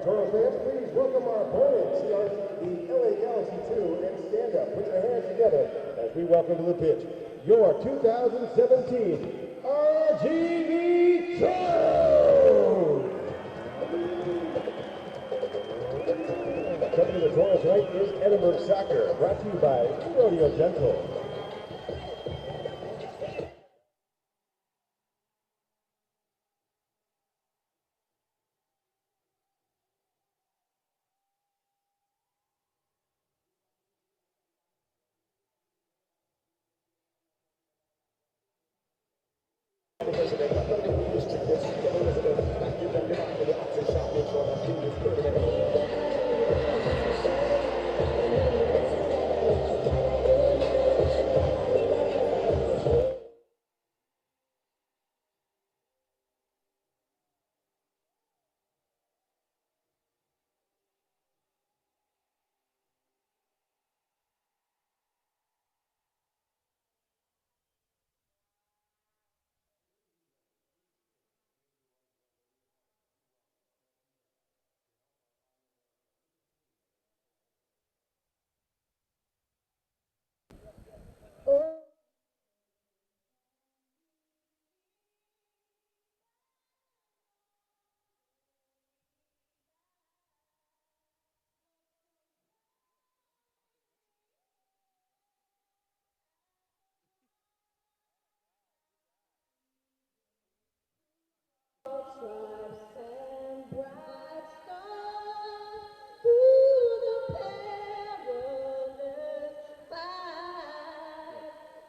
Toronto fans, please welcome our opponents, the LA Galaxy 2, and stand up. Put your hands together as we welcome to the pitch your 2017 RGV Toronto. Coming to the Toronto's right is Edinburgh Soccer, brought to you by Rodeo Dental. Stripes and bright stars through the perilous fight.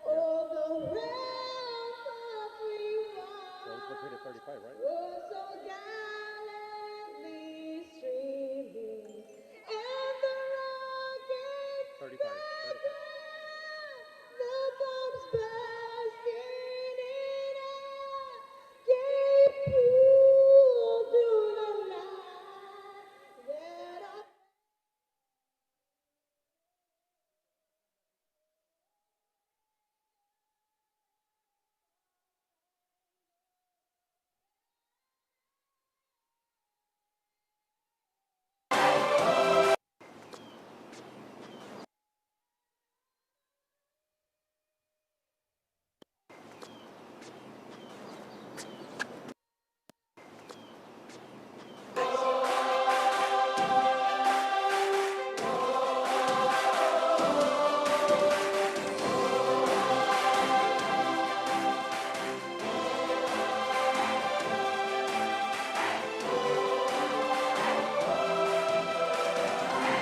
Oh, the realm country was so gallantly streaming, and the rockets the bombs bursting in air gave proof to the night that I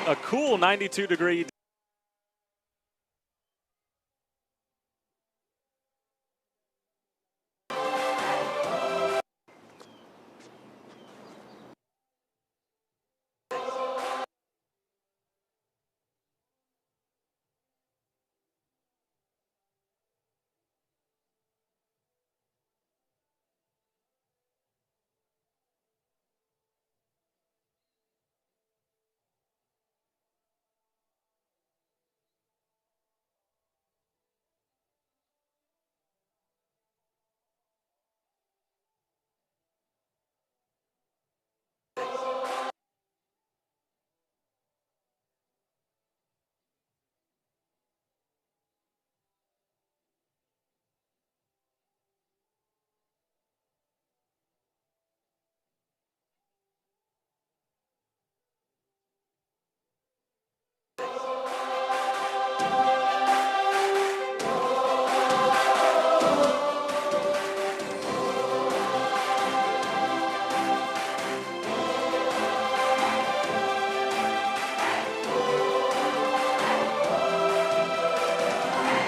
A cool 92-degree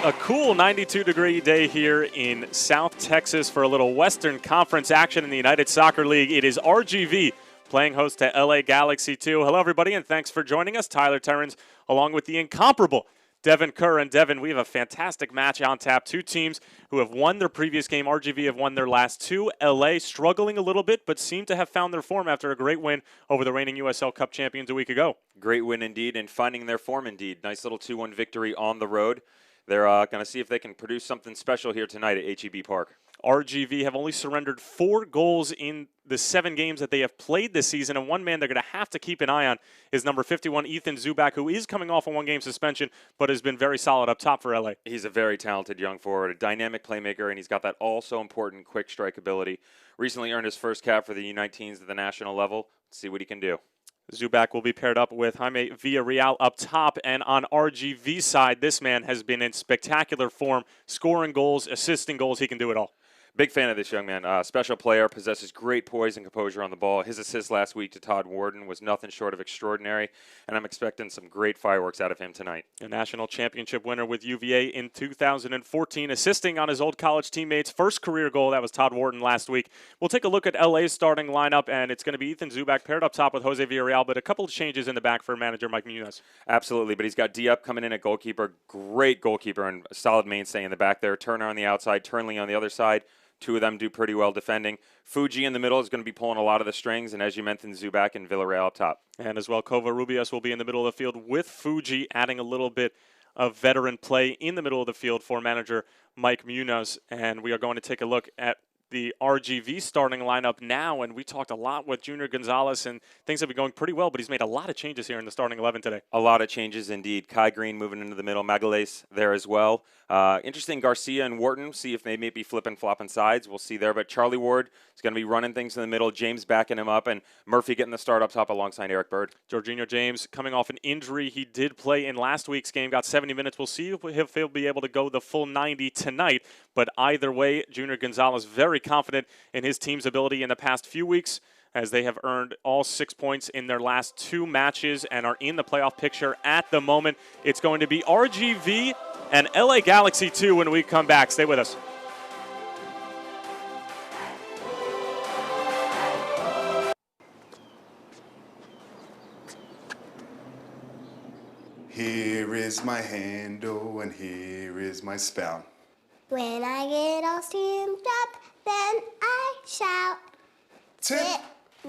A cool 92-degree day here in South Texas for a little Western Conference action in the United Soccer League. It is RGV playing host to LA Galaxy 2. Hello, everybody, and thanks for joining us. Tyler Terrens, along with the incomparable Devin Kerr. And Devin, we have a fantastic match on tap. Two teams who have won their previous game. RGV have won their last two. LA struggling a little bit, but seem to have found their form after a great win over the reigning USL Cup champions a week ago. Great win indeed, and finding their form indeed. Nice little 2-1 victory on the road. They're going to see if they can produce something special here tonight at HEB Park. RGV have only surrendered 4 goals in the 7 games that they have played this season, and one man they're going to have to keep an eye on is number 51, Ethan Zubak, who is coming off a 1-game suspension, but has been very solid up top for LA. He's a very talented young forward, a dynamic playmaker, and he's got that also-important quick strike ability. Recently earned his first cap for the U19s at the national level. Let's see what he can do. Zubak will be paired up with Jaime Villarreal up top, and on RGV side, this man has been in spectacular form, scoring goals, assisting goals. He can do it all. Big fan of this young man. Special player, possesses great poise and composure on the ball. His assist last week to Todd Warden was nothing short of extraordinary, and I'm expecting some great fireworks out of him tonight. A national championship winner with UVA in 2014, assisting on his old college teammates' first career goal. That was Todd Warden last week. We'll take a look at LA's starting lineup, and it's going to be Ethan Zubak paired up top with Jose Villarreal, but a couple of changes in the back for manager Mike Munoz. Absolutely, but he's got D-Up coming in at goalkeeper. Great goalkeeper and a solid mainstay in the back there. Turner on the outside, Turnley on the other side. 2 of them do pretty well defending. Fuji in the middle is going to be pulling a lot of the strings, and as you mentioned, Zubak and Villarreal up top. And as well, Covarrubias will be in the middle of the field with Fuji, adding a little bit of veteran play in the middle of the field for manager Mike Munoz. And we are going to take a look at the RGV starting lineup now, and we talked a lot with Junior Gonzalez, and things have been going pretty well, but he's made a lot of changes here in the starting 11 today. A lot of changes indeed. Kai Green moving into the middle, Magalhaes there as well. Interesting, Garcia and Wharton, see if they may be flopping sides. We'll see there, but Charlie Ward is going to be running things in the middle, James backing him up, and Murphy getting the start up top alongside Eric Bird. Jorginho James coming off an injury. He did play in last week's game, got 70 minutes. We'll see if he'll be able to go the full 90 tonight, but either way, Junior Gonzalez very confident in his team's ability in the past few weeks, as they have earned all 6 points in their last 2 matches and are in the playoff picture at the moment. It's going to be RGV and LA Galaxy 2 when we come back. Stay with us. Here is my handle and here is my spout. When I get all steamed up, then I shout. Tip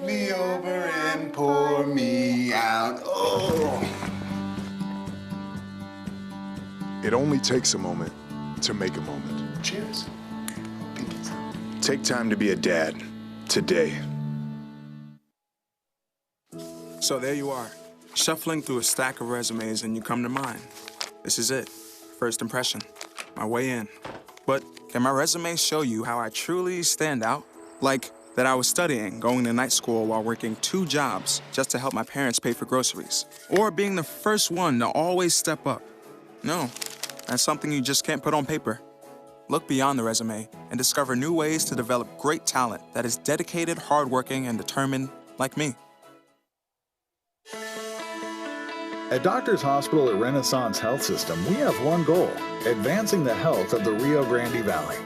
me over and pour me out. Oh. It only takes a moment to make a moment. Cheers. Take time to be a dad today. So there you are, shuffling through a stack of resumes, and you come to mine. This is it. First impression. My way in. But can my resume show you how I truly stand out? Like that I was studying, going to night school while working 2 jobs just to help my parents pay for groceries. Or being the first one to always step up. No, that's something you just can't put on paper. Look beyond the resume and discover new ways to develop great talent that is dedicated, hardworking, and determined like me. At Doctors Hospital at Renaissance Health System, we have one goal: advancing the health of the Rio Grande Valley.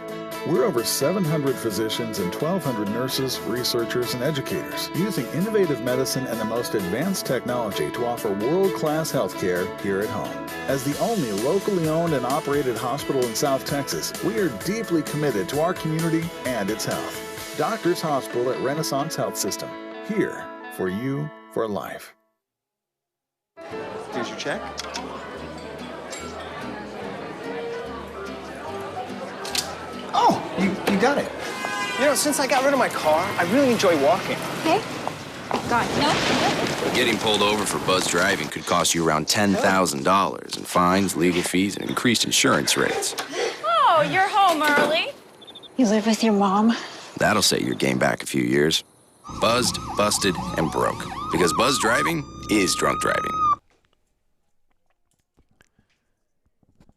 We're over 700 physicians and 1,200 nurses, researchers, and educators using innovative medicine and the most advanced technology to offer world-class health care here at home. As the only locally owned and operated hospital in South Texas, we are deeply committed to our community and its health. Doctors Hospital at Renaissance Health System, here for you for life. Here's your check. Oh, you got it. You know, since I got rid of my car, I really enjoy walking. Okay. God, no. Getting pulled over for buzz driving could cost you around $10,000 in fines, legal fees, and increased insurance rates. Oh, you're home early. You live with your mom? That'll set your game back a few years. Buzzed, busted, and broke. Because buzz driving is drunk driving.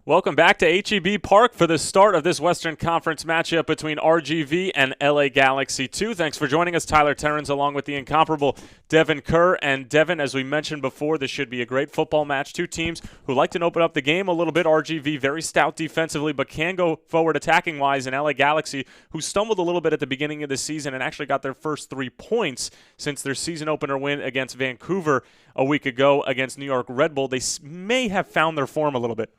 Welcome back to H-E-B Park for the start of this Western Conference matchup between RGV and LA Galaxy 2. Thanks for joining us, Tyler Terrens, along with the incomparable Devin Kerr. And Devin, as we mentioned before, this should be a great football match. 2 teams who like to open up the game a little bit. RGV, very stout defensively, but can go forward attacking-wise. And LA Galaxy, who stumbled a little bit at the beginning of the season and actually got their first 3 points since their season opener win against Vancouver a week ago against New York Red Bull. They may have found their form a little bit.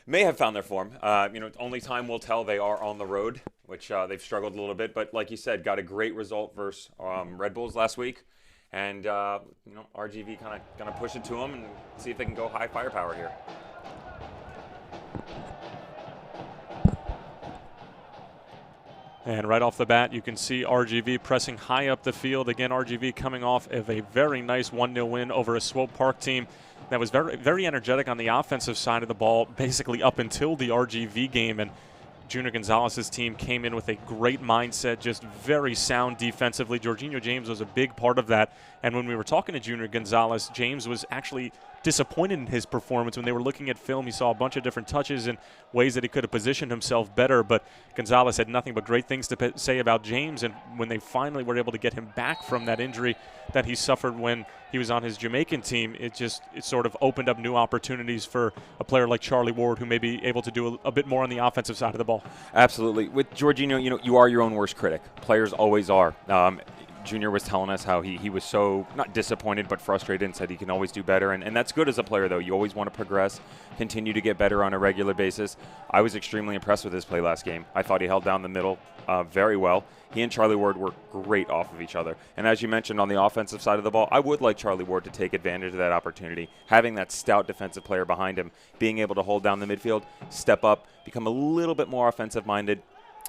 May have found their form. Only time will tell. They are on the road, which they've struggled a little bit. But like you said, got a great result versus Red Bulls last week. And, RGV kind of going to push it to them and see if they can go high firepower here. And right off the bat, you can see RGV pressing high up the field. Again, RGV coming off of a very nice 1-0 win over a Swope Park team that was very, very energetic on the offensive side of the ball, basically up until the RGV game. And Junior Gonzalez's team came in with a great mindset, just very sound defensively. Jorginho James was a big part of that. And when we were talking to Junior Gonzalez, James was actually disappointed in his performance. When they were looking at film, he saw a bunch of different touches and ways that he could have positioned himself better. But Gonzalez had nothing but great things to say about James. And when they finally were able to get him back from that injury that he suffered when he was on his Jamaican team, it sort of opened up new opportunities for a player like Charlie Ward, who may be able to do a bit more on the offensive side of the ball. Absolutely. With Jorginho, you are your own worst critic. Players always are. Junior was telling us how he was so, not disappointed, but frustrated, and said he can always do better. And that's good as a player, though. You always want to progress, continue to get better on a regular basis. I was extremely impressed with his play last game. I thought he held down the middle very well. He and Charlie Ward were great off of each other. And as you mentioned, on the offensive side of the ball, I would like Charlie Ward to take advantage of that opportunity. Having that stout defensive player behind him, being able to hold down the midfield, step up, become a little bit more offensive-minded,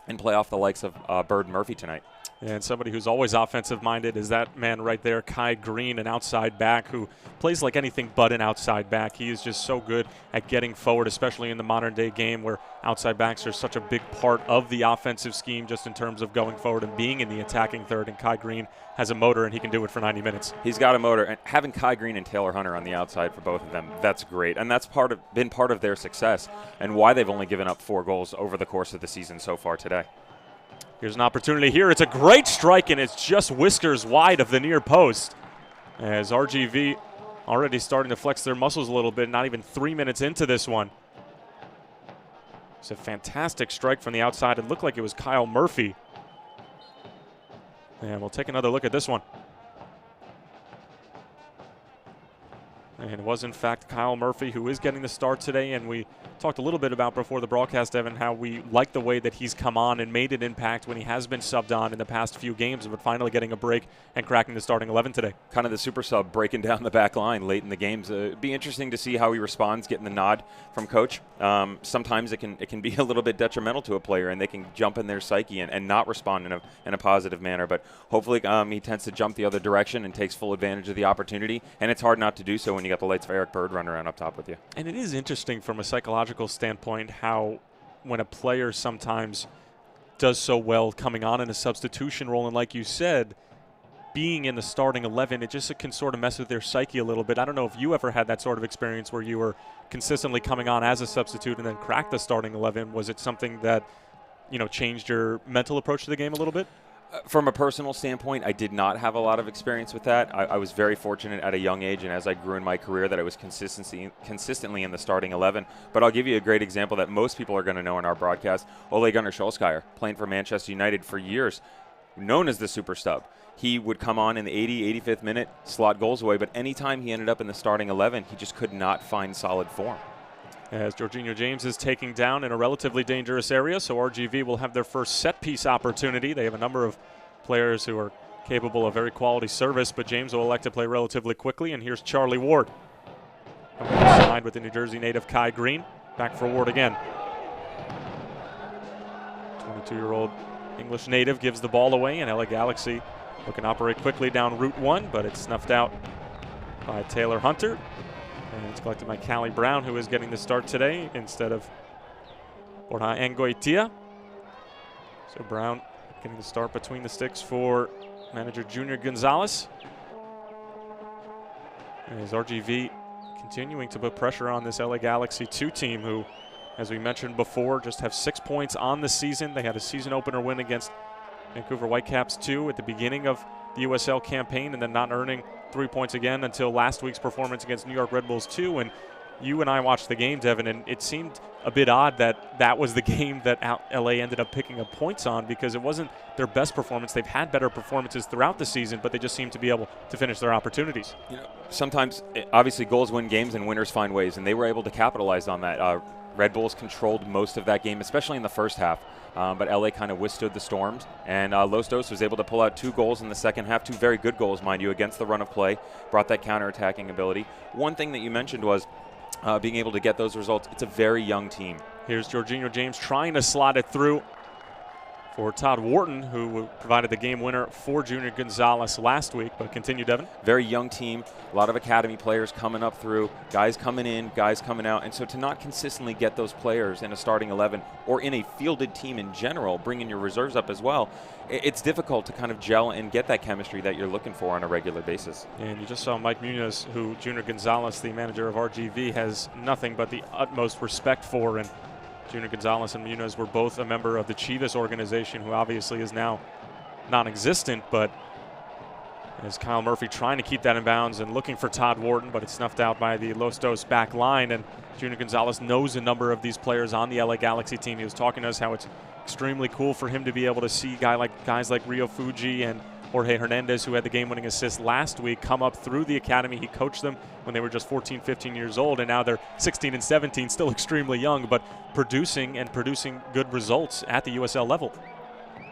and play off the likes of Bird Murphy tonight. And somebody who's always offensive-minded is that man right there, Kai Green, an outside back who plays like anything but an outside back. He is just so good at getting forward, especially in the modern-day game where outside backs are such a big part of the offensive scheme just in terms of going forward and being in the attacking third. And Kai Green has a motor, and he can do it for 90 minutes. He's got a motor. And having Kai Green and Taylor Hunter on the outside for both of them, that's great. And that's been part of their success and why they've only given up 4 goals over the course of the season so far today. Here's an opportunity here. It's a great strike, and it's just whiskers wide of the near post. As RGV already starting to flex their muscles a little bit, not even 3 minutes into this one. It's a fantastic strike from the outside. It looked like it was Kyle Murphy. And we'll take another look at this one. And it was, in fact, Kyle Murphy who is getting the start today. And we talked a little bit about before the broadcast, Evan, how we like the way that he's come on and made an impact when he has been subbed on in the past few games, but finally getting a break and cracking the starting 11 today. Kind of the super sub breaking down the back line late in the games. It'd be interesting to see how he responds, getting the nod from coach. Sometimes it can be a little bit detrimental to a player, and they can jump in their psyche and not respond in a positive manner. But hopefully he tends to jump the other direction and takes full advantage of the opportunity, and it's hard not to do so when you got the lights of Eric Bird running around up top with you. And it is interesting from a psychological standpoint how when a player sometimes does so well coming on in a substitution role, and like you said, being in the starting 11, it just can sort of mess with their psyche a little bit. I don't know if you ever had that sort of experience where you were consistently coming on as a substitute and then cracked the starting 11. Was it something that, changed your mental approach to the game a little bit? From a personal standpoint, I did not have a lot of experience with that. I was very fortunate at a young age, and as I grew in my career, that I was consistently in the starting 11. But I'll give you a great example that most people are going to know in our broadcast. Ole Gunnar Solskjaer, playing for Manchester United for years, known as the super stub. He would come on in the 85th minute, slot goals away, but anytime he ended up in the starting 11, he just could not find solid form. As Jorginho James is taking down in a relatively dangerous area, so RGV will have their first set-piece opportunity. They have a number of players who are capable of very quality service, but James will elect to play relatively quickly, and here's Charlie Ward. Coming inside with the New Jersey native Kai Green. Back for Ward again. 22-year-old English native gives the ball away, and LA Galaxy looking to operate quickly down Route 1, but it's snuffed out by Taylor Hunter. And it's collected by Callie Brown, who is getting the start today instead of Borja Angoitia. So Brown getting the start between the sticks for manager Junior Gonzalez. And as RGV continuing to put pressure on this LA Galaxy 2 team, who, as we mentioned before, just have 6 points on the season. They had a season opener win against Vancouver Whitecaps 2 at the beginning of the USL campaign, and then not earning 3 points again until last week's performance against New York Red Bulls 2. And you and I watched the game, Devin, and it seemed a bit odd that was the game that LA ended up picking up points on, because it wasn't their best performance. They've had better performances throughout the season, but they just seemed to be able to finish their opportunities. Sometimes, obviously, goals win games and winners find ways, and they were able to capitalize on that. Red Bulls controlled most of that game, especially in the first half. But LA kind of withstood the storms, and Los Dos was able to pull out 2 goals in the second half, 2 very good goals, mind you, against the run of play, brought that counterattacking ability. One thing that you mentioned was being able to get those results. It's a very young team. Here's Jorginho James trying to slot it through. for Todd Wharton, who provided the game winner for Junior Gonzalez last week. But continue, Devin. Very young team, a lot of academy players coming up through, guys coming in, guys coming out. And so to not consistently get those players in a starting 11 or in a fielded team in general, bringing your reserves up as well, it's difficult to kind of gel and get that chemistry that you're looking for on a regular basis. And you just saw Mike Munoz, who Junior Gonzalez, the manager of RGV, has nothing but the utmost respect for. And Junior Gonzalez and Munoz were both a member of the Chivas organization, who obviously is now non-existent, but as Kyle Murphy trying to keep that in bounds and looking for Todd Wharton, but it's snuffed out by the Los Dos back line. And Junior Gonzalez knows a number of these players on the LA Galaxy team. He was talking to us how it's extremely cool for him to be able to see guys like Rio Fuji and Jorge Hernandez, who had the game-winning assist last week, come up through the academy. He coached them when they were just 14, 15 years old, and now they're 16 and 17, still extremely young, but producing good results at the USL level.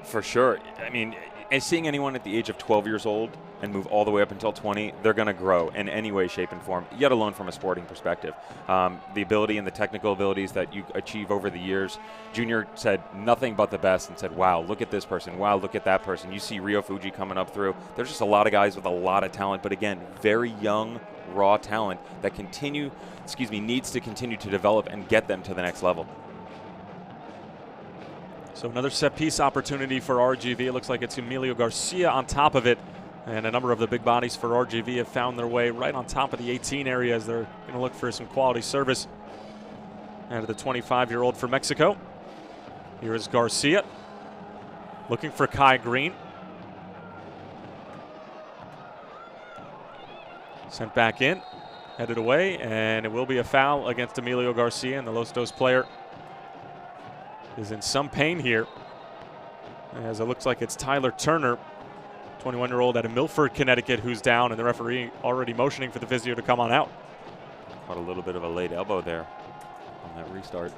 For sure. I mean, and seeing anyone at the age of 12 years old and move all the way up until 20, they're going to grow in any way, shape, and form, yet alone from a sporting perspective. The ability and the technical abilities that you achieve over the years, Junior said nothing but the best and said, wow, look at this person. Wow, look at that person. You see Rio Fuji coming up through. There's just a lot of guys with a lot of talent, but again, very young, raw talent that needs to continue to develop and get them to the next level. So another set-piece opportunity for RGV. It looks like it's Emilio Garcia on top of it. And a number of the big bodies for RGV have found their way right on top of the 18 area as they're going to look for some quality service out of the 25-year-old from Mexico. Here is Garcia looking for Kai Green. Sent back in, headed away, and it will be a foul against Emilio Garcia, and the Los Dos player is in some pain here, as it looks like it's Tyler Turner, 21-year-old out of Milford, Connecticut, who's down, and the referee already motioning for the physio to come on out. Caught a little bit of a late elbow there on that restart.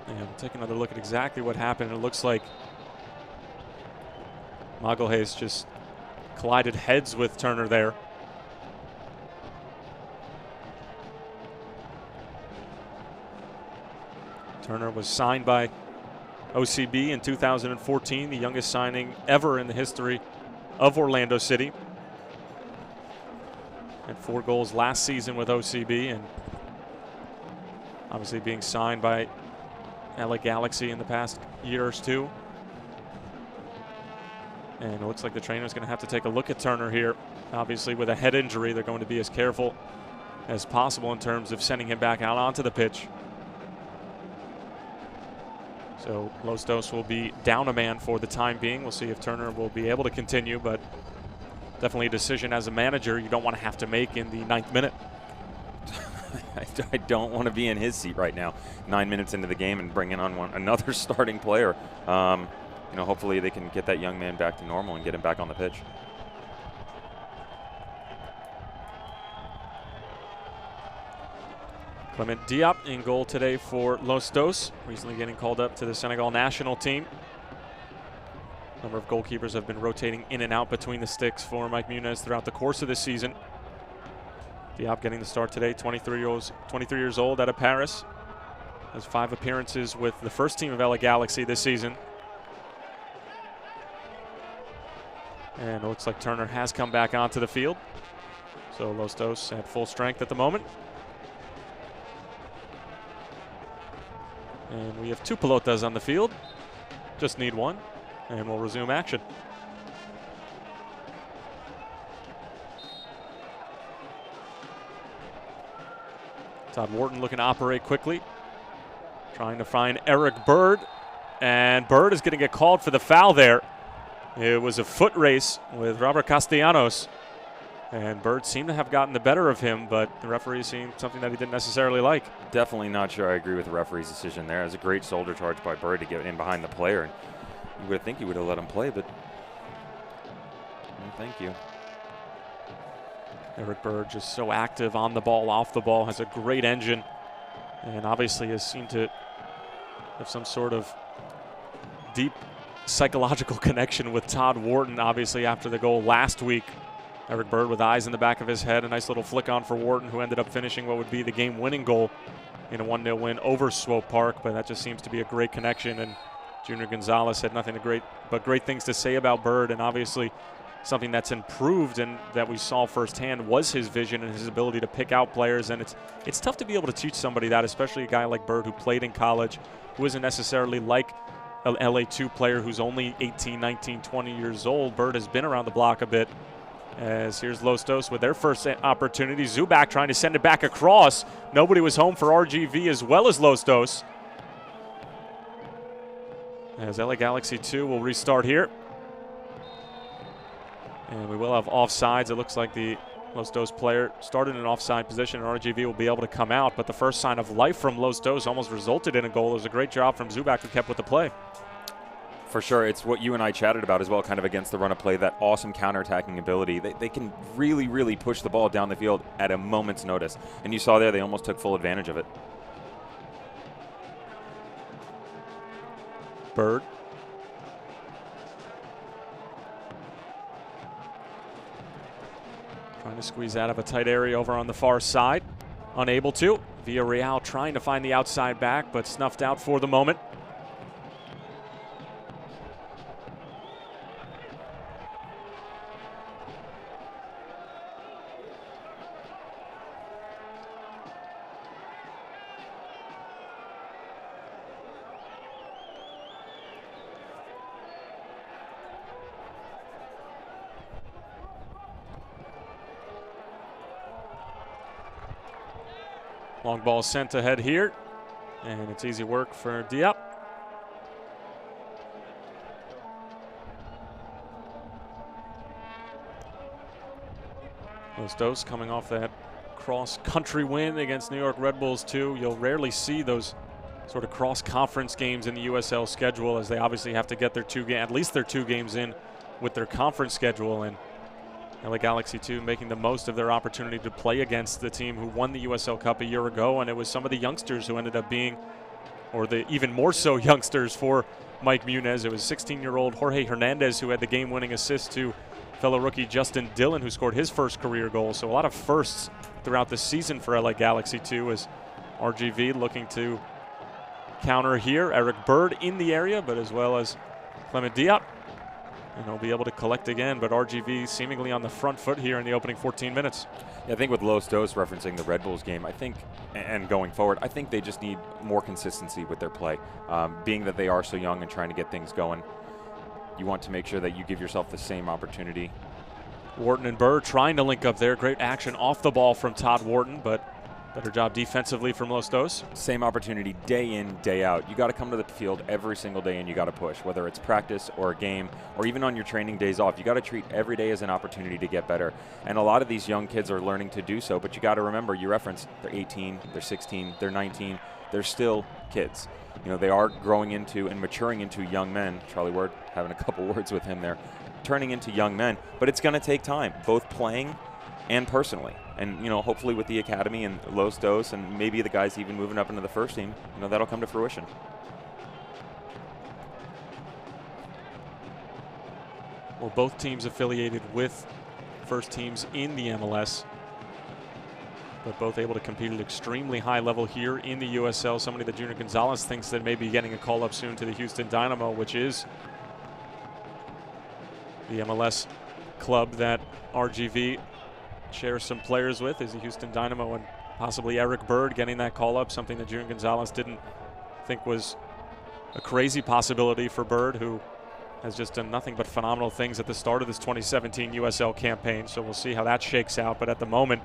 And we'll take another look at exactly what happened. It looks like Magalhaes just collided heads with Turner there. Turner was signed by OCB in 2014, the youngest signing ever in the history of Orlando City. Had 4 goals last season with OCB, and obviously being signed by LA Galaxy in the past years too. And it looks like the trainer's going to have to take a look at Turner here. Obviously with a head injury, they're going to be as careful as possible in terms of sending him back out onto the pitch. So Los Dos will be down a man for the time being. We'll see if Turner will be able to continue, but definitely a decision as a manager you don't want to have to make in the 9th minute. I don't want to be in his seat right now, 9 minutes into the game and bringing on another starting player. Hopefully they can get that young man back to normal and get him back on the pitch. Clement Diop in goal today for Los Dos, recently getting called up to the Senegal national team. A number of goalkeepers have been rotating in and out between the sticks for Mike Munoz throughout the course of this season. Diop getting the start today, 23 years old out of Paris. Has 5 appearances with the first team of LA Galaxy this season. And it looks like Turner has come back onto the field. So Los Dos at full strength at the moment. And we have 2 pelotas on the field. Just need 1, and we'll resume action. Todd Wharton looking to operate quickly. Trying to find Eric Bird. And Bird is going to get called for the foul there. It was a foot race with Robert Castellanos. And Bird seemed to have gotten the better of him, but the referee seemed something that he didn't necessarily like. Definitely not sure I agree with the referee's decision there. It was a great shoulder charge by Bird to get in behind the player. And you would think he would have let him play, but thank you. Eric Bird just so active on the ball, off the ball, has a great engine, and obviously has seemed to have some sort of deep psychological connection with Todd Wharton, obviously after the goal last week Eric Bird with eyes in the back of his head. A nice little flick on for Wharton, who ended up finishing what would be the game-winning goal in a 1-0 win over Swope Park. But that just seems to be a great connection. And Junior Gonzalez had nothing but great things to say about Bird. And obviously something that's improved and that we saw firsthand was his vision and his ability to pick out players. And it's tough to be able to teach somebody that, especially a guy like Bird who played in college, who isn't necessarily like an LA2 player who's only 18, 19, 20 years old. Bird has been around the block a bit. As here's Los Dos with their first opportunity. Zubak trying to send it back across. Nobody was home for RGV as well as Los Dos. As LA Galaxy 2 will restart here. And we will have offsides. It looks like the Los Dos player started in an offside position, and RGV will be able to come out. But the first sign of life from Los Dos almost resulted in a goal. It was a great job from Zubak, who kept with the play. For sure, it's what you and I chatted about as well, kind of against the run of play, that awesome counterattacking ability. They can really, really push the ball down the field at a moment's notice. And you saw there, they almost took full advantage of it. Bird. Trying to squeeze out of a tight area over on the far side. Unable to. Villarreal trying to find the outside back, but snuffed out for the moment. Long ball sent ahead here, and it's easy work for Diop. Los Dos coming off that cross-country win against New York Red Bulls too. You'll rarely see those sort of cross-conference games in the USL schedule, as they obviously have to get their at least their two games in with their conference schedule. And LA Galaxy 2 making the most of their opportunity to play against the team who won the USL Cup a year ago, and it was some of the youngsters who ended up being, or the even more so youngsters for Mike Munez. It was 16-year-old Jorge Hernandez who had the game-winning assist to fellow rookie Justin Dillon, who scored his first career goal. So a lot of firsts throughout the season for LA Galaxy 2, as RGV looking to counter here. Eric Bird in the area, but as well as Clement Diop. And they'll be able to collect again, but RGV seemingly on the front foot here in the opening 14 minutes. Yeah, I think with Los Dos referencing the Red Bulls game, I think, and going forward, I think they just need more consistency with their play. Being that they are so young and trying to get things going, you want to make sure that you give yourself the same opportunity. Wharton and Bird trying to link up there. Great action off the ball from Todd Wharton, but better job defensively from Los Dos. Same opportunity day in, day out. You got to come to the field every single day and you got to push, whether it's practice or a game or even on your training days off. You got to treat every day as an opportunity to get better. And a lot of these young kids are learning to do so, but you got to remember, you reference, they're 18, they're 16, they're 19. They're still kids. You know, they are growing into and maturing into young men. Charlie Ward, having a couple words with him there, turning into young men, but it's going to take time, both playing and personally. And, you know, hopefully with the academy and Los Dos and maybe the guys even moving up into the first team, you know, that'll come to fruition. Well, both teams affiliated with first teams in the MLS, but both able to compete at extremely high level here in the USL. Somebody that Junior Gonzalez thinks that may be getting a call up soon to the Houston Dynamo, which is the MLS club that RGV shares some players with, is the Houston Dynamo, and possibly Eric Bird getting that call up, something that Junior Gonzalez didn't think was a crazy possibility for Bird, who has just done nothing but phenomenal things at the start of this 2017 USL campaign. So we'll see how that shakes out. But at the moment,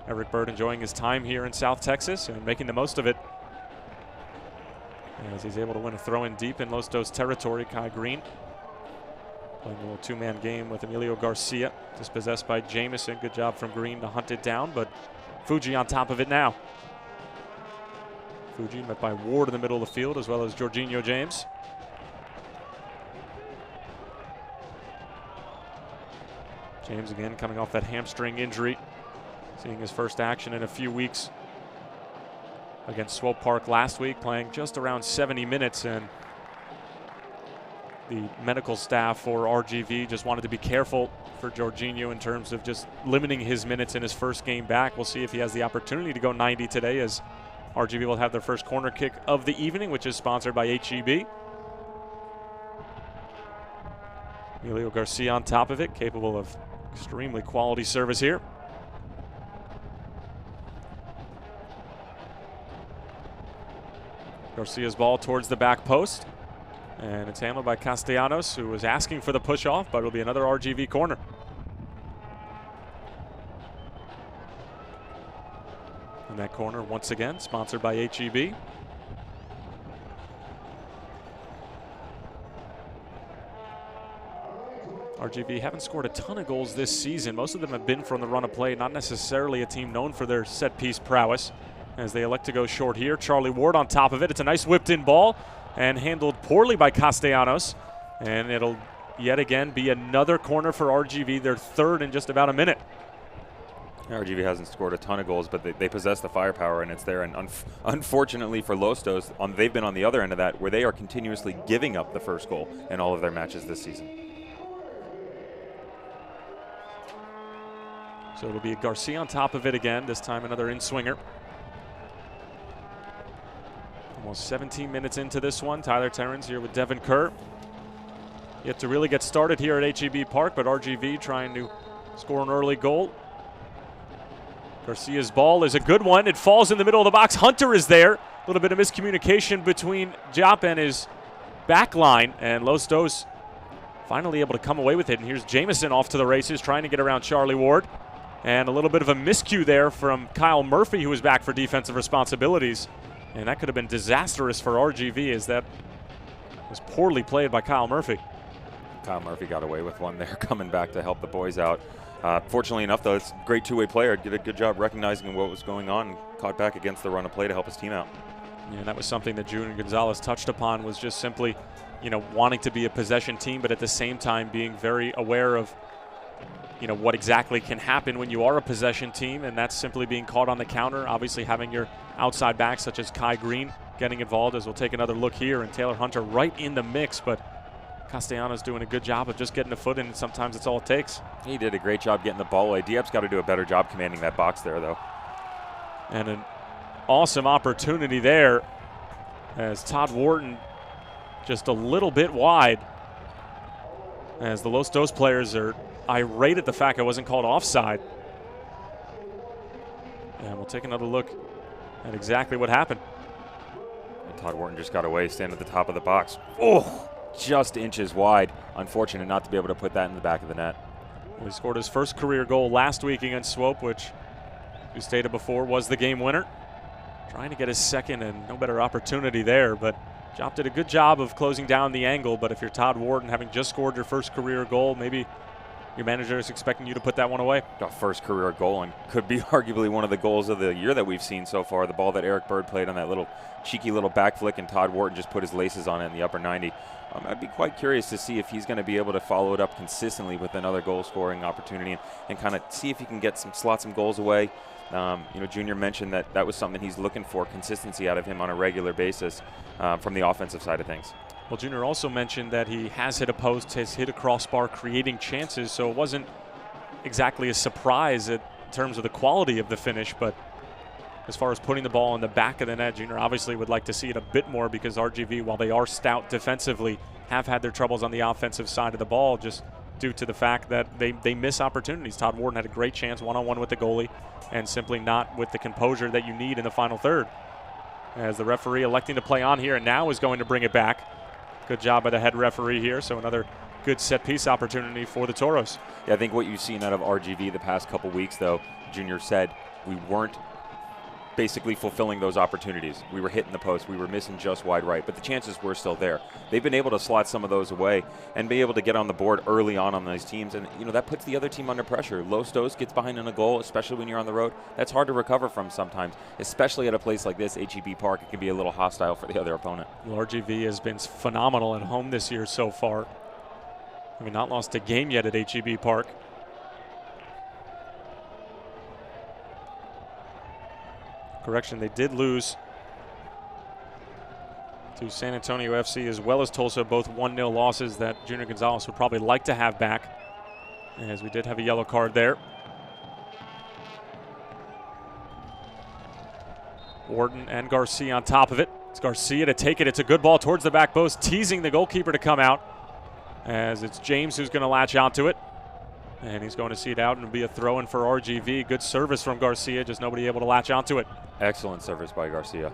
Eric Bird enjoying his time here in South Texas and making the most of it, as he's able to win a throw-in deep in Los Dos territory. Kai Green playing a little two-man game with Emilio Garcia, dispossessed by Jamison. Good job from Green to hunt it down, but Fuji on top of it now. Fuji met by Ward in the middle of the field, as well as Jorginho James. James again coming off that hamstring injury, seeing his first action in a few weeks against Swope Park last week, playing just around 70 minutes, and the medical staff for RGV just wanted to be careful for Jorginho in terms of just limiting his minutes in his first game back. We'll see if he has the opportunity to go 90 today, as RGV will have their first corner kick of the evening, which is sponsored by HEB. Emilio Garcia on top of it, capable of extremely quality service here. Garcia's ball towards the back post, and it's handled by Castellanos, who was asking for the push off, but it'll be another RGV corner. And that corner, once again, sponsored by HEB. RGV haven't scored a ton of goals this season. Most of them have been from the run of play, not necessarily a team known for their set-piece prowess. As they elect to go short here, Charlie Ward on top of it. It's a nice whipped-in ball and handled poorly by Castellanos. And it'll yet again be another corner for RGV, their third in just about a minute. RGV hasn't scored a ton of goals, but they possess the firepower, and it's there. And unfortunately for Lostos, they've been on the other end of that, where they are continuously giving up the first goal in all of their matches this season. So it'll be Garcia on top of it again, this time another in-swinger. Almost 17 minutes into this one. Tyler Terrence here with Devin Kerr. Yet to really get started here at HEB Park, but RGV trying to score an early goal. Garcia's ball is a good one. It falls in the middle of the box. Hunter is there. A little bit of miscommunication between Jop and his back line, and Lostos finally able to come away with it. And here's Jamison off to the races, trying to get around Charlie Ward. And a little bit of a miscue there from Kyle Murphy, who was back for defensive responsibilities. And that could have been disastrous for RGV, as that was poorly played by Kyle Murphy. Kyle Murphy got away with one there, coming back to help the boys out. Fortunately enough, though, it's a great two-way player. Did a good job recognizing what was going on and caught back against the run of play to help his team out. Yeah, and that was something that Junior Gonzalez touched upon, was just simply, wanting to be a possession team, but at the same time being very aware of what exactly can happen when you are a possession team, and that's simply being caught on the counter. Obviously having your outside backs such as Kai Green getting involved, as we'll take another look here, and Taylor Hunter right in the mix, but Castellanos doing a good job of just getting a foot in, and sometimes it's all it takes. He did a great job getting the ball away. Diep's got to do a better job commanding that box there, though. And an awesome opportunity there, as Todd Wharton just a little bit wide, as the Los Dos players are irate at the fact it wasn't called offside. And we'll take another look at exactly what happened. And Todd Wharton just got away, standing at the top of the box. Oh, just inches wide. Unfortunate not to be able to put that in the back of the net. Well, he scored his first career goal last week against Swope, which we stated before was the game winner. Trying to get his second, and no better opportunity there, but Jop did a good job of closing down the angle. But if you're Todd Wharton, having just scored your first career goal, maybe your manager is expecting you to put that one away. First career goal, and could be arguably one of the goals of the year that we've seen so far. The ball that Eric Bird played on that little cheeky little back flick, and Todd Wharton just put his laces on it in the upper 90. I'd be quite curious to see if he's going to be able to follow it up consistently with another goal-scoring opportunity, and kind of see if he can get slot some goals away. Junior mentioned that was something he's looking for, consistency out of him on a regular basis from the offensive side of things. Well, Junior also mentioned that he has hit a post, has hit a crossbar, creating chances, so it wasn't exactly a surprise in terms of the quality of the finish, but as far as putting the ball in the back of the net, Junior obviously would like to see it a bit more, because RGV, while they are stout defensively, have had their troubles on the offensive side of the ball, just due to the fact that they miss opportunities. Todd Wharton had a great chance one-on-one with the goalie, and simply not with the composure that you need in the final third. As the referee electing to play on here, and now is going to bring it back. Good job by the head referee here, so another good set-piece opportunity for the Toros. Yeah, I think what you've seen out of RGV the past couple weeks, though, Junior said, we weren't basically fulfilling those opportunities. We were hitting the post. We were missing just wide right, but the chances were still there. They've been able to slot some of those away and be able to get on the board early on those teams, and that puts the other team under pressure. Los Dos gets behind in a goal, especially when you're on the road. That's hard to recover from sometimes, especially at a place like this, HEB Park. It can be a little hostile for the other opponent. Well, RGV has been phenomenal at home this year so far. I mean, not lost a game yet at HEB Park. Correction, they did lose to San Antonio FC as well as Tulsa, both 1-0 losses that Junior Gonzalez would probably like to have back, as we did have a yellow card there. Wharton and Garcia on top of it. It's Garcia to take it. It's a good ball towards the back post, teasing the goalkeeper to come out, as it's James who's going to latch onto it. And he's going to see it out and it'll be a throw-in for RGV. Good service from Garcia, just nobody able to latch onto it. Excellent service by Garcia.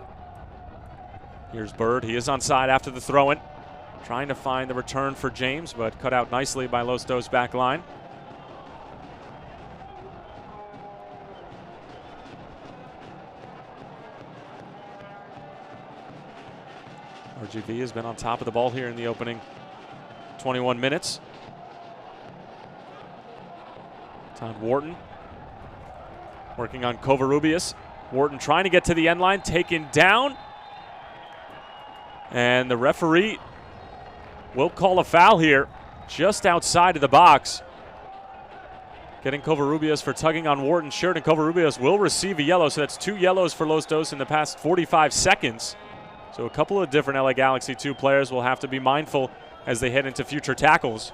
Here's Bird. He is onside after the throw-in. Trying to find the return for James, but cut out nicely by Los Dos back line. RGV has been on top of the ball here in the opening 21 minutes. Todd Wharton working on Covarrubias. Wharton trying to get to the end line, taken down. And the referee will call a foul here just outside of the box. Getting Covarrubias for tugging on Wharton's shirt, and Covarrubias will receive a yellow, so that's 2 yellows for Los Dos in the past 45 seconds. So a couple of different LA Galaxy 2 players will have to be mindful as they head into future tackles.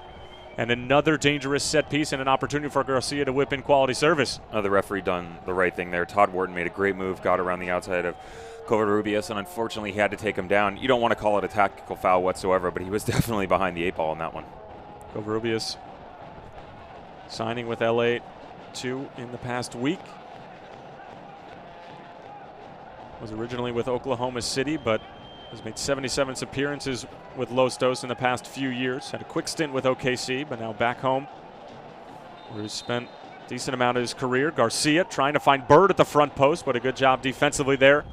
And another dangerous set piece and an opportunity for Garcia to whip in quality service. The referee done the right thing there. Todd Wharton made a great move, got around the outside of Covarrubias, and unfortunately he had to take him down. You don't want to call it a tactical foul whatsoever, but he was definitely behind the 8 ball on that one. Covarrubias signing with LA 2 in the past week. Was originally with Oklahoma City, but has made 77 appearances with Los Dos in the past few years. Had a quick stint with OKC, but now back home, where he's spent a decent amount of his career. Garcia trying to find Bird at the front post, but a good job defensively there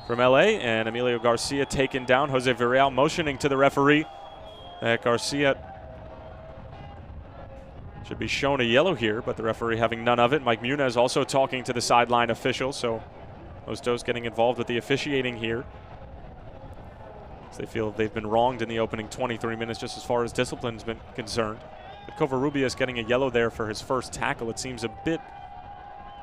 from LA. And Emilio Garcia taken down. Jose Villarreal motioning to the referee that Garcia should be shown a yellow here, but the referee having none of it. Mike Muniz also talking to the sideline official, so Los Dos getting involved with the officiating here. They feel they've been wronged in the opening 23 minutes just as far as discipline's been concerned. But Covarrubias getting a yellow there for his first tackle. It seems a bit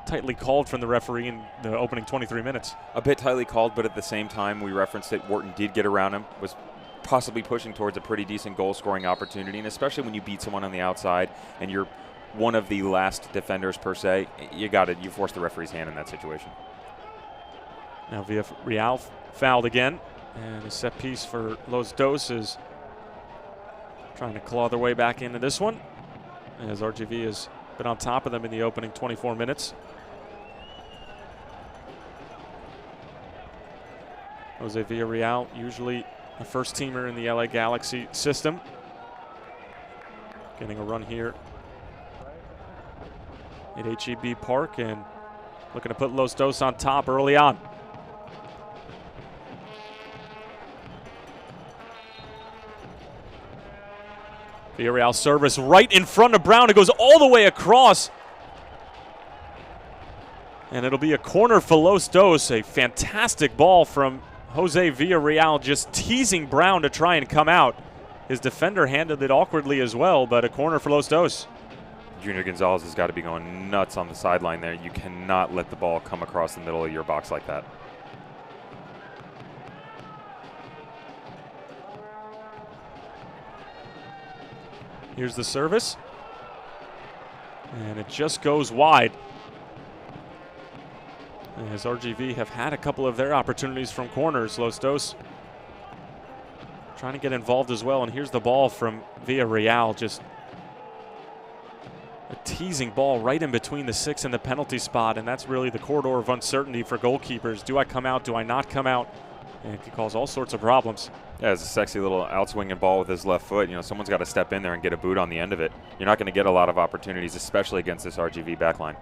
tightly called from the referee in the opening 23 minutes. A bit tightly called, but at the same time, we referenced that Wharton did get around him, was possibly pushing towards a pretty decent goal-scoring opportunity, and especially when you beat someone on the outside and you're one of the last defenders per se, you force the referee's hand in that situation. Now Villarreal fouled again. And a set piece for Los Dos is trying to claw their way back into this one, as RGV has been on top of them in the opening 24 minutes. Jose Villarreal, usually a first-teamer in the LA Galaxy system. Getting a run here at HEB Park and looking to put Los Dos on top early on. Villarreal service right in front of Brown. It goes all the way across. And it'll be a corner for Los Dos. A fantastic ball from Jose Villarreal, just teasing Brown to try and come out. His defender handled it awkwardly as well, but a corner for Los Dos. Junior Gonzalez has got to be going nuts on the sideline there. You cannot let the ball come across the middle of your box like that. Here's the service. And it just goes wide. As RGV have had a couple of their opportunities from corners. Los Dos trying to get involved as well. And here's the ball from Villarreal. Just a teasing ball right in between the 6 and the penalty spot. And that's really the corridor of uncertainty for goalkeepers. Do I come out? Do I not come out? And it can cause all sorts of problems. Yeah, it's a sexy little outswinging ball with his left foot. You know, someone's got to step in there and get a boot on the end of it. You're not going to get a lot of opportunities, especially against this RGV backline.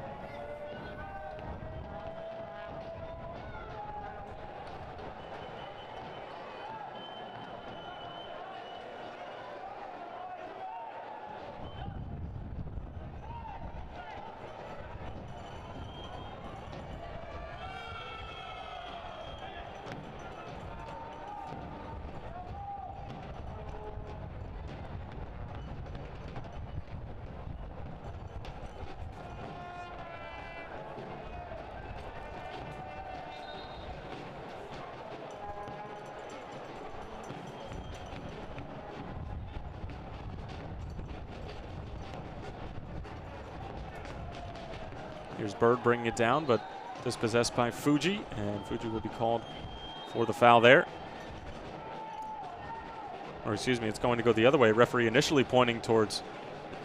Here's Bird bringing it down, but dispossessed by Fuji, and Fuji will be called for the foul there. Or excuse me, it's going to go the other way. Referee initially pointing towards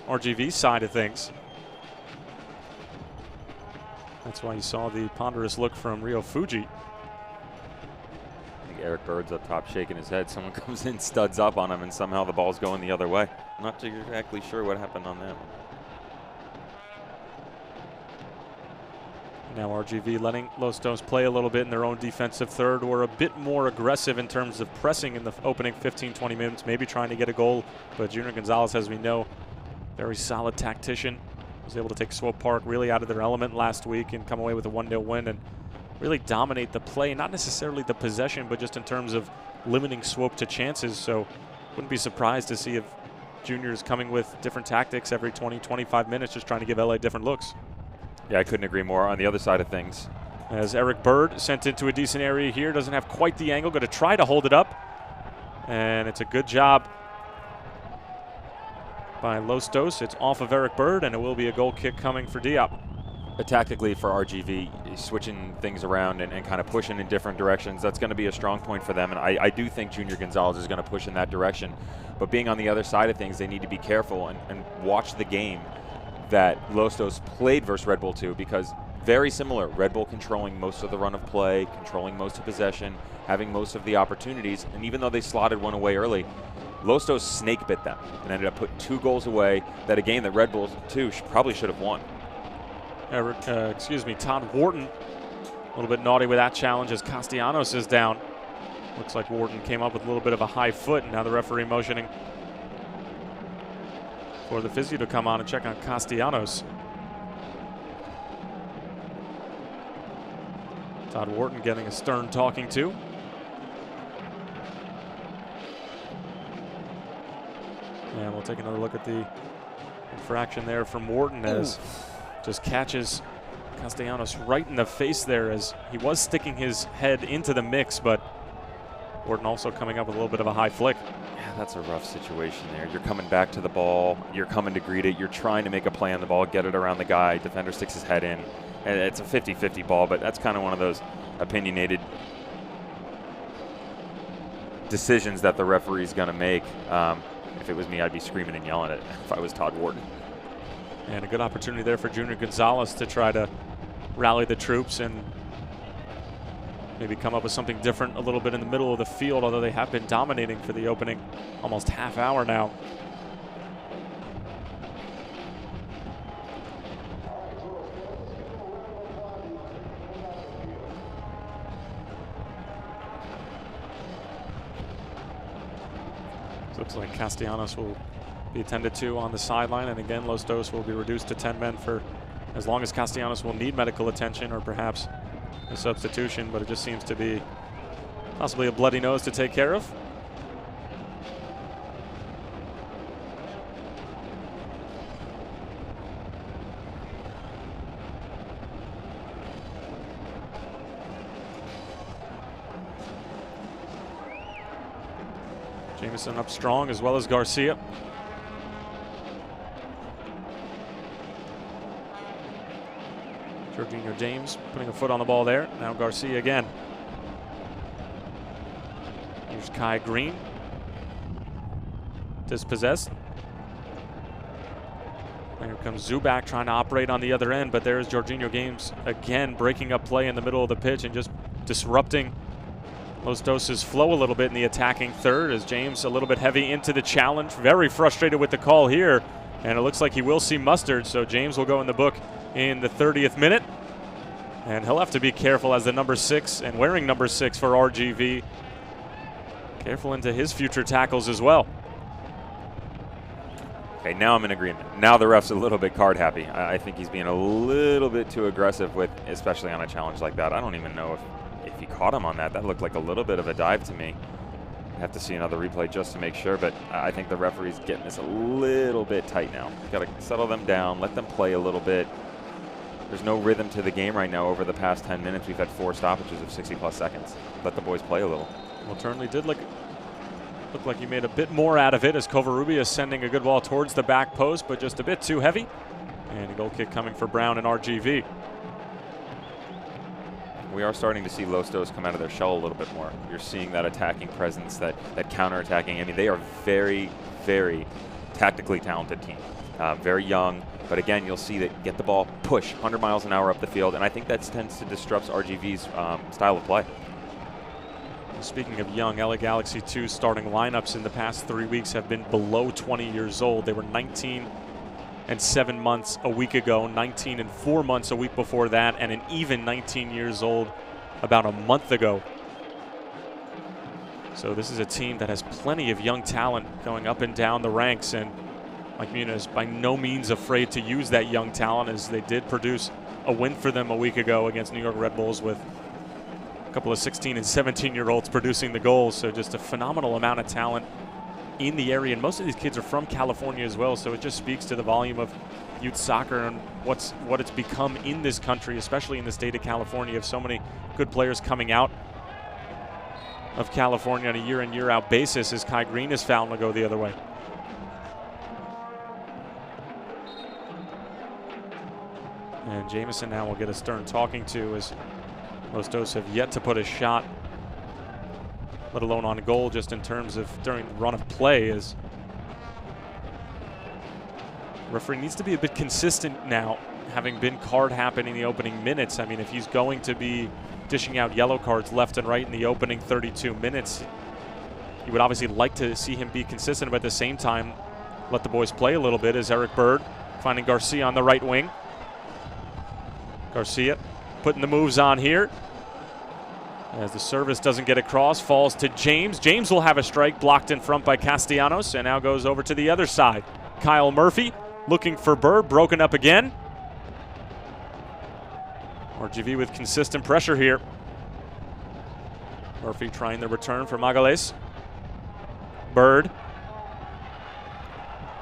RGV's side of things. That's why you saw the ponderous look from Rio Fuji. I think Eric Bird's up top shaking his head. Someone comes in, studs up on him, and somehow the ball's going the other way. I'm not exactly sure what happened on that one. Now RGV letting Los Dos play a little bit in their own defensive third, or a bit more aggressive in terms of pressing in the opening 15-20 minutes, maybe trying to get a goal. But Junior Gonzalez, as we know, very solid tactician. Was able to take Swope Park really out of their element last week and come away with a 1-0 win and really dominate the play, not necessarily the possession, but just in terms of limiting Swope to chances. So wouldn't be surprised to see if Junior's coming with different tactics every 20-25 minutes, just trying to give LA different looks. Yeah, I couldn't agree more. On the other side of things, as Eric Bird sent into a decent area here, doesn't have quite the angle, going to try to hold it up, and it's a good job by Los Dos. It's off of Eric Bird, and it will be a goal kick coming for Diop. But tactically for RGV, switching things around and kind of pushing in different directions, that's going to be a strong point for them. And I do think Junior Gonzalez is going to push in that direction. But being on the other side of things, they need to be careful and watch the game that Los Dos played versus Red Bull 2, because very similar. Red Bull controlling most of the run of play, controlling most of possession, having most of the opportunities. And even though they slotted one away early, Los Dos snake bit them and ended up putting 2 goals away, that a game that Red Bull 2 probably should have won. Todd Wharton, a little bit naughty with that challenge as Castellanos is down. Looks like Wharton came up with a little bit of a high foot, and now the referee motioning for the physio to come on and check on Castellanos. Todd Wharton getting a stern talking to. And we'll take another look at the infraction there from Wharton as just catches Castellanos right in the face there, as he was sticking his head into the mix, but Wharton also coming up with a little bit of a high flick. Yeah, that's a rough situation there. You're coming back to the ball, you're coming to greet it, you're trying to make a play on the ball, get it around the guy, defender sticks his head in, and it's a 50-50 ball, but that's kind of one of those opinionated decisions that the referee's going to make. If it was me, I'd be screaming and yelling at it if I was Todd Wharton. And a good opportunity there for Junior Gonzalez to try to rally the troops and maybe come up with something different a little bit in the middle of the field, although they have been dominating for the opening almost half hour now. Looks like Castellanos will be attended to on the sideline, and again Los Dos will be reduced to 10 men for as long as Castellanos will need medical attention or perhaps a substitution, but it just seems to be possibly a bloody nose to take care of. Jameson up strong, as well as Garcia. Jorginho James putting a foot on the ball there. Now Garcia again. Here's Kai Green. Dispossessed. And here comes Zubac trying to operate on the other end, but there's Jorginho James again breaking up play in the middle of the pitch and just disrupting Los Dos' flow a little bit in the attacking third, as James a little bit heavy into the challenge. Very frustrated with the call here, and it looks like he will see mustard, so James will go in the book in the 30th minute. And he'll have to be careful as the number 6 and wearing number 6 for RGV. Careful into his future tackles as well. Okay, now I'm in agreement. Now the ref's a little bit card happy. I think he's being a little bit too aggressive with, especially on a challenge like that. I don't even know if he caught him on that. That looked like a little bit of a dive to me. I have to see another replay just to make sure, but I think the referee's getting this a little bit tight now. Got to settle them down, let them play a little bit. There's no rhythm to the game right now. Over the past 10 minutes, we've had 4 stoppages of 60-plus seconds. Let the boys play a little. Well, Turnley did look like he made a bit more out of it, as Covarrubias sending a good ball towards the back post, but just a bit too heavy. And a goal kick coming for Brown and RGV. we are starting to see Los Dos come out of their shell a little bit more. You're seeing that attacking presence, that counter-attacking. I mean, they are very, very tactically talented team. Very young, but again, you'll see that get the ball, push 100 miles an hour up the field, and I think that tends to disrupt RGV's style of play. Speaking of young, LA Galaxy 2 starting lineups in the past 3 weeks have been below 20 years old. They were 19 and 7 months a week ago, 19 and 4 months a week before that, and an even 19 years old about a month ago. So this is a team that has plenty of young talent going up and down the ranks, and Mike Munoz is by no means afraid to use that young talent, as they did produce a win for them a week ago against New York Red Bulls with a couple of 16 and 17-year-olds producing the goals. So just a phenomenal amount of talent in the area, and most of these kids are from California as well, so it just speaks to the volume of youth soccer and what it's become in this country, especially in the state of California, of so many good players coming out of California on a year in, year out basis, as Kai Green is fouled to go the other way. And Jamison now will get a stern talking to, as Los Dos have yet to put a shot, let alone on goal, just in terms of during the run of play. As referee needs to be a bit consistent now, having been card happen in the opening minutes. I mean, if he's going to be dishing out yellow cards left and right in the opening 32 minutes, you would obviously like to see him be consistent, but at the same time let the boys play a little bit, as Eric Bird finding Garcia on the right wing. Garcia putting the moves on here, as the service doesn't get across, falls to James. James will have a strike, blocked in front by Castellanos, and now goes over to the other side. Kyle Murphy looking for Bird, broken up again. RGV with consistent pressure here. Murphy trying the return for Magalhaes. Bird.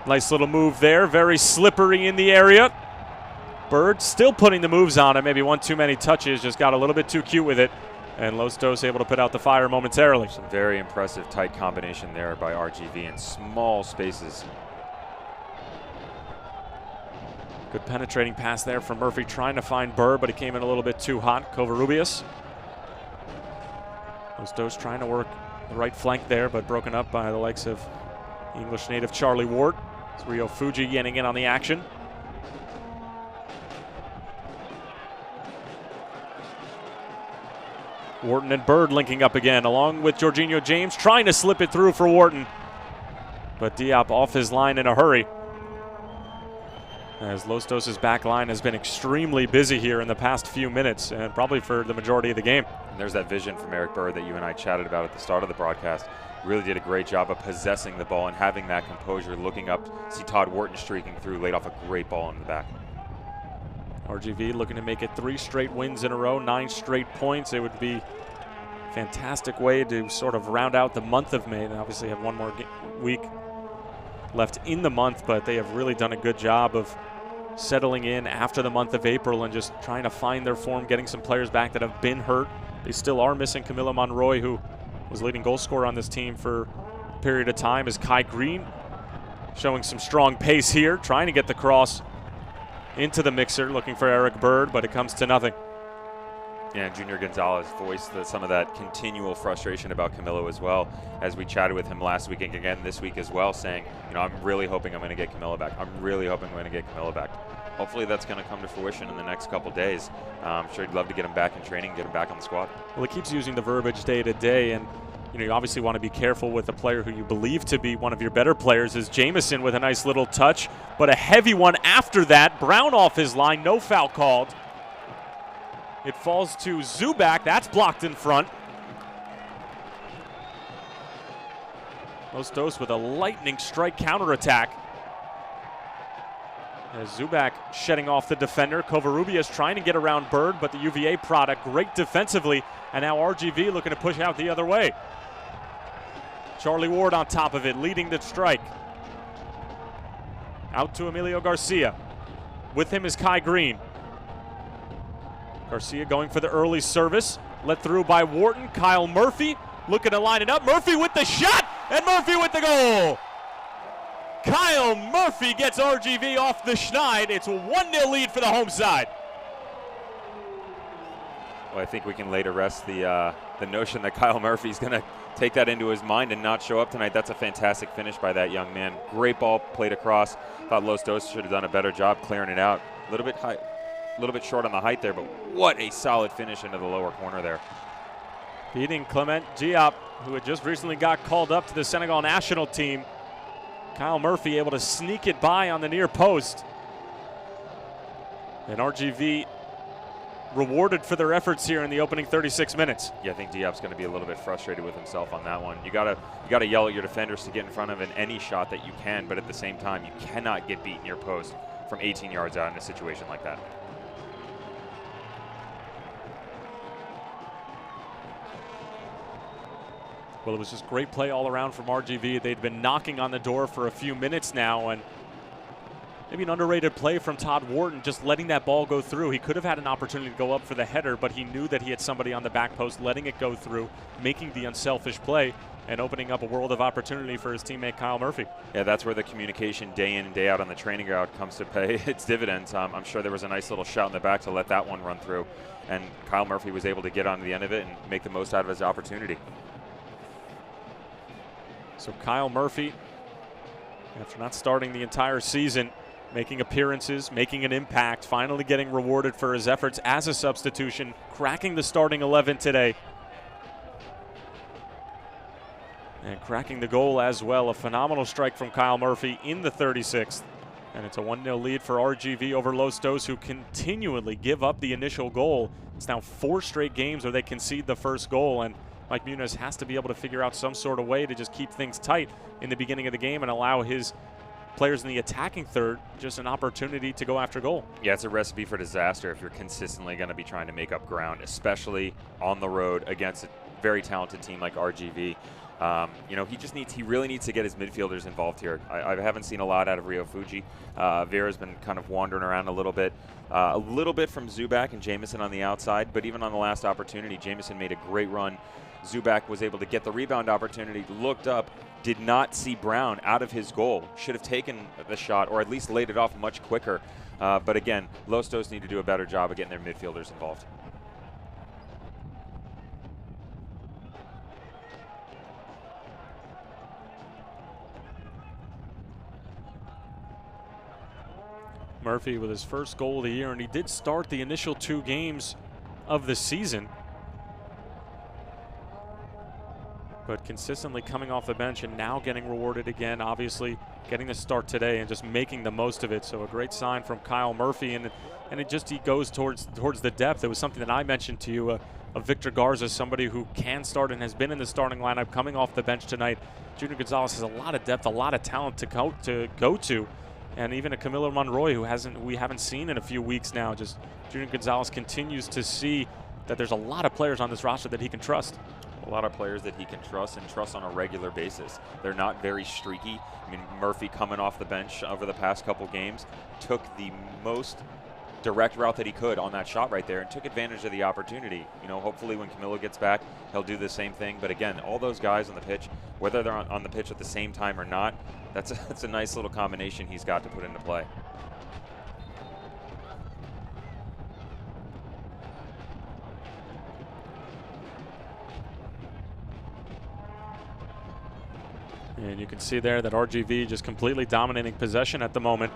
Nice little move there, very slippery in the area. Bird still putting the moves on it, maybe one too many touches, just got a little bit too cute with it. And Los Dos able to put out the fire momentarily. Some very impressive tight combination there by RGV in small spaces. Good penetrating pass there from Murphy, trying to find Bird, but he came in a little bit too hot. Covarrubias. Los Dos trying to work the right flank there, but broken up by the likes of English native Charlie Ward. It's Rio Fuji getting in on the action. Wharton and Bird linking up again, along with Jorginho James, trying to slip it through for Wharton. But Diop off his line in a hurry, as Los Dos' back line has been extremely busy here in the past few minutes, and probably for the majority of the game. And there's that vision from Eric Bird that you and I chatted about at the start of the broadcast. Really did a great job of possessing the ball and having that composure, looking up, see Todd Wharton streaking through, laid off a great ball in the back. RGV looking to make it 3 straight wins in a row, 9 straight points. It would be a fantastic way to sort of round out the month of May. They obviously have one more week left in the month, but they have really done a good job of settling in after the month of April and just trying to find their form, getting some players back that have been hurt. They still are missing Camilo Monroy, who was leading goal scorer on this team for a period of time, as Kai Green showing some strong pace here, trying to get the cross into the mixer, looking for Eric Bird, but it comes to nothing. Yeah, Junior Gonzalez voiced some of that continual frustration about Camilo as well, as we chatted with him last week and again this week as well, saying, you know, I'm really hoping I'm going to get Camilo back. I'm really hoping I'm going to get Camilo back. Hopefully that's going to come to fruition in the next couple days. I'm sure he'd love to get him back in training, get him back on the squad. Well, he keeps using the verbiage day to day, and you obviously want to be careful with a player who you believe to be one of your better players, is Jamison with a nice little touch, but a heavy one after that. Brown off his line, no foul called. It falls to Zubak, that's blocked in front. Los Dos with a lightning strike counterattack, as Zubak shedding off the defender. Covarrubias trying to get around Bird, but the UVA product great defensively, and now RGV looking to push out the other way. Charlie Ward on top of it, leading the strike. Out to Emilio Garcia. With him is Kai Green. Garcia going for the early service. Let through by Wharton. Kyle Murphy looking to line it up. Murphy with the shot, and Murphy with the goal. Kyle Murphy gets RGV off the schneid. It's a 1-0 lead for the home side. Well, I think we can lay to rest the notion that Kyle Murphy's going to take that into his mind and not show up tonight. That's a fantastic finish by that young man. Great ball played across. Thought Los Dos should have done a better job clearing it out. A little bit high, a little bit short on the height there, but what a solid finish into the lower corner there. Beating Clement Diop, who had just recently got called up to the Senegal national team. Kyle Murphy able to sneak it by on the near post. And RGV rewarded for their efforts here in the opening 36 minutes. Yeah, I think Diop's going to be a little bit frustrated with himself on that one. You gotta yell at your defenders to get in front of any shot that you can, but at the same time, you cannot get beat near post from 18 yards out in a situation like that. Well, it was just great play all around from RGV. They'd been knocking on the door for a few minutes now, and maybe an underrated play from Todd Wharton, just letting that ball go through. He could have had an opportunity to go up for the header, but he knew that he had somebody on the back post, letting it go through, making the unselfish play, and opening up a world of opportunity for his teammate Kyle Murphy. Yeah, that's where the communication day in and day out on the training ground comes to pay its dividends. I'm sure there was a nice little shot in the back to let that one run through, and Kyle Murphy was able to get on the end of it and make the most out of his opportunity. So Kyle Murphy, after not starting the entire season, making appearances, making an impact, finally getting rewarded for his efforts as a substitution, cracking the starting 11 today. And cracking the goal as well. A phenomenal strike from Kyle Murphy in the 36th. And it's a 1-0 lead for RGV over Los Dos, who continually give up the initial goal. It's now 4 straight games where they concede the first goal, and Mike Muniz has to be able to figure out some sort of way to just keep things tight in the beginning of the game and allow his players in the attacking third just an opportunity to go after goal. Yeah, it's a recipe for disaster if you're consistently going to be trying to make up ground, especially on the road against a very talented team like RGV. You know, he really needs to get his midfielders involved here. I haven't seen a lot out of Rio Fuji. Vera's been kind of wandering around a little bit from Zubak and Jamison on the outside, but even on the last opportunity, Jamison made a great run. Zubak was able to get the rebound opportunity, looked up, did not see Brown out of his goal. Should have taken the shot or at least laid it off much quicker. But again, Los Dos need to do a better job of getting their midfielders involved. Murphy with his first goal of the year, and he did start the initial 2 games of the season, but consistently coming off the bench and now getting rewarded again, obviously getting the start today and just making the most of it. So a great sign from Kyle Murphy, and he goes towards the depth. It was something that I mentioned to you, of Victor Garza, somebody who can start and has been in the starting lineup coming off the bench tonight. Junior Gonzalez has a lot of depth, a lot of talent to go to. And even a Camilo Monroy, who we haven't seen in a few weeks now. Just Junior Gonzalez continues to see that there's a lot of players on this roster that he can trust. A lot of players that he can trust and trust on a regular basis. They're not very streaky. I mean, Murphy coming off the bench over the past couple games took the most direct route that he could on that shot right there and took advantage of the opportunity. You know, hopefully when Camilo gets back, he'll do the same thing. But again, all those guys on the pitch, whether they're on the pitch at the same time or not, that's a nice little combination he's got to put into play. And you can see there that RGV just completely dominating possession at the moment.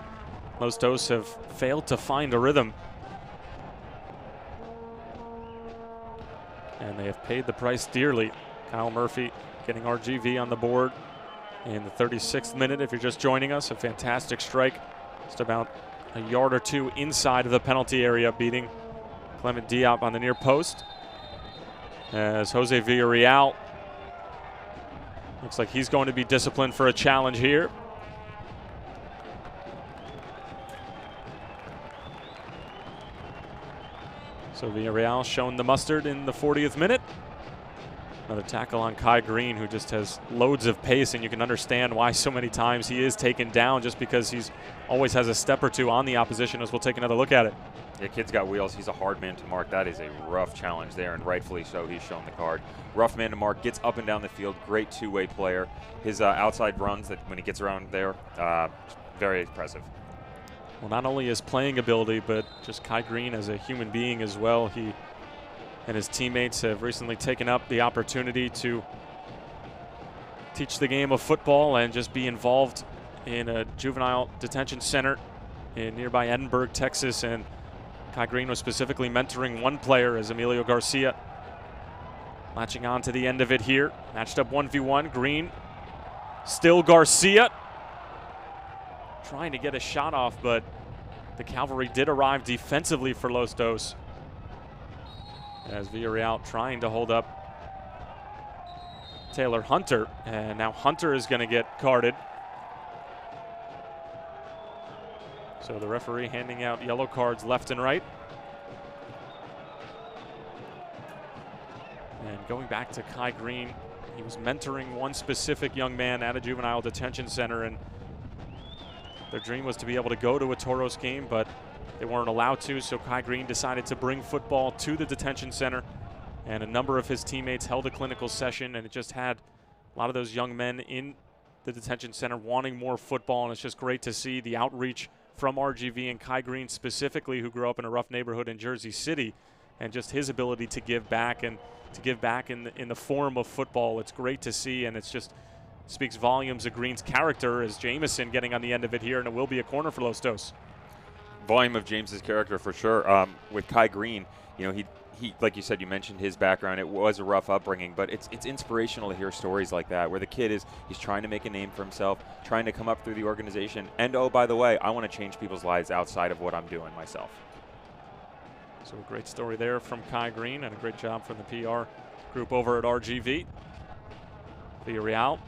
Los Dos have failed to find a rhythm, and they have paid the price dearly. Kyle Murphy getting RGV on the board in the 36th minute. If you're just joining us, a fantastic strike, just about a yard or two inside of the penalty area, beating Clement Diop on the near post. As Jose Villarreal looks like he's going to be disciplined for a challenge here. So Villarreal showing the mustard in the 40th minute. Another tackle on Kai Green, who just has loads of pace, and you can understand why so many times he is taken down, just because he's always has a step or two on the opposition, as we'll take another look at it. Yeah, kid's got wheels. He's a hard man to mark. That is a rough challenge there, and rightfully so. He's shown the card. Rough man to mark, gets up and down the field. Great two-way player. His outside runs, that when he gets around there, very impressive. Well, not only his playing ability, but just Kai Green as a human being as well. He and his teammates have recently taken up the opportunity to teach the game of football and just be involved in a juvenile detention center in nearby Edinburgh, Texas. And Kai Green was specifically mentoring one player as Emilio Garcia latching on to the end of it here. Matched up 1v1. Green, still Garcia, trying to get a shot off, but the cavalry did arrive defensively for Los Dos, as Villarreal trying to hold up Taylor Hunter, and now Hunter is going to get carded. So the referee handing out yellow cards left and right. And going back to Kai Green, he was mentoring one specific young man at a juvenile detention center, and their dream was to be able to go to a Toros game, but they weren't allowed to, so Kai Green decided to bring football to the detention center, and a number of his teammates held a clinical session, and it just had a lot of those young men in the detention center wanting more football, and it's just great to see the outreach from RGV and Kai Green specifically, who grew up in a rough neighborhood in Jersey City, and just his ability to give back, and to give back in the form of football. It's great to see, and it's just speaks volumes of Green's character, as Jamison getting on the end of it here, and it will be a corner for Los Dos. Volume of James's character for sure. With Kai Green, you know, he like you said, you mentioned his background. It was a rough upbringing, but it's inspirational to hear stories like that, where the kid he's trying to make a name for himself, trying to come up through the organization, and oh, by the way, I want to change people's lives outside of what I'm doing myself. So a great story there from Kai Green, and a great job from the PR group over at RGV. Villarreal,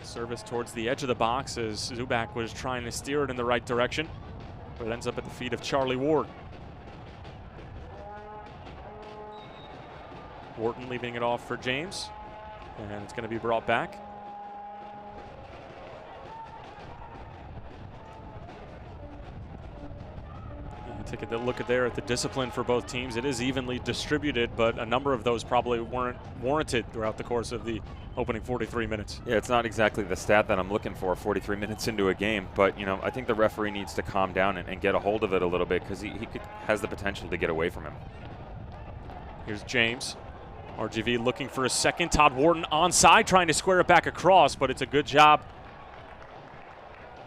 service towards the edge of the box as Zubak was trying to steer it in the right direction, but it ends up at the feet of Charlie Ward. Wharton leaving it off for James, and it's going to be brought back. Take a look at the discipline for both teams. It is evenly distributed, but a number of those probably weren't warranted throughout the course of the opening 43 minutes. Yeah, it's not exactly the stat that I'm looking for 43 minutes into a game, but you know, I think the referee needs to calm down and get a hold of it a little bit, because he has the potential to get away from him. Here's James. RGV looking for a second. Todd Wharton onside, trying to square it back across, but it's a good job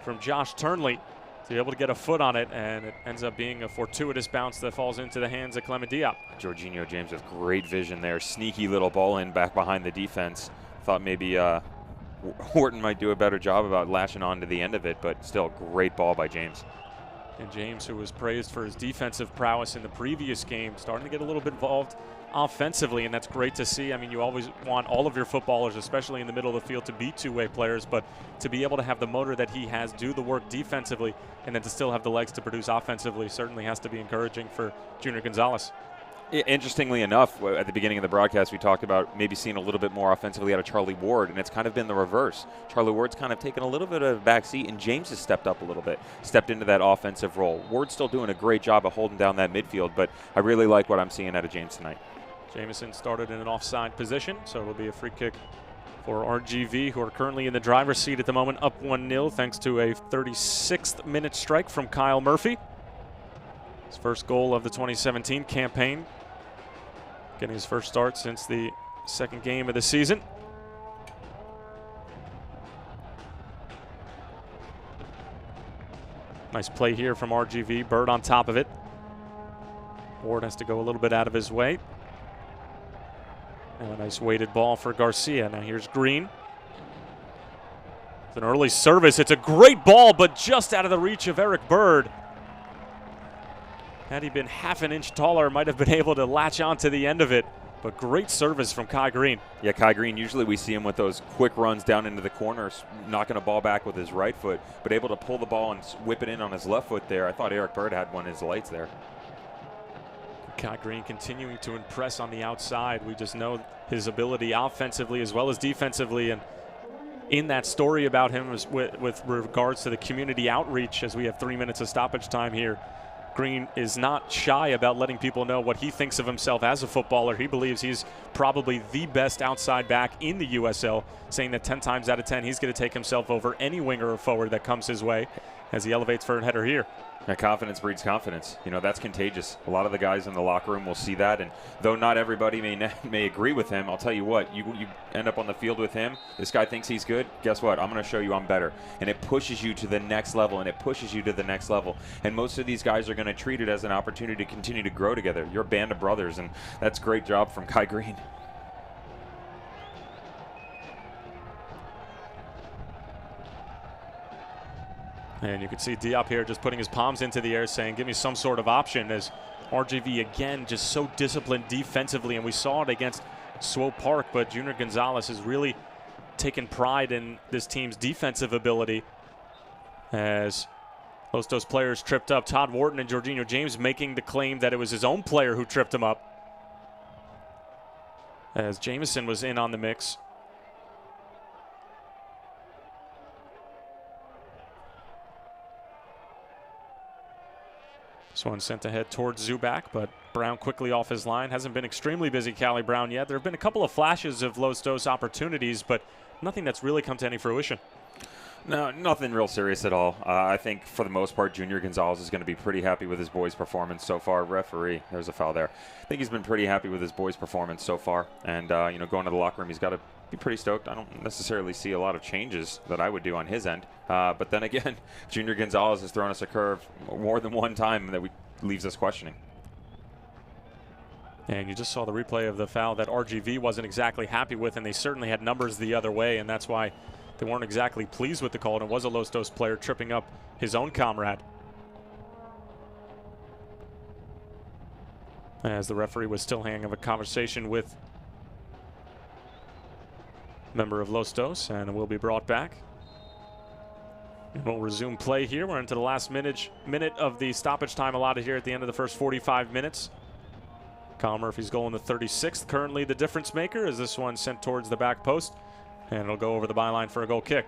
from Josh Turnley to be able to get a foot on it, and it ends up being a fortuitous bounce that falls into the hands of Clement Diop. Jorginho James with great vision there. Sneaky little ball in back behind the defense. Thought maybe Wharton might do a better job about lashing on to the end of it, but still great ball by James. And James, who was praised for his defensive prowess in the previous game, starting to get a little bit involved offensively, and that's great to see. I mean, you always want all of your footballers, especially in the middle of the field, to be two-way players, but to be able to have the motor that he has, do the work defensively, and then to still have the legs to produce offensively certainly has to be encouraging for Junior Gonzalez. Interestingly enough, at the beginning of the broadcast, we talked about maybe seeing a little bit more offensively out of Charlie Ward, and it's kind of been the reverse. Charlie Ward's kind of taken a little bit of a back seat, and James has stepped up a little bit, stepped into that offensive role. Ward's still doing a great job of holding down that midfield, but I really like what I'm seeing out of James tonight. Jamison started in an offside position, so it'll be a free kick for RGV, who are currently in the driver's seat at the moment, up 1-0 thanks to a 36th minute strike from Kyle Murphy. His first goal of the 2017 campaign, getting his first start since the second game of the season. Nice play here from RGV. Bird on top of it. Ward has to go a little bit out of his way. And a nice weighted ball for Garcia. Now here's Green. It's an early service. It's a great ball, but just out of the reach of Eric Bird. Had he been half an inch taller, might have been able to latch on to the end of it. But great service from Kai Green. Yeah, Kai Green, usually we see him with those quick runs down into the corners, knocking a ball back with his right foot, but able to pull the ball and whip it in on his left foot there. I thought Eric Bird had one of his lights there. Kai Green continuing to impress on the outside. We just know his ability offensively as well as defensively. And in that story about him was with regards to the community outreach, as we have 3 minutes of stoppage time here, Green is not shy about letting people know what he thinks of himself as a footballer. He believes he's probably the best outside back in the USL, saying that 10 times out of 10 he's going to take himself over any winger or forward that comes his way as he elevates for a header here. And confidence breeds confidence. You know, that's contagious. A lot of the guys in the locker room will see that, and though not everybody may agree with him, I'll tell you what, you end up on the field with him, this guy thinks he's good, guess what? I'm going to show you I'm better. And it pushes you to the next level, and it pushes you to the next level. And most of these guys are going to treat it as an opportunity to continue to grow together. You're a band of brothers, and that's a great job from Kai Green. And you can see Diop here just putting his palms into the air saying, give me some sort of option, as RGV again just so disciplined defensively. And we saw it against Swope Park, but Junior Gonzalez has really taken pride in this team's defensive ability. As Lostos players tripped up, Todd Wharton and Jorginho James making the claim that it was his own player who tripped him up, as Jamison was in on the mix. This one sent ahead towards Zuback, but Brown quickly off his line. Hasn't been extremely busy, Callie Brown, yet. There have been a couple of flashes of Lostos opportunities, but nothing that's really come to any fruition. No, nothing real serious at all. I think for the most part, Junior Gonzalez is going to be pretty happy with his boys' performance so far. Referee, there's a foul there. I think he's been pretty happy with his boys' performance so far. And, you know, going to the locker room, he's got to be pretty stoked. I don't necessarily see a lot of changes that I would do on his end. But then again, Junior Gonzalez has thrown us a curve more than one time that leaves us questioning. And you just saw the replay of the foul that RGV wasn't exactly happy with, and they certainly had numbers the other way, and that's why they weren't exactly pleased with the call, and it was a Lostos player tripping up his own comrade. As the referee was still having a conversation with a member of Lostos, and will be brought back. And we'll resume play here. We're into the last minute of the stoppage time allotted here at the end of the first 45 minutes. Kyle Murphy's goal in the 36th, currently the difference maker, as this one sent towards the back post. And it'll go over the byline for a goal kick.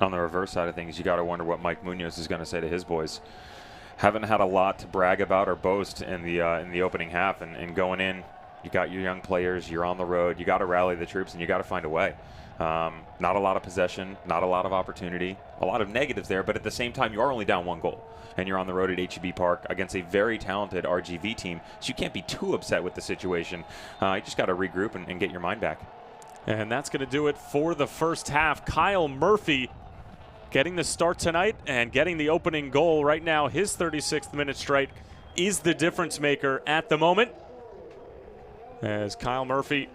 On the reverse side of things, you got to wonder what Mike Munoz is going to say to his boys. Haven't had a lot to brag about or boast in the opening half, and going in, you got your young players, you're on the road, you got to rally the troops, and you got to find a way. Not a lot of possession, not a lot of opportunity, a lot of negatives there, but at the same time, you are only down one goal. And you're on the road at HEB Park against a very talented RGV team, so you can't be too upset with the situation. You just got to regroup and get your mind back. And that's going to do it for the first half. Kyle Murphy getting the start tonight and getting the opening goal right now. His 36th minute strike is the difference maker at the moment. As Kyle Murphy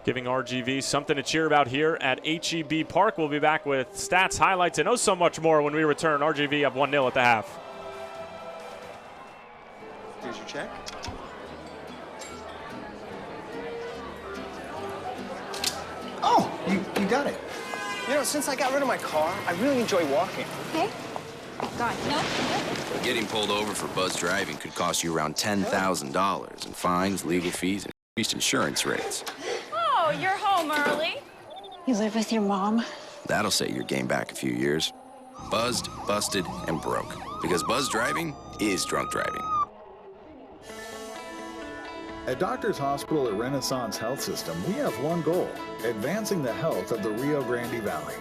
giving RGV something to cheer about here at HEB Park. We'll be back with stats, highlights, and so much more when we return. RGV up 1-0 at the half. Here's your check. Oh, you got it. You know, since I got rid of my car, I really enjoy walking. Okay. God, no. Getting pulled over for buzz driving could cost you around $10,000 in fines, legal fees, and increased insurance rates. Oh, you're home early. You live with your mom? That'll set your game back a few years. Buzzed, busted, and broke. Because buzz driving is drunk driving. At Doctors Hospital at Renaissance Health System, we have one goal: advancing the health of the Rio Grande Valley.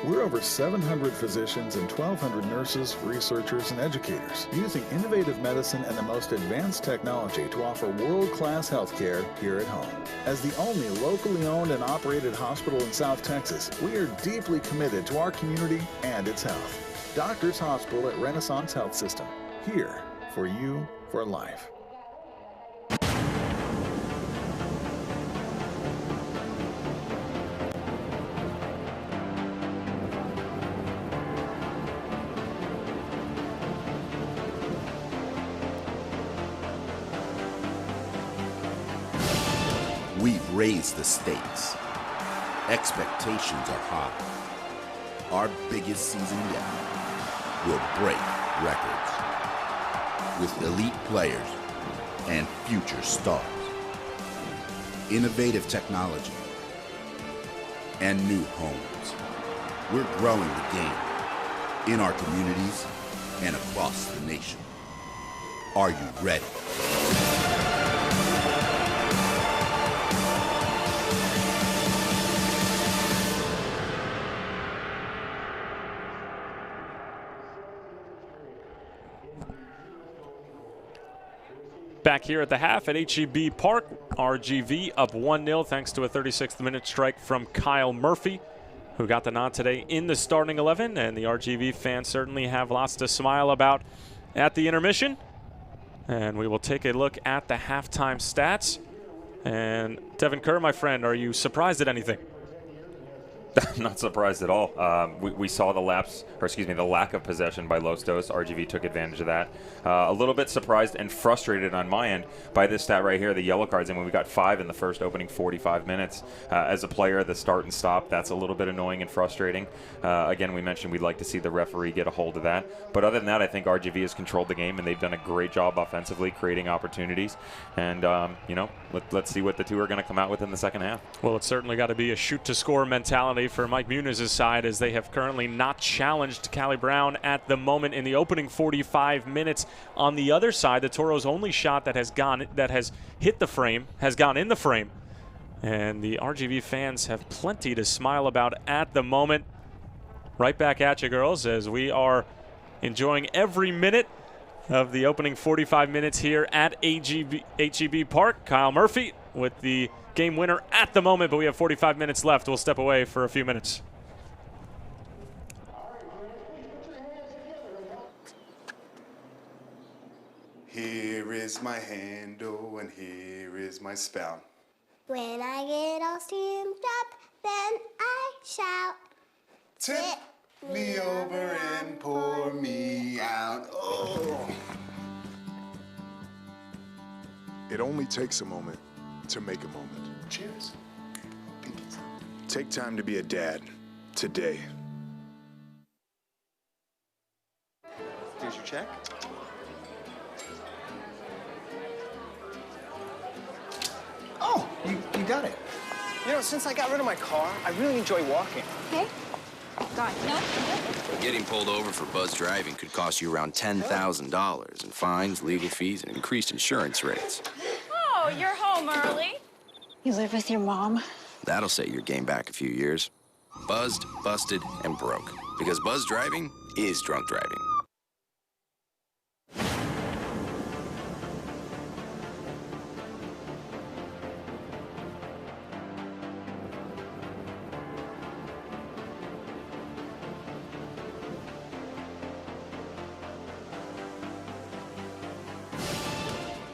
We're over 700 physicians and 1,200 nurses, researchers, and educators using innovative medicine and the most advanced technology to offer world-class health care here at home. As the only locally owned and operated hospital in South Texas, we are deeply committed to our community and its health. Doctors Hospital at Renaissance Health System, here for you for life. We've raised the stakes. Expectations are high. Our biggest season yet will break records with elite players and future stars. Innovative technology and new homes. We're growing the game in our communities and across the nation. Are you ready? Back here at the half at HEB Park, RGV up 1-0 thanks to a 36th minute strike from Kyle Murphy, who got the nod today in the starting 11, and the RGV fans certainly have lots to smile about at the intermission. And we will take a look at the halftime stats. And Devin Kerr, my friend, are you surprised at anything? Not surprised at all. We saw the lack of possession by Lostos. RGV took advantage of that. A little bit surprised and frustrated on my end by this stat right here, the yellow cards. And when we got 5 in the first opening 45 minutes, as a player, the start and stop, that's a little bit annoying and frustrating. Again, we mentioned we'd like to see the referee get a hold of that. But other than that, I think RGV has controlled the game, and they've done a great job offensively, creating opportunities. And, let's see what the two are going to come out with in the second half. Well, it's certainly got to be a shoot-to-score mentality for Mike Muniz's side, as they have currently not challenged Callie Brown at the moment in the opening 45 minutes. On the other side, the Toros' only shot that has hit the frame has gone in the frame, and the RGV fans have plenty to smile about at the moment. Right back at you, girls, as we are enjoying every minute of the opening 45 minutes here at HEB Park. Kyle Murphy with the game winner at the moment, but we have 45 minutes left. We'll step away for a few minutes. Here is my handle and here is my spout. When I get all steamed up, then I shout. Tip me over and pour me out. Oh. It only takes a moment to make a moment. Cheers. Take time to be a dad today. Here's your check. Oh, you got it. You know, since I got rid of my car, I really enjoy walking. Okay. God, no. Getting pulled over for buzz driving could cost you around $10,000 in fines, legal fees, and increased insurance rates. Oh, you're home early. You live with your mom? That'll set your game back a few years. Buzzed, busted, and broke. Because buzz driving is drunk driving.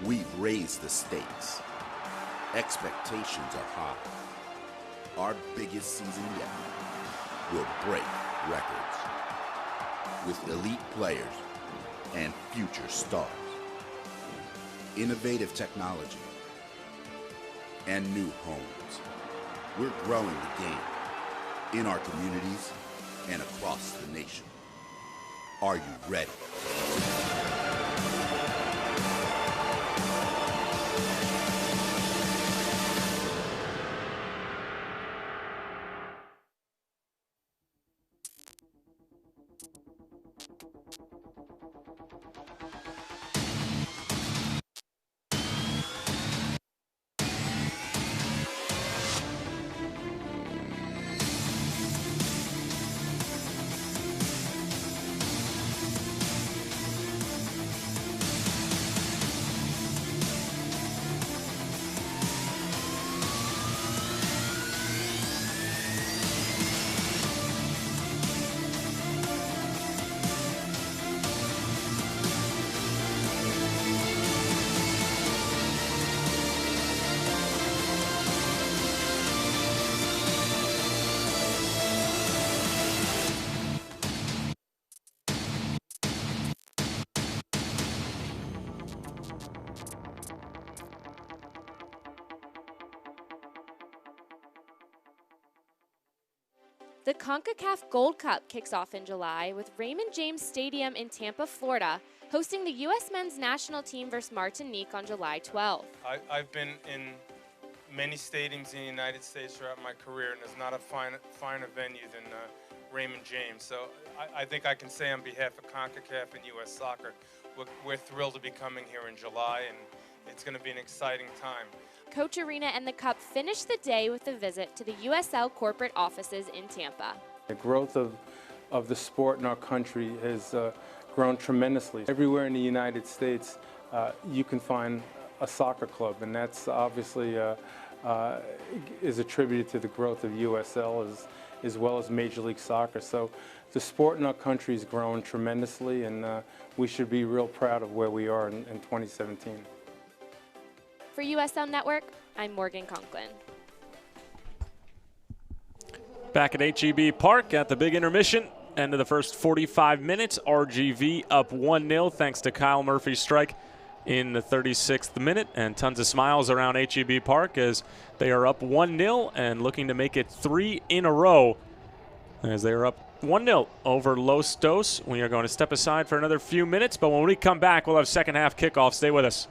We've raised the stakes. Expectations are high. Our biggest season yet will break records with elite players and future stars. Innovative technology and new homes. We're growing the game in our communities and across the nation. Are you ready? The CONCACAF Gold Cup kicks off in July with Raymond James Stadium in Tampa, Florida, hosting the U.S. men's national team versus Martinique on July 12th. I've been in many stadiums in the United States throughout my career, and there's not a finer venue than Raymond James. So I think I can say on behalf of CONCACAF and U.S. Soccer, we're thrilled to be coming here in July, and it's going to be an exciting time. Coach Arena and the Cup finished the day with a visit to the USL corporate offices in Tampa. The growth of the sport in our country has grown tremendously. Everywhere in the United States, you can find a soccer club, and that's obviously is attributed to the growth of USL as well as Major League Soccer. So the sport in our country has grown tremendously, and we should be real proud of where we are in 2017. For USL Network, I'm Morgan Conklin. Back at HEB Park at the big intermission. End of the first 45 minutes. RGV up 1-0 thanks to Kyle Murphy's strike in the 36th minute. And tons of smiles around HEB Park as they are up 1-0 and looking to make it 3 in a row as they are up 1-0 over Los Dos. We are going to step aside for another few minutes, but when we come back, we'll have second half kickoff. Stay with us.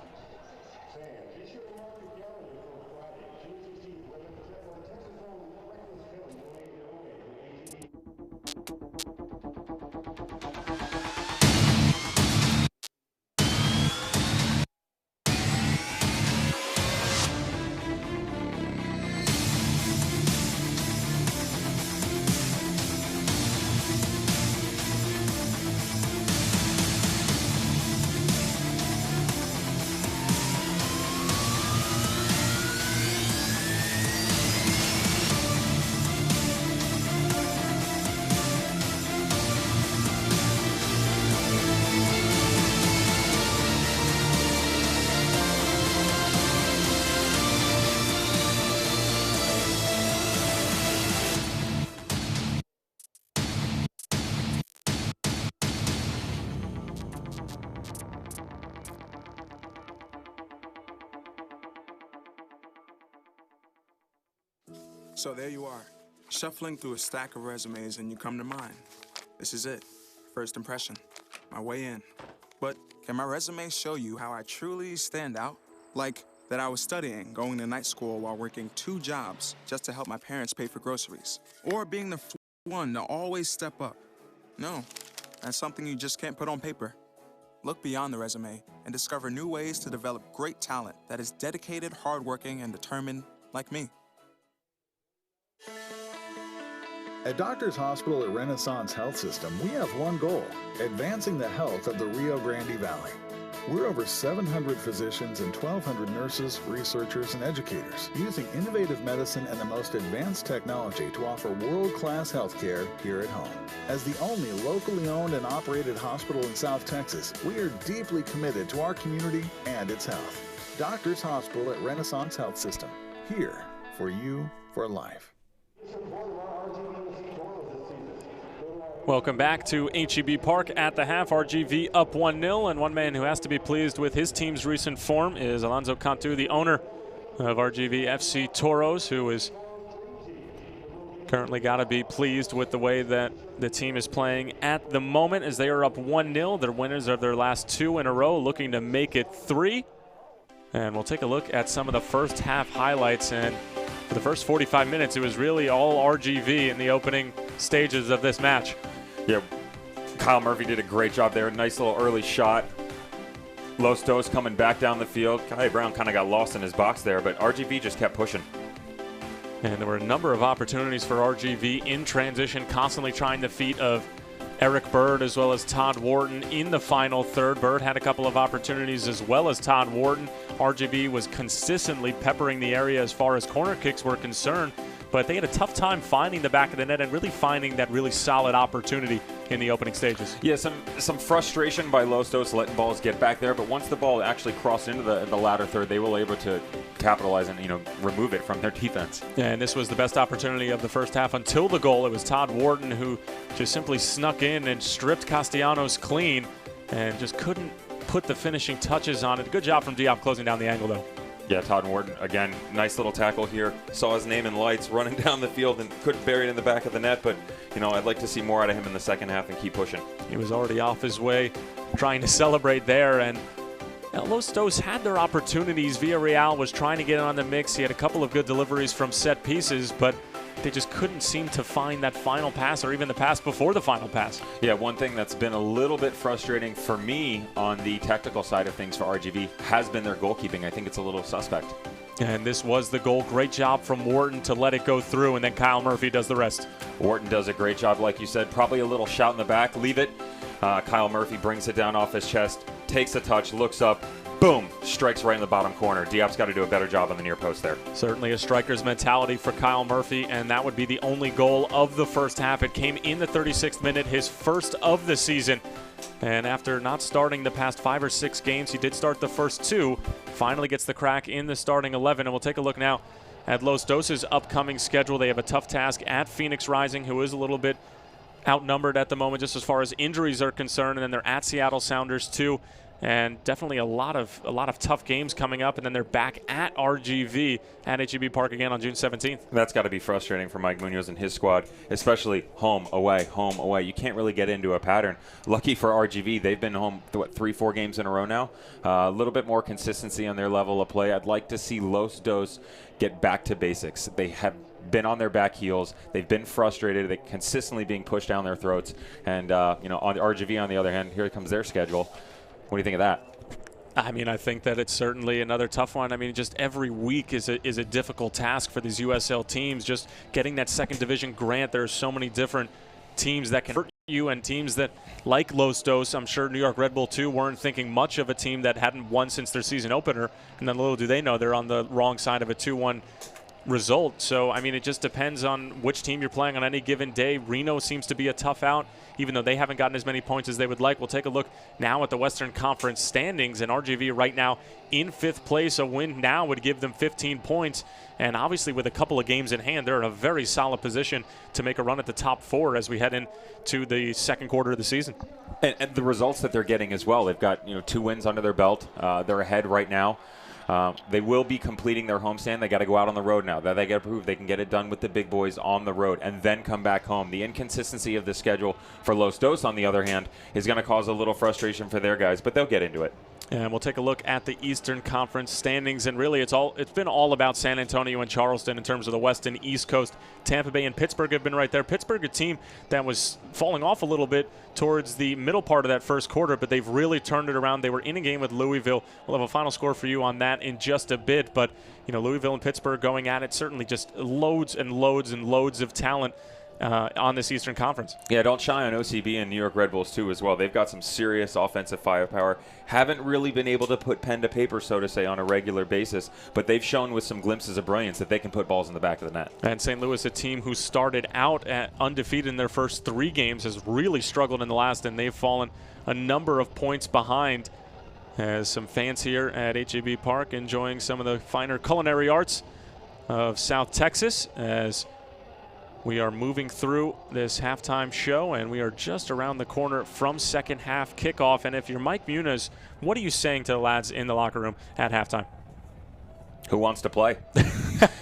So there you are, shuffling through a stack of resumes and you come to mine. This is it, first impression, my way in. But can my resume show you how I truly stand out? Like that I was studying, going to night school while working 2 jobs just to help my parents pay for groceries. Or being the one to always step up. No, that's something you just can't put on paper. Look beyond the resume and discover new ways to develop great talent that is dedicated, hardworking, and determined like me. At Doctors Hospital at Renaissance Health System, we have one goal: advancing the health of the Rio Grande Valley. We're over 700 physicians and 1,200 nurses, researchers, and educators using innovative medicine and the most advanced technology to offer world-class health care here at home. As the only locally owned and operated hospital in South Texas, we are deeply committed to our community and its health. Doctors Hospital at Renaissance Health System, here for you for life. Welcome back to HEB Park at the half. RGV up 1-0, and one man who has to be pleased with his team's recent form is Alonzo Cantu, the owner of RGV FC Toros, who is currently got to be pleased with the way that the team is playing at the moment as they are up 1-0. They're winners of their last 2 in a row, looking to make it 3. And we'll take a look at some of the first half highlights. And for the first 45 minutes, it was really all RGV in the opening stages of this match. Yeah, Kyle Murphy did a great job there. Nice little early shot. Los Dos coming back down the field. Kai Brown kind of got lost in his box there, but RGV just kept pushing. And there were a number of opportunities for RGV in transition, constantly trying the feet of Eric Bird as well as Todd Wharton in the final third. Bird had a couple of opportunities as well as Todd Wharton. RGV was consistently peppering the area as far as corner kicks were concerned, but they had a tough time finding the back of the net and really finding that really solid opportunity in the opening stages. Yeah, some frustration by Los Dos letting balls get back there, but once the ball actually crossed into the latter third, they were able to capitalize and remove it from their defense. Yeah, and this was the best opportunity of the first half until the goal. It was Todd Wharton who just simply snuck in and stripped Castellanos clean and just couldn't put the finishing touches on it. Good job from Diop closing down the angle, though. Yeah, Todd Wharton, again, nice little tackle here. Saw his name in lights running down the field and couldn't bury it in the back of the net, but, I'd like to see more out of him in the second half and keep pushing. He was already off his way trying to celebrate there, and Los Dos had their opportunities. Villarreal was trying to get on the mix. He had a couple of good deliveries from set pieces, but they just couldn't seem to find that final pass or even the pass before the final pass. Yeah, one thing that's been a little bit frustrating for me on the tactical side of things for RGV has been their goalkeeping. I think it's a little suspect. And this was the goal. Great job from Wharton to let it go through, and then Kyle Murphy does the rest. Wharton does a great job, like you said. Probably a little shout in the back. Leave it. Kyle Murphy brings it down off his chest, takes a touch, looks up, boom. strikes right in the bottom corner. Diop's got to do a better job on the near post there. Certainly a striker's mentality for Kyle Murphy, and that would be the only goal of the first half. It came in the 36th minute, his first of the season. And after not starting the past 5 or 6 games, he did start the first 2. Finally gets the crack in the starting 11. And we'll take a look now at Los Dos' upcoming schedule. They have a tough task at Phoenix Rising, who is a little bit outnumbered at the moment just as far as injuries are concerned. And then they're at Seattle Sounders too. And definitely a lot of tough games coming up. And then they're back at RGV at HEB Park again on June 17th. That's got to be frustrating for Mike Munoz and his squad, especially home, away, home, away. You can't really get into a pattern. Lucky for RGV, they've been home, 3-4 games in a row now. A little bit more consistency on their level of play. I'd like to see Los Dos get back to basics. They have been on their back heels. They've been frustrated. They're consistently being pushed down their throats. And, on RGV, on the other hand, here comes their schedule. What do you think of that? I mean, I think that it's certainly another tough one. I mean, just every week is a difficult task for these USL teams. Just getting that second division grant, there are so many different teams that can hurt you, and teams that, like Los Dos, I'm sure New York Red Bull too, weren't thinking much of a team that hadn't won since their season opener. And then little do they know they're on the wrong side of a 2-1 result. So, I mean, it just depends on which team you're playing on any given day. Reno seems to be a tough out, even though they haven't gotten as many points as they would like. We'll take a look now at the Western Conference standings, and RGV right now in 5th place. A win now would give them 15 points, and obviously with a couple of games in hand, they're in a very solid position to make a run at the top 4 as we head into the second quarter of the season. And the results that they're getting as well. They've got 2 wins under their belt. They're ahead right now. They will be completing their homestand. They got to go out on the road now. They got to prove they can get it done with the big boys on the road and then come back home. The inconsistency of the schedule for Los Dos, on the other hand, is going to cause a little frustration for their guys, but they'll get into it. And we'll take a look at the Eastern Conference standings, and really it's been all about San Antonio and Charleston in terms of the West and East Coast. Tampa Bay and Pittsburgh have been right there. Pittsburgh, a team that was falling off a little bit towards the middle part of that first quarter, but they've really turned it around. They were in a game with Louisville. We'll have a final score for you on that in just a bit, but Louisville and Pittsburgh going at it, certainly just loads and loads and loads of talent on this Eastern Conference. Yeah, don't shy on OCB and New York Red Bulls too as well. They've got some serious offensive firepower. Haven't really been able to put pen to paper, so to say, on a regular basis, but they've shown with some glimpses of brilliance that they can put balls in the back of the net. And St. Louis, a team who started out undefeated in their first 3 games, has really struggled in the last, and they've fallen a number of points behind. As some fans here at HEB Park enjoying some of the finer culinary arts of South Texas as we are moving through this halftime show, and we are just around the corner from second half kickoff. And if you're Mike Munoz, what are you saying to the lads in the locker room at halftime? Who wants to play?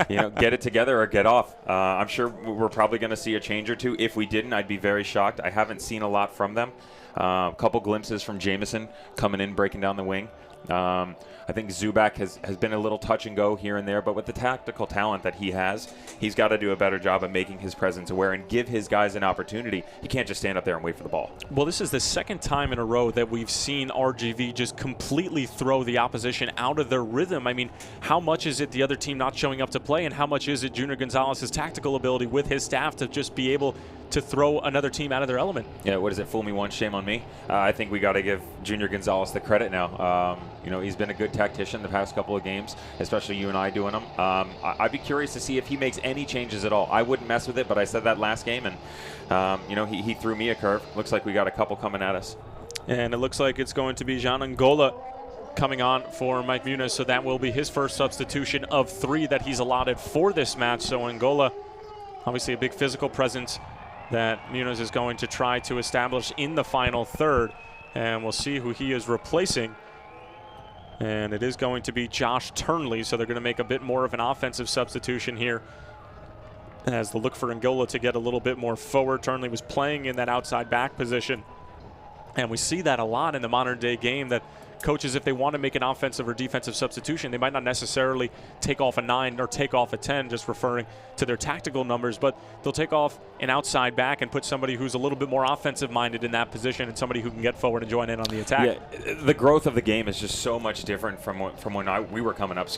Get it together or get off. I'm sure we're probably going to see a change or two. If we didn't, I'd be very shocked. I haven't seen a lot from them. A couple glimpses from Jameson coming in, breaking down the wing. I think Zubak has been a little touch and go here and there, but with the tactical talent that he has, he's got to do a better job of making his presence aware and give his guys an opportunity. He can't just stand up there and wait for the ball. Well, this is the second time in a row that we've seen RGV just completely throw the opposition out of their rhythm. I mean, how much is it the other team not showing up to play, and how much is it Junior Gonzalez's tactical ability with his staff to just be able to throw another team out of their element? Yeah, what is it? Fool me once, shame on me. I think we got to give Junior Gonzalez the credit now. He's been a good tactician the past couple of games, especially you and I doing them. I'd be curious to see if he makes any changes at all. I wouldn't mess with it, but I said that last game, and he threw me a curve. Looks like we got a couple coming at us. And it looks like it's going to be Jean Angola coming on for Mike Munoz, so that will be his first substitution of 3 that he's allotted for this match. So Angola, obviously a big physical presence that Munoz is going to try to establish in the final third, and we'll see who he is replacing. And it is going to be Josh Turnley, so they're going to make a bit more of an offensive substitution here as the look for Angola to get a little bit more forward. Turnley was playing in that outside back position, and we see that a lot in the modern day game, that coaches, if they want to make an offensive or defensive substitution, they might not necessarily take off a 9 or take off a 10, just referring to their tactical numbers, but they'll take off an outside back and put somebody who's a little bit more offensive minded in that position, and somebody who can get forward and join in on the attack. Yeah, the growth of the game is just so much different from when we were coming up.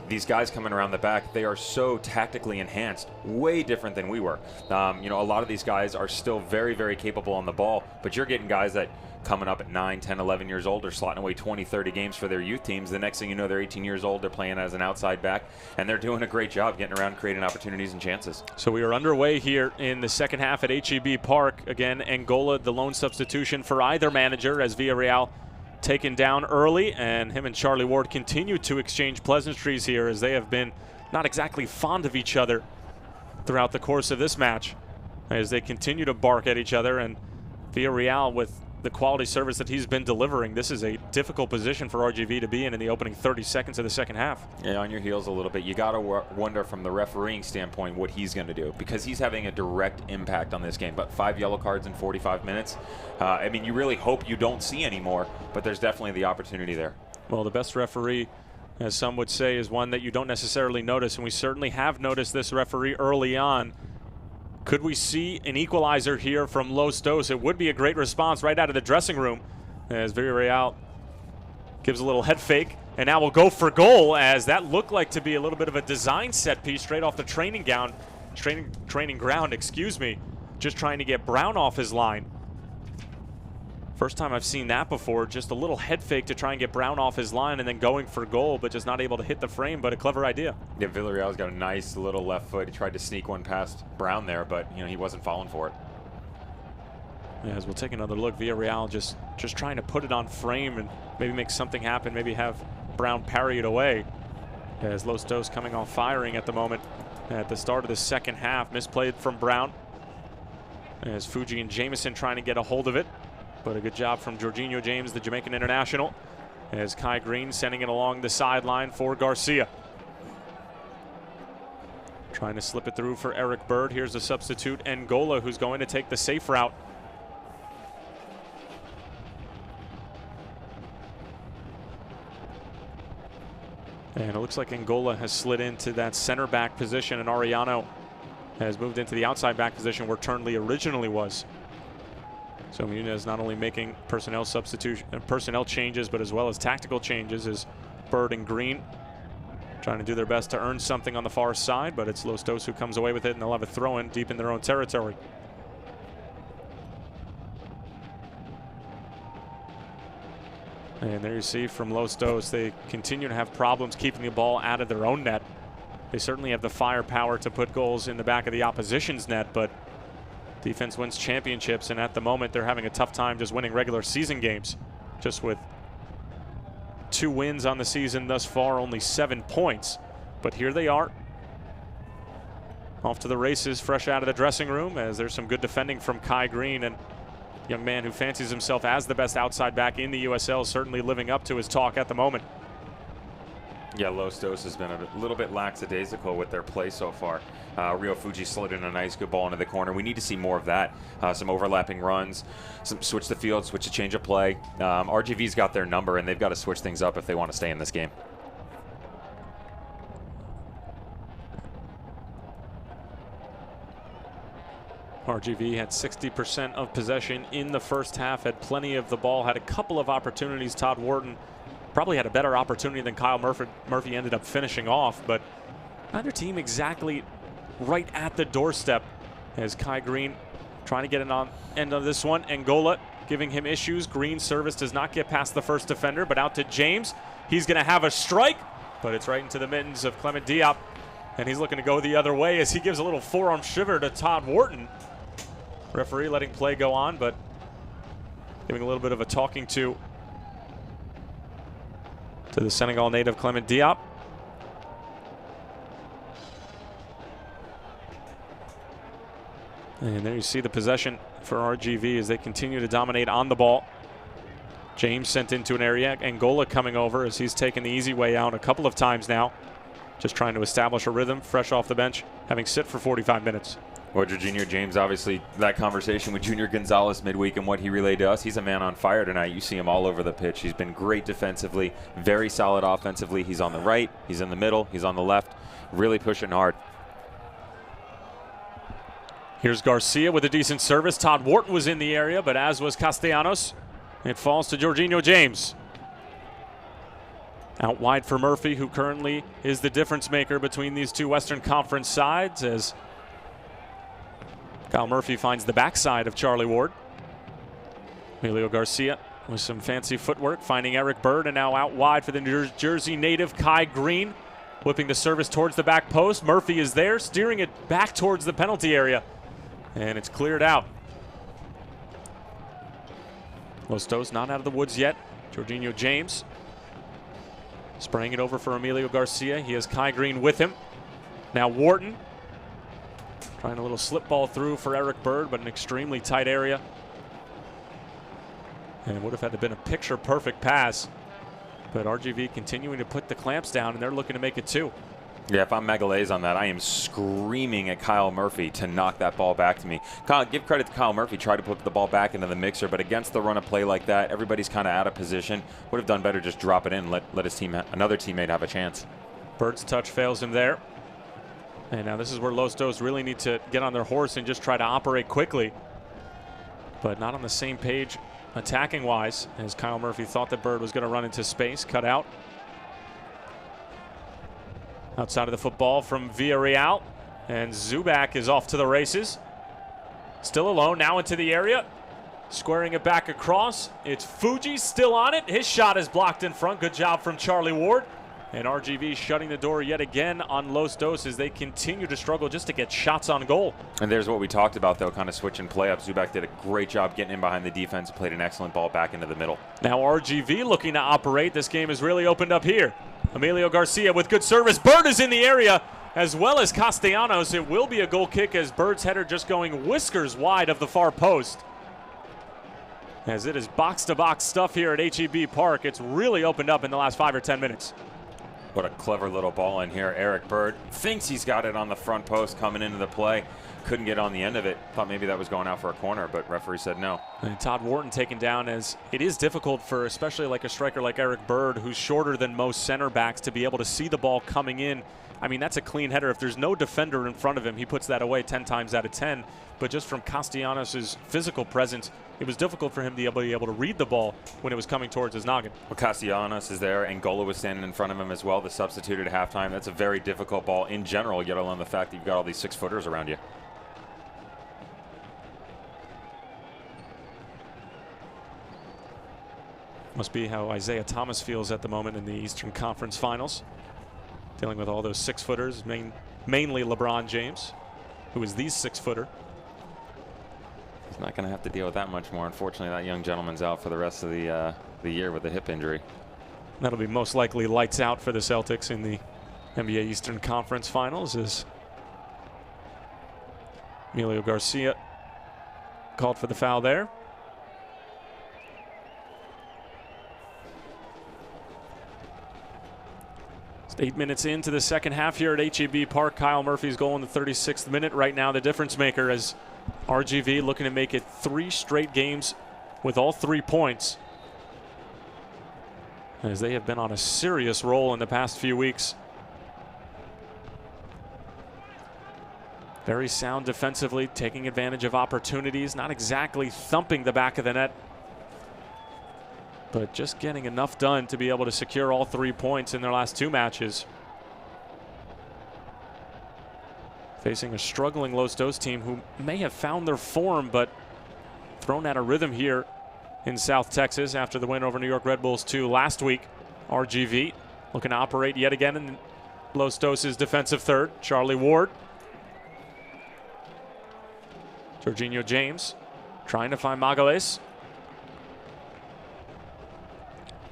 these guys coming around the back, they are so tactically enhanced, way different than we were. You know, a lot of these guys are still very, very capable on the ball, but you're getting guys that coming up at 9, 10, 11 years old are slotting away 20, 30 games for their youth teams. The next thing you know, they're 18 years old, they're playing as an outside back, and they're doing a great job getting around, creating opportunities and chances. So we are underway here in the second half at HEB Park. Again, Angola, the lone substitution for either manager, as Villarreal taken down early, and him and Charlie Ward continue to exchange pleasantries here, as they have been not exactly fond of each other throughout the course of this match, as they continue to bark at each other. And Villarreal, with the quality service that he's been delivering, this is a difficult position for RGV to be in the opening 30 seconds of the second half. Yeah, on your heels a little bit. You got to wonder from the refereeing standpoint what he's going to do, because he's having a direct impact on this game. But 5 yellow cards in 45 minutes. I mean, you really hope you don't see any more, but there's definitely the opportunity there. Well, the best referee, as some would say, is one that you don't necessarily notice, and we certainly have noticed this referee early on. Could we see an equalizer here from Los Dos? It would be a great response right out of the dressing room, as Villarreal gives a little head fake, and now we'll go for goal, as that looked like to be a little bit of a design set piece straight off the training ground, excuse me, just trying to get Brown off his line. First time I've seen that before, just a little head fake to try and get Brown off his line and then going for goal, but just not able to hit the frame, but a clever idea. Yeah, Villarreal's got a nice little left foot. He tried to sneak one past Brown there, but you know, he wasn't falling for it. Yeah, as we'll take another look, Villarreal just trying to put it on frame and maybe make something happen, maybe have Brown parry it away. As Los Dos coming on firing at the moment at the start of the second half. Misplayed from Brown. As Fuji and Jameson trying to get a hold of it. But a good job from Jorginho James, the Jamaican international, as Kai Green sending it along the sideline for Garcia. Trying to slip it through for Eric Bird. Here's the substitute, Angola, who's going to take the safe route. And it looks like Angola has slid into that center back position, and Ariano has moved into the outside back position where Turnley originally was. So Munez not only making personnel changes, but as well as tactical changes, as Bird and Green trying to do their best to earn something on the far side, but it's Los Dos who comes away with it, and they'll have a throw-in deep in their own territory. And there you see from Los Dos, they continue to have problems keeping the ball out of their own net. They certainly have the firepower to put goals in the back of the opposition's net, but defense wins championships, and at the moment they're having a tough time just winning regular season games. Just with 2 wins on the season thus far, only 7 points. But here they are, off to the races, fresh out of the dressing room, as there's some good defending from Kai Green, and a young man who fancies himself as the best outside back in the USL, certainly living up to his talk at the moment. Yeah, Los Dos has been a little bit lackadaisical with their play so far. Rio Fuji slid in a nice good ball into the corner. We need to see more of that. Some overlapping runs, some switch the field, switch the change of play. RGV's got their number, and they've got to switch things up if they want to stay in this game. RGV had 60% of possession in the first half, had plenty of the ball, had a couple of opportunities. Todd Wharton probably had a better opportunity than Kyle Murphy ended up finishing off, but neither team exactly right at the doorstep, as Kai Green trying to get it on end of this one. Angola giving him issues. Green's service does not get past the first defender, but out to James. He's going to have a strike, but it's right into the mittens of Clement Diop, and he's looking to go the other way as he gives a little forearm shiver to Todd Wharton. Referee letting play go on, but giving a little bit of a talking to the Senegal native Clement Diop. And there you see the possession for RGV as they continue to dominate on the ball. James sent into an area. Angola coming over as he's taken the easy way out a couple of times now. Just trying to establish a rhythm, fresh off the bench, having sit for 45 minutes. Well, Jorginho James, obviously, that conversation with Junior Gonzalez midweek and what he relayed to us, he's a man on fire tonight. You see him all over the pitch. He's been great defensively, very solid offensively. He's on the right, he's in the middle, he's on the left, really pushing hard. Here's Garcia with a decent service. Todd Wharton was in the area, but as was Castellanos. It falls to Jorginho James. Out wide for Murphy, who currently is the difference maker between these two Western Conference sides, as Kyle Murphy finds the backside of Charlie Ward. Emilio Garcia with some fancy footwork, finding Eric Bird, and now out wide for the New Jersey native Kai Green, whipping the service towards the back post. Murphy is there, steering it back towards the penalty area, and it's cleared out. Los Dos not out of the woods yet. Jorginho James spraying it over for Emilio Garcia. He has Kai Green with him. Now Wharton trying a little slip ball through for Eric Bird, but an extremely tight area. And it would have had to been a picture-perfect pass. But RGV continuing to put the clamps down, and they're looking to make it 2. Yeah, if I'm Magalhaes on that, I am screaming at Kyle Murphy to knock that ball back to me. Give credit to Kyle Murphy, tried to put the ball back into the mixer, but against the run of play like that, everybody's kind of out of position. Would have done better just drop it in, let his team, another teammate have a chance. Bird's touch fails him there. And now this is where Los Dos really need to get on their horse and just try to operate quickly. But not on the same page attacking-wise, as Kyle Murphy thought that Bird was going to run into space, cut out. Outside of the football from Villarreal, and Zubak is off to the races. Still alone, now into the area. Squaring it back across. It's Fuji still on it. His shot is blocked in front. Good job from Charlie Ward. And RGV shutting the door yet again on Los Dos as they continue to struggle just to get shots on goal. And there's what we talked about, though, kind of switching play up. Zubak did a great job getting in behind the defense, played an excellent ball back into the middle. Now RGV looking to operate. This game has really opened up here. Emilio Garcia with good service. Bird is in the area, as well as Castellanos. It will be a goal kick as Bird's header just going whiskers wide of the far post. As it is box-to-box stuff here at HEB Park. It's really opened up in the last 5 or 10 minutes. What a clever little ball in here. Eric Bird thinks he's got it on the front post coming into the play. Couldn't get on the end of it. Thought maybe that was going out for a corner, but referee said no. And Todd Wharton taken down, as it is difficult for especially like a striker like Eric Bird, who's shorter than most center backs, to be able to see the ball coming in. I mean, that's a clean header. If there's no defender in front of him, he puts that away 10 times out of 10. But just from Castellanos' physical presence, it was difficult for him to be able to read the ball when it was coming towards his noggin. Well, Castellanos is there. Angola was standing in front of him as well, the substitute at halftime. That's a very difficult ball in general, yet alone the fact that you've got all these 6-footers around you. Must be how Isaiah Thomas feels at the moment in the Eastern Conference Finals. Dealing with all those 6-footers, mainly LeBron James, who is the 6-footer. He's not going to have to deal with that much more. Unfortunately, that young gentleman's out for the rest of the year with a hip injury. That'll be most likely lights out for the Celtics in the NBA Eastern Conference Finals, as Emilio Garcia called for the foul there. Just 8 minutes into the second half here at HEB Park. Kyle Murphy's goal in the 36th minute. Right now, the difference maker, as RGV looking to make it 3 straight games with all 3 points, as they have been on a serious roll in the past few weeks. Very sound defensively, taking advantage of opportunities, not exactly thumping the back of the net, but just getting enough done to be able to secure all 3 points in their last 2 matches. Facing a struggling Los Dos team who may have found their form, but thrown out of rhythm here in South Texas after the win over New York Red Bulls 2 last week. RGV looking to operate yet again in Los Dos' defensive third. Charlie Ward. Jorginho James trying to find Magalhaes.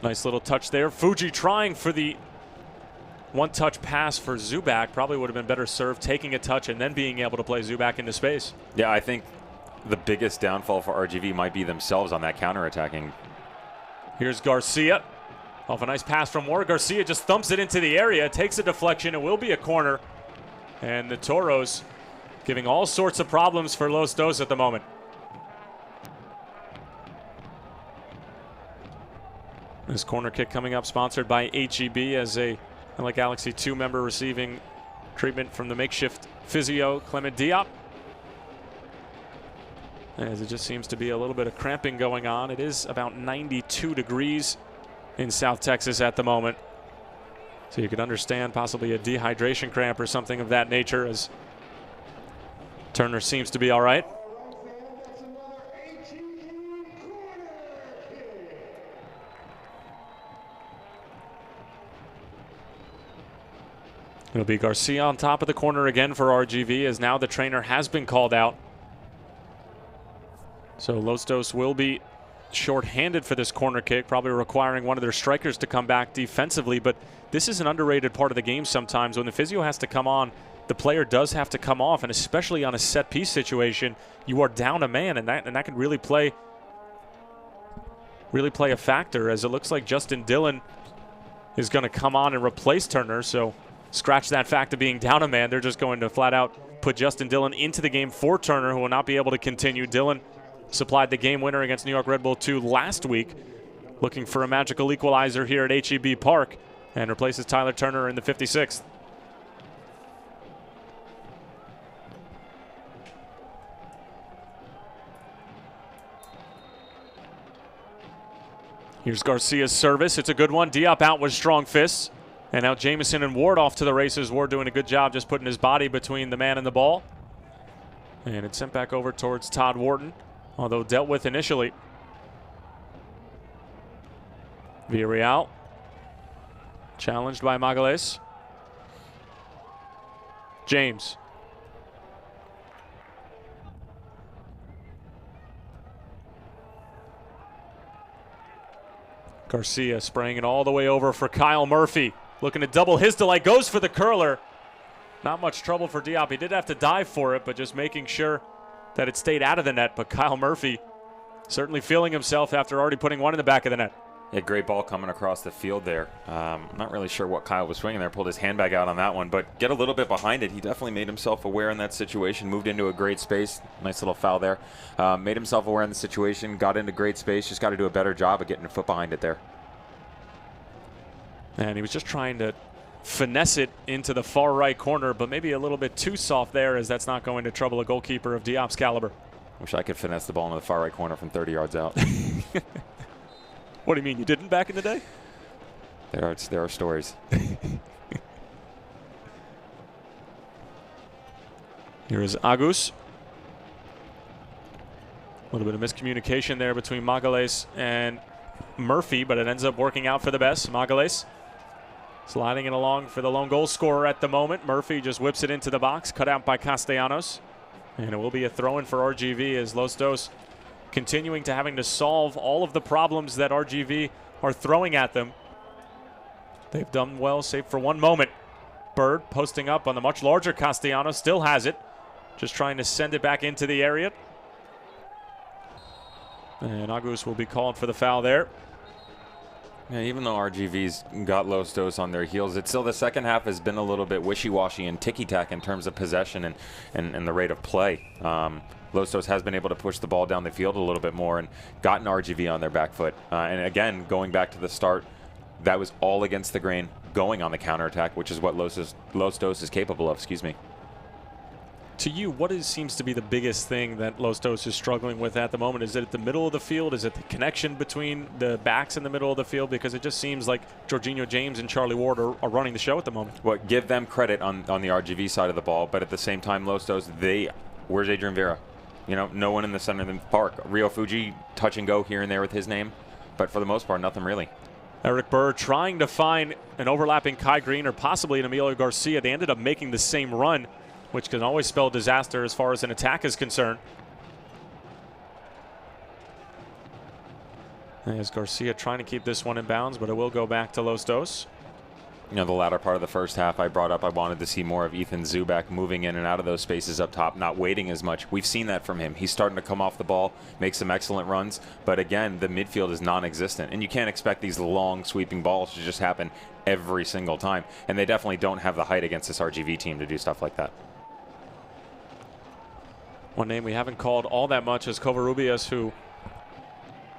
Nice little touch there. Fuji trying for the one-touch pass for Zubak. Probably would have been better served taking a touch and then being able to play Zubak into space. Yeah, I think the biggest downfall for RGV might be themselves on that counterattacking. Here's Garcia. Off a nice pass from Ward. Garcia just thumps it into the area, takes a deflection. It will be a corner. And the Toros giving all sorts of problems for Los Dos at the moment. This corner kick coming up, sponsored by HEB, as a LA Galaxy 2 member receiving treatment from the makeshift physio, Clement Diop. As it just seems to be a little bit of cramping going on. It is about 92 degrees in South Texas at the moment. So you could understand possibly a dehydration cramp or something of that nature, as Turner seems to be all right. It'll be Garcia on top of the corner again for RGV, as now the trainer has been called out. So Los Dos will be short-handed for this corner kick, probably requiring one of their strikers to come back defensively. But this is an underrated part of the game sometimes. When the physio has to come on, the player does have to come off, and especially on a set-piece situation, you are down a man, and that can really play a factor, as it looks like Justin Dillon is going to come on and replace Turner. So scratch that fact of being down a man. They're just going to flat out put Justin Dillon into the game for Turner, who will not be able to continue. Dillon supplied the game winner against New York Red Bull 2 last week, looking for a magical equalizer here at HEB Park, and replaces Tyler Turner in the 56th. Here's Garcia's service. It's a good one. Diop out with strong fists. And now Jamison and Ward off to the races. Ward doing a good job just putting his body between the man and the ball. And it's sent back over towards Todd Wharton, although dealt with initially. Villarreal challenged by Magalhaes. James. Garcia spraying it all the way over for Kyle Murphy. Looking to double his delight. Goes for the curler. Not much trouble for Diop. He did have to dive for it, but just making sure that it stayed out of the net. But Kyle Murphy certainly feeling himself after already putting one in the back of the net. Yeah, great ball coming across the field there. Not really sure what Kyle was swinging there. Pulled his handbag out on that one, but get a little bit behind it. He definitely made himself aware in that situation. Moved into a great space. Nice little foul there. Made himself aware in the situation. Got into great space. Just got to do a better job of getting a foot behind it there. And he was just trying to finesse it into the far right corner, but maybe a little bit too soft there, as that's not going to trouble a goalkeeper of Diop's caliber. Wish I could finesse the ball into the far right corner from 30 yards out. What do you mean, you didn't back in the day? There are stories. Here is Agus. A little bit of miscommunication there between Magalhaes and Murphy, but it ends up working out for the best. Magalhaes sliding it along for the lone goal scorer at the moment. Murphy just whips it into the box, cut out by Castellanos. And it will be a throw-in for RGV, as Los Dos continuing to having to solve all of the problems that RGV are throwing at them. They've done well, save for one moment. Bird posting up on the much larger Castellanos, still has it. Just trying to send it back into the area. And Agus will be called for the foul there. Yeah, even though RGV's got Los Dos on their heels, it's still the second half has been a little bit wishy-washy and ticky-tack in terms of possession and the rate of play. Los Dos has been able to push the ball down the field a little bit more and gotten RGV on their back foot. And again, going back to the start, that was all against the grain, going on the counterattack, which is what Los Dos is capable of. Excuse me. To you, what seems to be the biggest thing that Los Dos is struggling with at the moment? Is it at the middle of the field? Is it the connection between the backs in the middle of the field? Because it just seems like Jorginho James and Charlie Ward are running the show at the moment. Well, give them credit on the RGV side of the ball, but at the same time, Los Dos, where's Adrian Vera? You know, no one in the center of the park. Rio Fuji, touch and go here and there with his name, but for the most part, nothing really. Eric Burr trying to find an overlapping Kai Green or possibly an Emilio Garcia. They ended up making the same run, which can always spell disaster as far as an attack is concerned. As Garcia trying to keep this one in bounds, but it will go back to Los Dos. You know, the latter part of the first half I brought up, I wanted to see more of Ethan Zubak moving in and out of those spaces up top, not waiting as much. We've seen that from him. He's starting to come off the ball, make some excellent runs, but again, the midfield is non-existent, and you can't expect these long sweeping balls to just happen every single time, and they definitely don't have the height against this RGV team to do stuff like that. One name we haven't called all that much is Covarrubias, who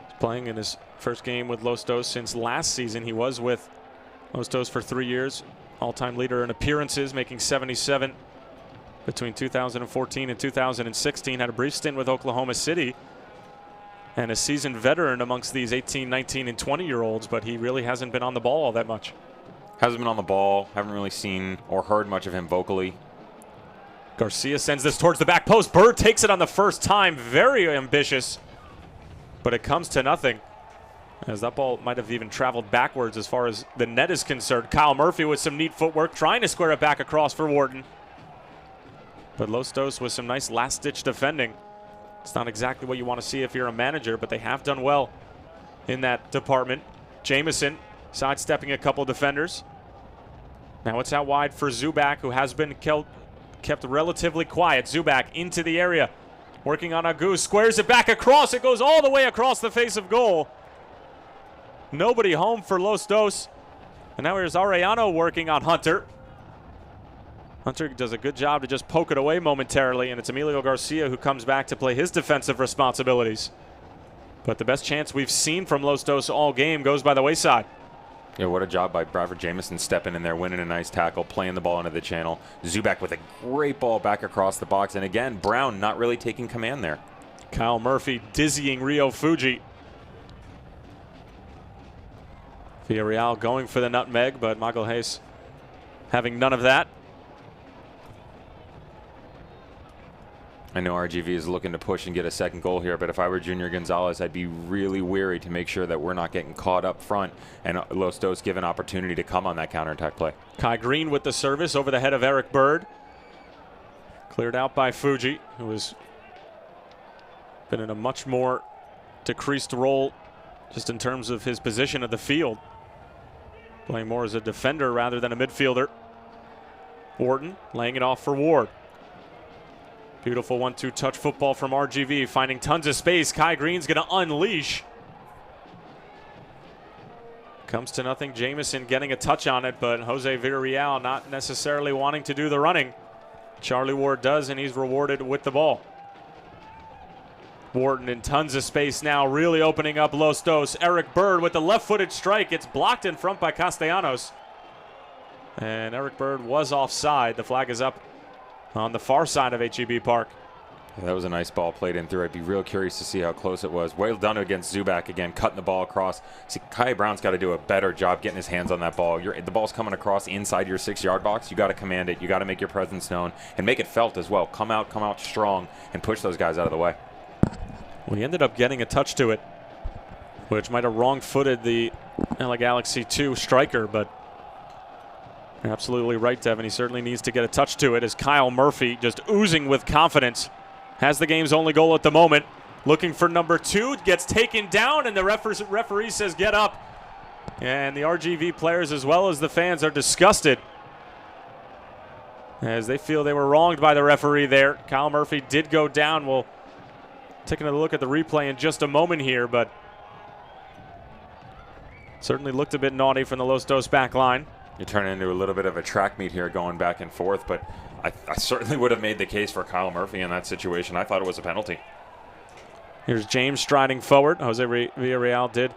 is playing in his first game with Los Dos since last season. He was with Los Dos for 3 years, all-time leader in appearances, making 77 between 2014 and 2016. Had a brief stint with Oklahoma City and a seasoned veteran amongst these 18, 19, and 20-year-olds, but he really hasn't been on the ball all that much. Hasn't been on the ball. Haven't really seen or heard much of him vocally. Garcia sends this towards the back post. Bird takes it on the first time. Very ambitious. But it comes to nothing, as that ball might have even traveled backwards as far as the net is concerned. Kyle Murphy with some neat footwork, trying to square it back across for Wharton. But Los Dos with some nice last-ditch defending. It's not exactly what you want to see if you're a manager, but they have done well in that department. Jamison sidestepping a couple defenders. Now it's out wide for Zubak, who has been kept relatively quiet. Zubak into the area, working on Agu, squares it back across. It goes all the way across the face of goal. Nobody home for Los Dos. And now here's Arellano working on Hunter. Hunter does a good job to just poke it away momentarily, and it's Emilio Garcia who comes back to play his defensive responsibilities. But the best chance we've seen from Los Dos all game goes by the wayside. Yeah, what a job by Bradford Jamison stepping in there, winning a nice tackle, playing the ball into the channel. Zubak with a great ball back across the box. And again, Brown not really taking command there. Kyle Murphy dizzying Rio Fuji. Villarreal going for the nutmeg, but Magalhaes having none of that. I know RGV is looking to push and get a second goal here, but if I were Junior Gonzalez, I'd be really weary to make sure that we're not getting caught up front and Los Dos given opportunity to come on that counterattack play. Kai Green with the service over the head of Eric Bird. Cleared out by Fuji, who has been in a much more decreased role just in terms of his position of the field. Playing more as a defender rather than a midfielder. Wharton laying it off for Ward. Beautiful 1-2 touch football from RGV, finding tons of space. Kai Green's going to unleash. Comes to nothing. Jamison getting a touch on it, but Jose Villarreal not necessarily wanting to do the running. Charlie Ward does, and he's rewarded with the ball. Wharton in tons of space now, really opening up Los Dos. Eric Bird with the left-footed strike. It's blocked in front by Castellanos. And Eric Bird was offside. The flag is up on the far side of HEB Park. Yeah, that was a nice ball played in through. I'd be real curious to see how close it was. Well done against Zubak again, cutting the ball across. See, Kai Brown's got to do a better job getting his hands on that ball. The ball's coming across inside your 6-yard box. You got to command it. You got to make your presence known and make it felt as well. Come out strong and push those guys out of the way. Well, he ended up getting a touch to it, which might have wrong-footed the LA Galaxy 2 striker, but you're absolutely right, Devin. He certainly needs to get a touch to it as Kyle Murphy, just oozing with confidence, has the game's only goal at the moment. Looking for number 2, gets taken down, and the referee says get up. And the RGV players as well as the fans are disgusted as they feel they were wronged by the referee there. Kyle Murphy did go down. We'll take another look at the replay in just a moment here, but certainly looked a bit naughty from the Los Dos back line. You turn into a little bit of a track meet here going back and forth, but I certainly would have made the case for Kyle Murphy in that situation. I thought it was a penalty. Here's James striding forward. Jose Villarreal did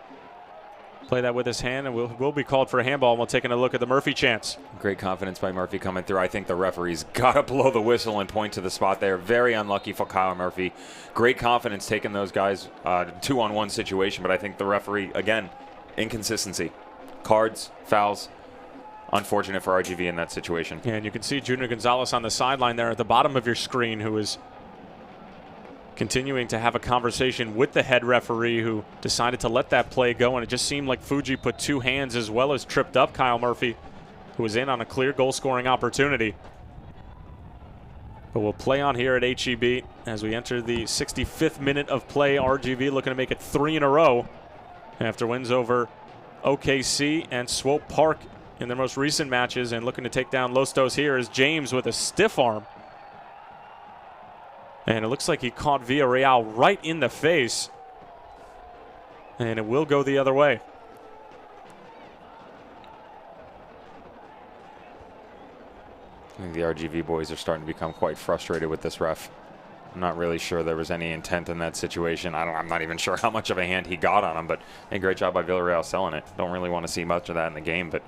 play that with his hand, and will be called for a handball. We'll take a look at the Murphy chance. Great confidence by Murphy coming through. I think the referee's got to blow the whistle and point to the spot there. Very unlucky for Kyle Murphy. Great confidence taking those guys 2-on-1 situation, but I think the referee, again, inconsistency. Cards, fouls. Unfortunate for RGV in that situation. Yeah, and you can see Junior Gonzalez on the sideline there at the bottom of your screen, who is continuing to have a conversation with the head referee, who decided to let that play go, and it just seemed like Fuji put 2 hands as well as tripped up Kyle Murphy, who was in on a clear goal-scoring opportunity. But we'll play on here at HEB as we enter the 65th minute of play. RGV looking to make it 3 in a row after wins over OKC and Swope Park in their most recent matches, and looking to take down Los Dos here is James with a stiff arm. And it looks like he caught Villarreal right in the face. And it will go the other way. I think the RGV boys are starting to become quite frustrated with this ref. I'm not really sure there was any intent in that situation. I'm not even sure how much of a hand he got on him, but a great job by Villarreal selling it. Don't really want to see much of that in the game, but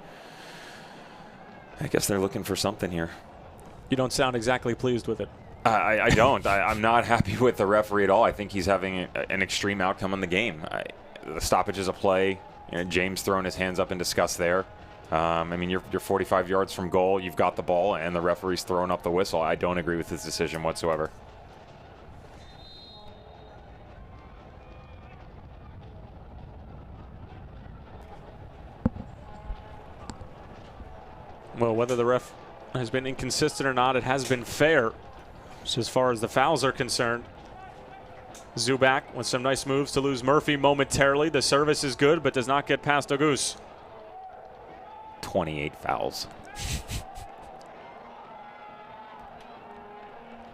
I guess they're looking for something here. You don't sound exactly pleased with it. I don't. I'm not happy with the referee at all. I think he's having an extreme outcome in the game. The stoppages of play, James throwing his hands up in disgust there. I mean, you're 45 yards from goal, you've got the ball, and the referee's throwing up the whistle. I don't agree with his decision whatsoever. Well, whether the ref has been inconsistent or not, it has been fair. So as far as the fouls are concerned, Zubak with some nice moves to lose Murphy momentarily. The service is good, but does not get past Auguste. 28 fouls.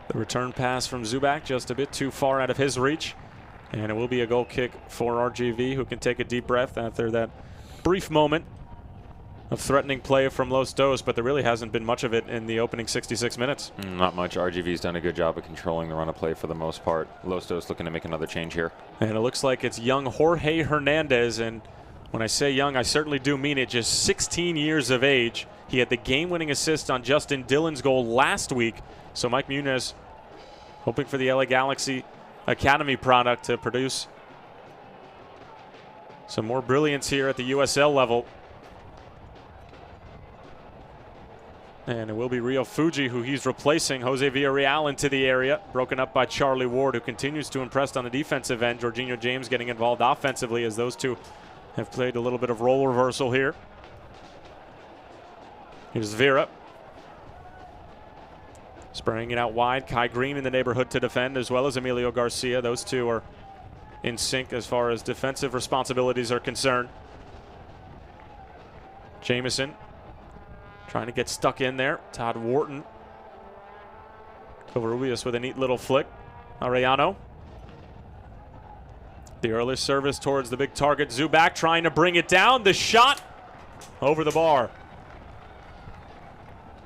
The return pass from Zubak just a bit too far out of his reach. And it will be a goal kick for RGV, who can take a deep breath after that brief moment of threatening play from Los Dos, but there really hasn't been much of it in the opening 66 minutes. Not much. RGV's done a good job of controlling the run of play for the most part. Los Dos looking to make another change here. And it looks like it's young Jorge Hernandez, and when I say young, I certainly do mean it. Just 16 years of age. He had the game-winning assist on Justin Dillon's goal last week. So Mike Muniz hoping for the LA Galaxy Academy product to produce some more brilliance here at the USL level. And it will be Rio Fuji, who he's replacing. Jose Villarreal into the area, broken up by Charlie Ward, who continues to impress on the defensive end. Jorginho James getting involved offensively as those two have played a little bit of role reversal here. Here's Vera. Spraying it out wide. Kai Green in the neighborhood to defend, as well as Emilio Garcia. Those two are in sync as far as defensive responsibilities are concerned. Jamison trying to get stuck in there. Todd Wharton. Covarrubias with a neat little flick. Arellano. The early service towards the big target. Zubak trying to bring it down. The shot over the bar.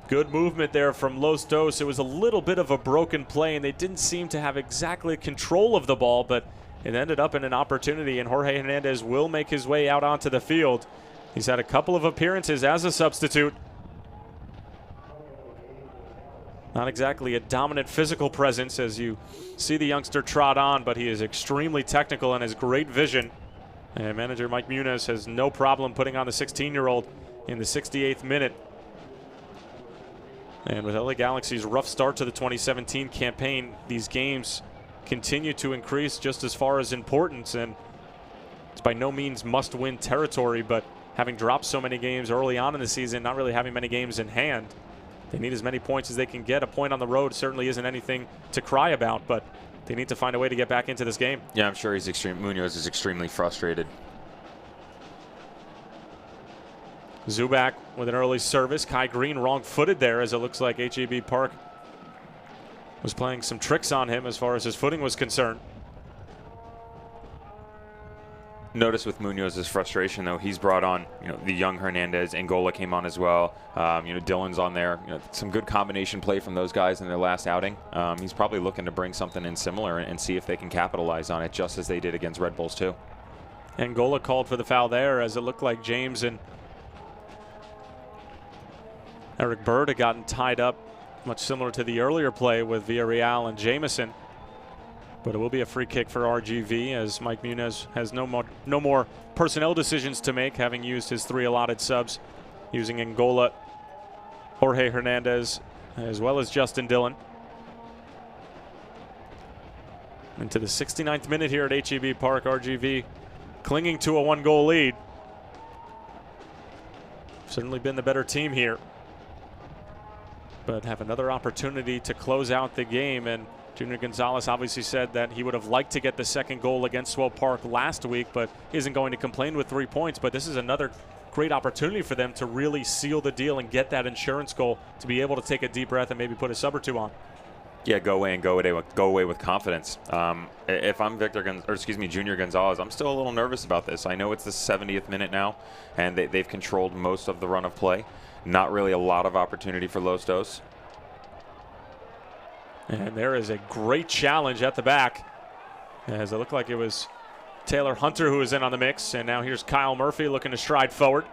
Good movement there from Los Dos. It was a little bit of a broken play, and they didn't seem to have exactly control of the ball, but it ended up in an opportunity, and Jorge Hernandez will make his way out onto the field. He's had a couple of appearances as a substitute. Not exactly a dominant physical presence as you see the youngster trot on, but he is extremely technical and has great vision. And manager Mike Muniz has no problem putting on the 16-year-old in the 68th minute. And with LA Galaxy's rough start to the 2017 campaign, these games continue to increase just as far as importance. And it's by no means must-win territory, but having dropped so many games early on in the season, not really having many games in hand, they need as many points as they can get. A point on the road certainly isn't anything to cry about, but they need to find a way to get back into this game. Yeah, I'm sure Munoz is extremely frustrated. Zubak with an early service. Kai Green wrong-footed there, as it looks like HEB Park was playing some tricks on him as far as his footing was concerned. Notice with Munoz's frustration, though, he's brought on, the young Hernandez. Angola came on as well. Dillon's on there. Some good combination play from those guys in their last outing. He's probably looking to bring something in similar and see if they can capitalize on it, just as they did against Red Bulls too. Angola called for the foul there, as it looked like James and Eric Bird had gotten tied up, much similar to the earlier play with Villarreal and Jamison. But it will be a free kick for RGV, as Mike Muniz has no more personnel decisions to make, having used his 3 allotted subs, using Angola, Jorge Hernandez, as well as Justin Dillon. Into the 69th minute here at HEB Park, RGV clinging to a 1-goal lead. Certainly been the better team here, but have another opportunity to close out the game. And Junior Gonzalez obviously said that he would have liked to get the second goal against Swope Park last week, but isn't going to complain with 3 points. But this is another great opportunity for them to really seal the deal and get that insurance goal to be able to take a deep breath and maybe put a sub or 2 on. Yeah, go away with confidence. If I'm Junior Gonzalez, I'm still a little nervous about this. I know it's the 70th minute now, and they've controlled most of the run of play. Not really a lot of opportunity for Los Dos. And there is a great challenge at the back, as it looked like it was Taylor Hunter who was in on the mix. And now here's Kyle Murphy looking to stride forward.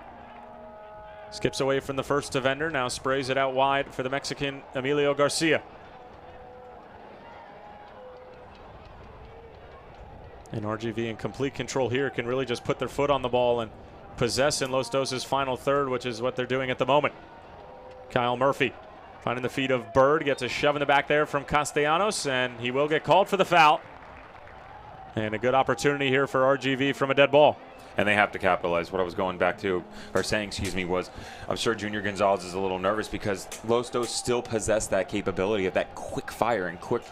Skips away from the first defender, now sprays it out wide for the Mexican Emilio Garcia. And RGV in complete control here can really just put their foot on the ball and possess in Los Dos' final third, which is what they're doing at the moment. Kyle Murphy finding the feet of Bird, gets a shove in the back there from Castellanos, and he will get called for the foul. And a good opportunity here for RGV from a dead ball. And they have to capitalize. What I was going back to, or saying, excuse me, was I'm sure Junior Gonzalez is a little nervous because Los Dos still possess that capability of that quick fire and quickness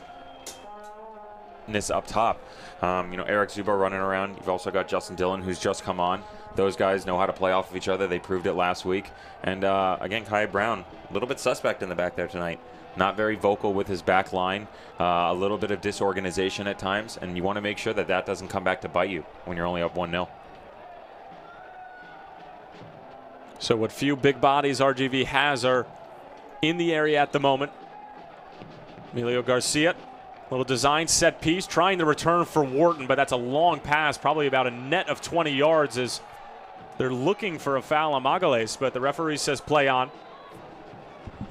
up top. Eric Zubo running around. You've also got Justin Dillon, who's just come on. Those guys know how to play off of each other. They proved it last week. And again, Kai Brown, a little bit suspect in the back there tonight. Not very vocal with his back line, a little bit of disorganization at times, and you want to make sure that that doesn't come back to bite you when you're only up 1-0. So what few big bodies RGV has are in the area at the moment. Emilio Garcia, little design set piece, trying to return for Wharton, but that's a long pass, probably about a net of 20 yards as they're looking for a foul on Magales, but the referee says play on.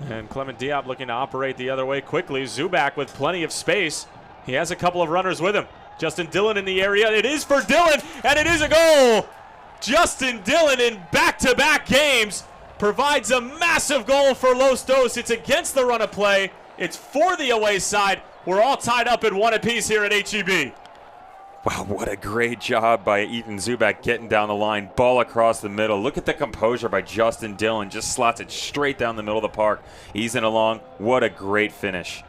And Clement Diop looking to operate the other way quickly. Zubac with plenty of space. He has a couple of runners with him. Justin Dillon in the area. It is for Dillon, and it is a goal. Justin Dillon in back-to-back games provides a massive goal for Los Dos. It's against the run of play. It's for the away side. We're all tied up at 1 apiece here at HEB. Wow, what a great job by Ethan Zubac getting down the line. Ball across the middle. Look at the composure by Justin Dillon. Just slots it straight down the middle of the park. Easing along. What a great finish.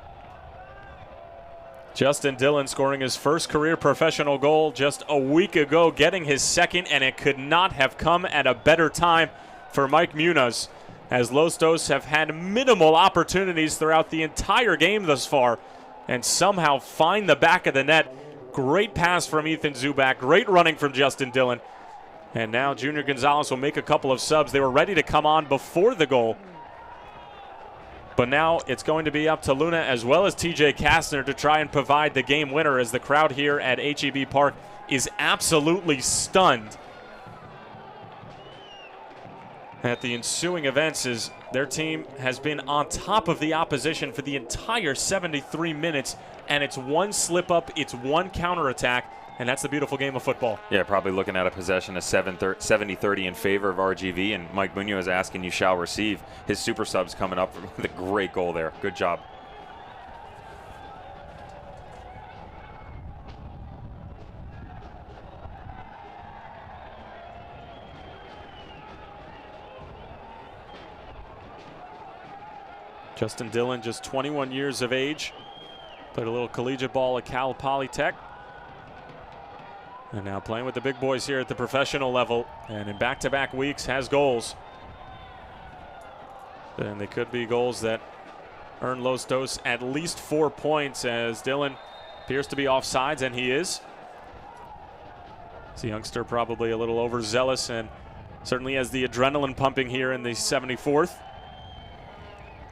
Justin Dillon scoring his first career professional goal just a week ago, getting his second, and it could not have come at a better time for Mike Munoz, as Los Dos have had minimal opportunities throughout the entire game thus far, and somehow find the back of the net. Great pass from Ethan Zubac, great running from Justin Dillon, and now Junior Gonzalez will make a couple of subs. They were ready to come on before the goal, but now it's going to be up to Luna as well as TJ Kastner to try and provide the game winner, as the crowd here at HEB Park is absolutely stunned at the ensuing events, as their team has been on top of the opposition for the entire 73 minutes, and it's one slip up, it's one counterattack, and that's the beautiful game of football. Yeah, probably looking at a possession of 70-30 in favor of RGV, and Mike Munoz asking you shall receive. His super subs coming up with a great goal there. Good job. Justin Dillon, just 21 years of age. Played a little collegiate ball at Cal Polytech. And now playing with the big boys here at the professional level. And in back-to-back weeks has goals. And they could be goals that earn Los Dos at least 4 points, as Dillon appears to be offsides, and he is. This youngster probably a little overzealous, and certainly has the adrenaline pumping here in the 74th.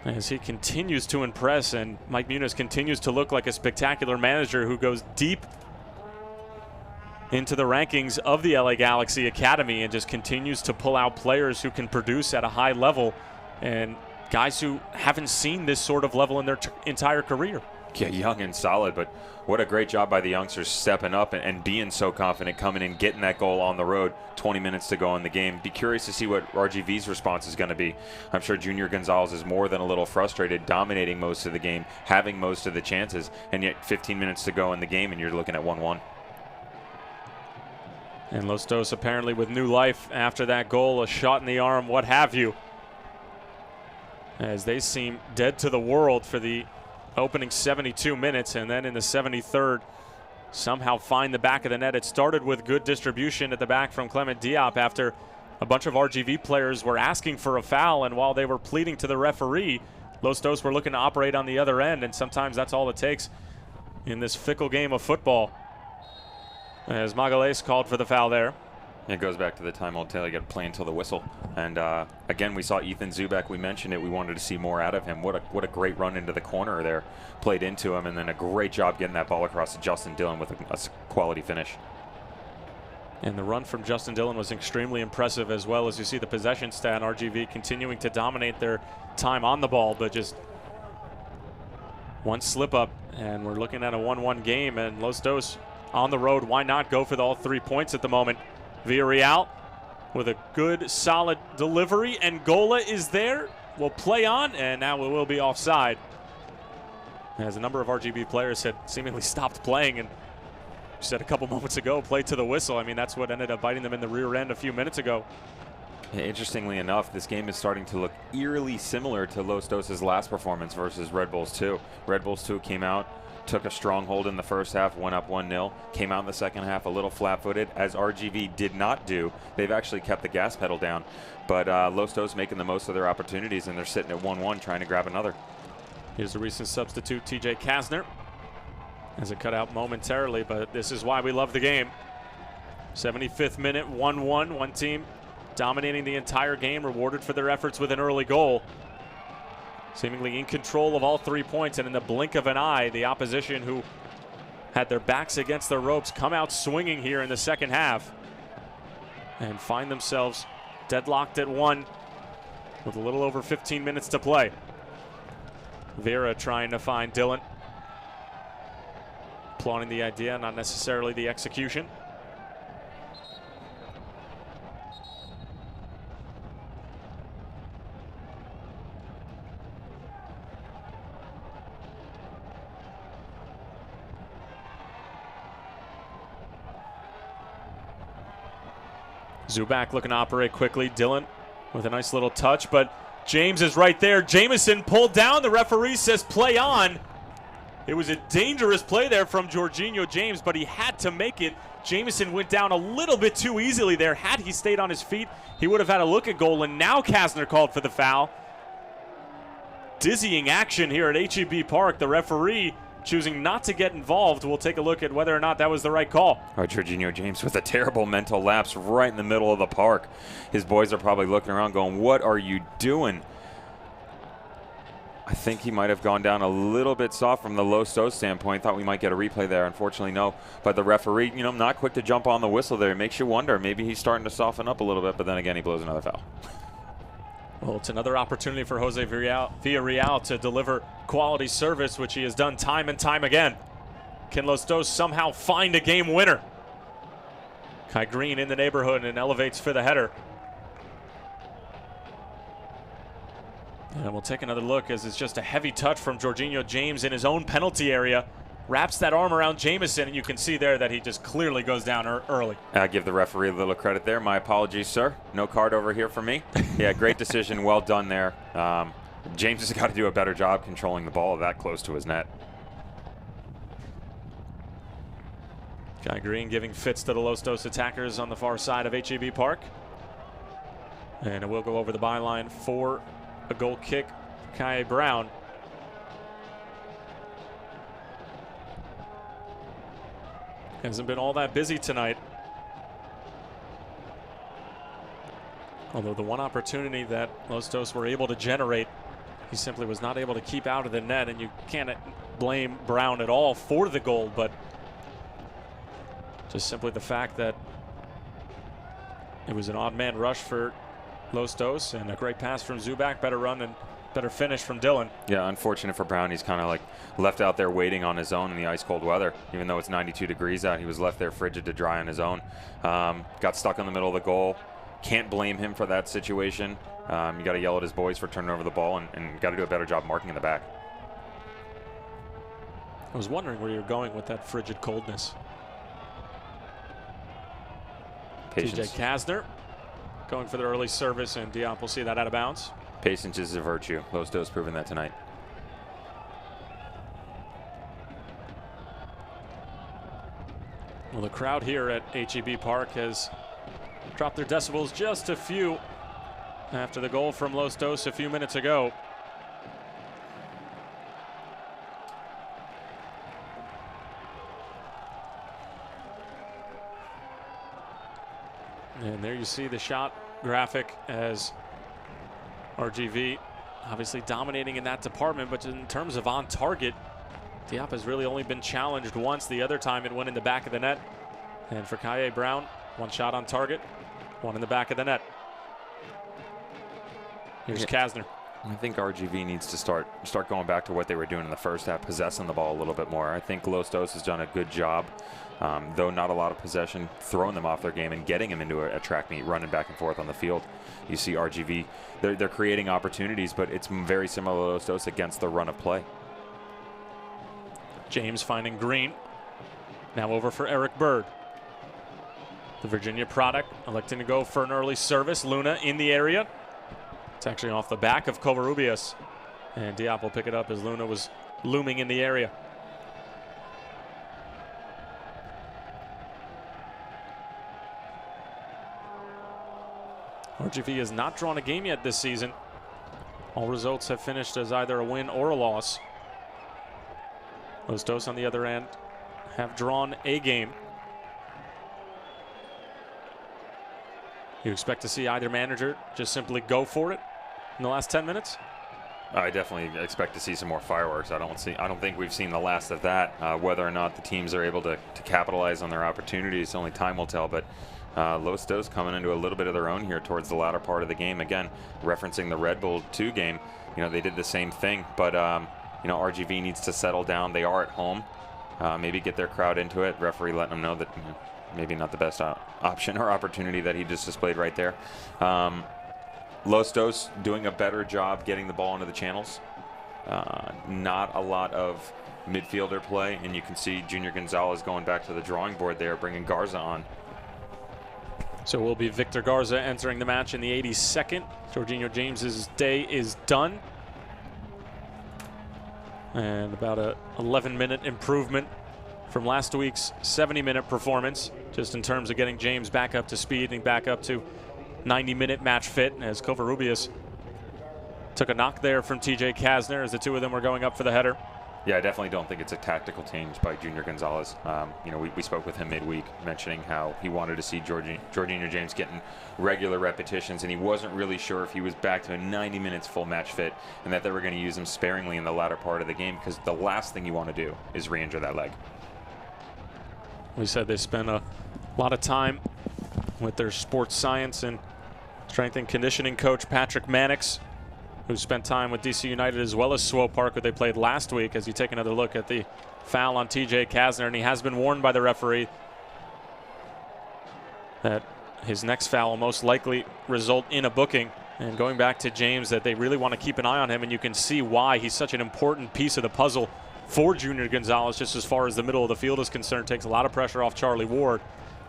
As he continues to impress, and Mike Munoz continues to look like a spectacular manager who goes deep into the rankings of the LA Galaxy Academy and just continues to pull out players who can produce at a high level, and guys who haven't seen this sort of level in their entire career. Yeah, young and solid, but what a great job by the youngsters stepping up and being so confident, coming in, getting that goal on the road, 20 minutes to go in the game. Be curious to see what RGV's response is going to be. I'm sure Junior Gonzalez is more than a little frustrated, dominating most of the game, having most of the chances, and yet 15 minutes to go in the game, and you're looking at 1-1. And Los Dos apparently with new life after that goal, a shot in the arm, what have you, as they seem dead to the world for the opening 72 minutes, and then in the 73rd somehow find the back of the net. It started with good distribution at the back from Clement Diop after a bunch of RGV players were asking for a foul, and while they were pleading to the referee, Los Dos were looking to operate on the other end, and sometimes that's all it takes in this fickle game of football. As Magales called for the foul there. It goes back to the time old tale, you got to play until the whistle. And again, we saw Ethan Zubac. We mentioned it. We wanted to see more out of him. What a great run into the corner there. Played into him, and then a great job getting that ball across to Justin Dillon with a quality finish. And the run from Justin Dillon was extremely impressive, as well as you see the possession stat. RGV continuing to dominate their time on the ball, but just one slip up, and we're looking at a 1-1 game. And Los Dos on the road, why not go for all 3 points at the moment? Villarreal with a good, solid delivery. Angola is there. Will play on, and now it will be offside. As a number of RGV players had seemingly stopped playing and said a couple moments ago, play to the whistle. I mean, that's what ended up biting them in the rear end a few minutes ago. Yeah, interestingly enough, this game is starting to look eerily similar to Los Dos' last performance versus Red Bulls 2. Red Bulls 2 came out, took a stronghold in the first half, went up 1-0, came out in the second half a little flat-footed, as RGV did not do. They've actually kept the gas pedal down, but Los Dos making the most of their opportunities, and they're sitting at 1-1 trying to grab another. Here's the recent substitute, TJ Kasner. As it cut out momentarily, but this is why we love the game. 75th minute, 1-1, one team dominating the entire game, rewarded for their efforts with an early goal. Seemingly in control of all 3 points, and in the blink of an eye, the opposition who had their backs against the ropes come out swinging here in the second half and find themselves deadlocked at 1 with a little over 15 minutes to play. Vera trying to find Dylan. Applauding the idea, not necessarily the execution. Zubak looking to operate quickly. Dylan with a nice little touch, but James is right there. Jamison pulled down. The referee says play on. It was a dangerous play there from Jorginho James, but he had to make it. Jamison went down a little bit too easily there. Had he stayed on his feet, he would have had a look at goal, and now Kasner called for the foul. Dizzying action here at HEB Park. The referee choosing not to get involved. We'll take a look at whether or not that was the right call. Jorginho James with a terrible mental lapse right in the middle of the park. His boys are probably looking around going, what are you doing? I think he might have gone down a little bit soft from the Los Dos standpoint. Thought we might get a replay there. Unfortunately, no. But the referee, not quick to jump on the whistle there. It makes you wonder. Maybe he's starting to soften up a little bit, but then again, he blows another foul. Well, it's another opportunity for Jose Villarreal to deliver quality service, which he has done time and time again. Can Los Dos somehow find a game winner? Kai Green in the neighborhood and elevates for the header. And we'll take another look as it's just a heavy touch from Jorginho James in his own penalty area. Wraps that arm around Jamison, and you can see there that he just clearly goes down early. I give the referee a little credit there. My apologies, sir. No card over here for me. Yeah, great decision. Well done there. James has got to do a better job controlling the ball that close to his net. Kai Green giving fits to the Los Dos attackers on the far side of HEB Park. And it will go over the byline for a goal kick, Kai Brown. Hasn't been all that busy tonight. Although the one opportunity that Los Dos were able to generate, he simply was not able to keep out of the net, and you can't blame Brown at all for the goal, but just simply the fact that it was an odd man rush for Los Dos, and a great pass from Zubak, better run and better finish from Dylan. Yeah, unfortunate for Brown. He's kind of like left out there waiting on his own in the ice cold weather. Even though it's 92 degrees out, he was left there frigid to dry on his own. Got stuck in the middle of the goal. Can't blame him for that situation. You got to yell at his boys for turning over the ball, and got to do a better job marking in the back. I was wondering where you're going with that frigid coldness. Patience. TJ Kasner going for the early service, and Diop will see that out of bounds. Patience is a virtue. Los Dos proven that tonight. Well, the crowd here at HEB Park has dropped their decibels just a few after the goal from Los Dos a few minutes ago. And there you see the shot graphic as RGV obviously dominating in that department, but in terms of on target, Diop has really only been challenged once. The other time it went in the back of the net. And for Kai Brown, one shot on target, one in the back of the net. Here's Kasner. I think RGV needs to start going back to what they were doing in the first half, possessing the ball a little bit more. I think Los Dos has done a good job, though not a lot of possession, throwing them off their game and getting them into a track meet, running back and forth on the field. You see RGV, they're creating opportunities, but it's very similar to Los Dos against the run of play. James finding Green. Now over for Eric Bird. The Virginia product electing to go for an early service. Luna in the area. It's actually off the back of Covarrubias. And Diop will pick it up as Luna was looming in the area. RGV has not drawn a game yet this season. All results have finished as either a win or a loss. Los Dos, on the other end, have drawn a game. You expect to see either manager just simply go for it in the last 10 minutes? I definitely expect to see some more fireworks. I don't think we've seen the last of that. Whether or not the teams are able to capitalize on their opportunities, only time will tell. But Los Dos coming into a little bit of their own here towards the latter part of the game. Again, referencing the Red Bull 2 game, they did the same thing. But RGV needs to settle down. They are at home. Maybe get their crowd into it. Referee letting them know that maybe not the best option or opportunity that he just displayed right there. Los Dos doing a better job getting the ball into the channels. Not a lot of midfielder play, and you can see Junior Gonzalez going back to the drawing board there, bringing Garza on. So it will be Victor Garza entering the match in the 82nd. Jorginho James's day is done. And about a 11-minute improvement from last week's 70-minute performance, just in terms of getting James back up to speed and back up to 90-minute match fit, as Covarrubias took a knock there from TJ Kasner as the two of them were going up for the header. Yeah, I definitely don't think it's a tactical change by Junior Gonzalez. We spoke with him midweek, mentioning how he wanted to see Jorginho James getting regular repetitions, and he wasn't really sure if he was back to a 90 minutes full match fit, and that they were going to use him sparingly in the latter part of the game, because the last thing you want to do is re-injure that leg. We said they spent a lot of time with their sports science and strength and conditioning coach, Patrick Mannix, who spent time with DC United as well as Swope Park, where they played last week, as you take another look at the foul on TJ Kasner. And he has been warned by the referee that his next foul will most likely result in a booking. And going back to James, that they really want to keep an eye on him, and you can see why. He's such an important piece of the puzzle for Junior Gonzalez, just as far as the middle of the field is concerned. Takes a lot of pressure off Charlie Ward,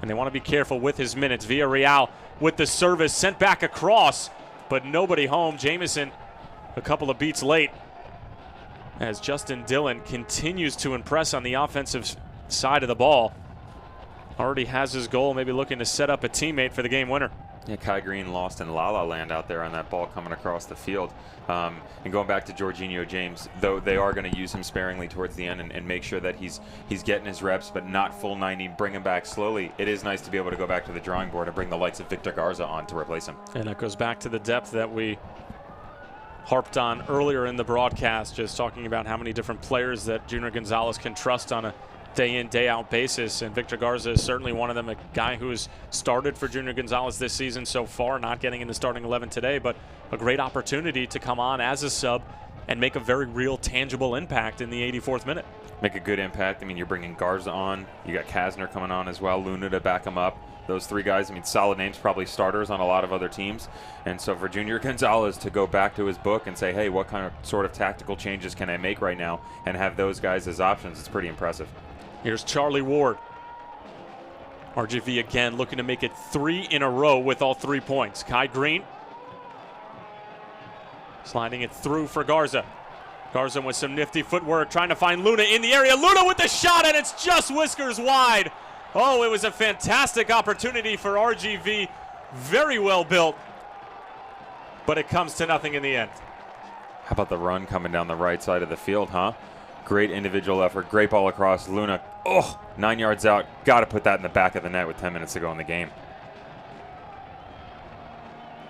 and they want to be careful with his minutes. Villarreal with the service, sent back across, but nobody home. Jamison a couple of beats late, as Justin Dillon continues to impress on the offensive side of the ball. Already has his goal, maybe looking to set up a teammate for the game winner. Yeah, Kai Green lost in La La Land out there on that ball coming across the field. And going back to Jorginho James, though they are going to use him sparingly towards the end and make sure that he's getting his reps, but not full 90, bring him back slowly. It is nice to be able to go back to the drawing board and bring the likes of Victor Garza on to replace him. And that goes back to the depth that we harped on earlier in the broadcast, just talking about how many different players that Junior Gonzalez can trust on a day-in, day-out basis, and Victor Garza is certainly one of them, a guy who has started for Junior Gonzalez this season so far, not getting in the starting 11 today, but a great opportunity to come on as a sub and make a very real, tangible impact in the 84th minute. Make a good impact. I mean, you're bringing Garza on. You got Kasner coming on as well, Luna to back him up. Those three guys, I mean, solid names, probably starters on a lot of other teams. And so for Junior Gonzalez to go back to his book and say, hey, what kind of sort of tactical changes can I make right now, and have those guys as options, it's pretty impressive. Here's Charlie Ward. RGV again looking to make it 3 in a row with all 3 points. Kai Green sliding it through for Garza. Garza with some nifty footwork, trying to find Luna in the area. Luna with the shot, and it's just whiskers wide. Oh, it was a fantastic opportunity for RGV. Very well built, but it comes to nothing in the end. How about the run coming down the right side of the field, huh? Great individual effort, great ball across. Luna, 9 yards out. Got to put that in the back of the net with 10 minutes to go in the game.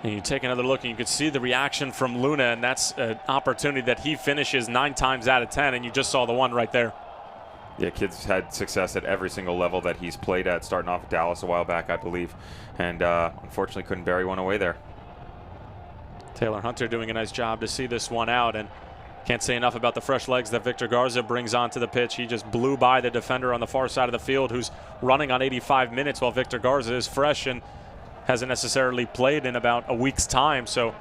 And you take another look and you can see the reaction from Luna, and that's an opportunity that he finishes 9 times out of 10, and you just saw the one right there. Yeah, kid's had success at every single level that he's played at, starting off at Dallas a while back, I believe, and unfortunately couldn't bury one away there. Taylor Hunter doing a nice job to see this one out, and can't say enough about the fresh legs that Victor Garza brings onto the pitch. He just blew by the defender on the far side of the field who's running on 85 minutes while Victor Garza is fresh and hasn't necessarily played in about a week's time. So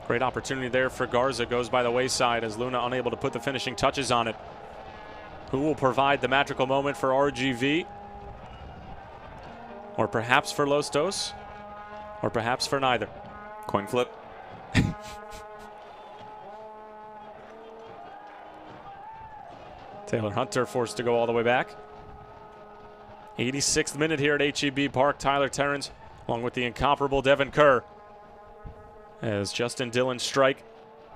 great opportunity there for Garza. Goes by the wayside as Luna unable to put the finishing touches on it. Who will provide the magical moment for RGV? Or perhaps for Los Dos? Or perhaps for neither? Coin flip. Taylor Hunter forced to go all the way back. 86th minute here at HEB Park. Tyler Terrence along with the incomparable Devin Kerr as Justin Dillon strike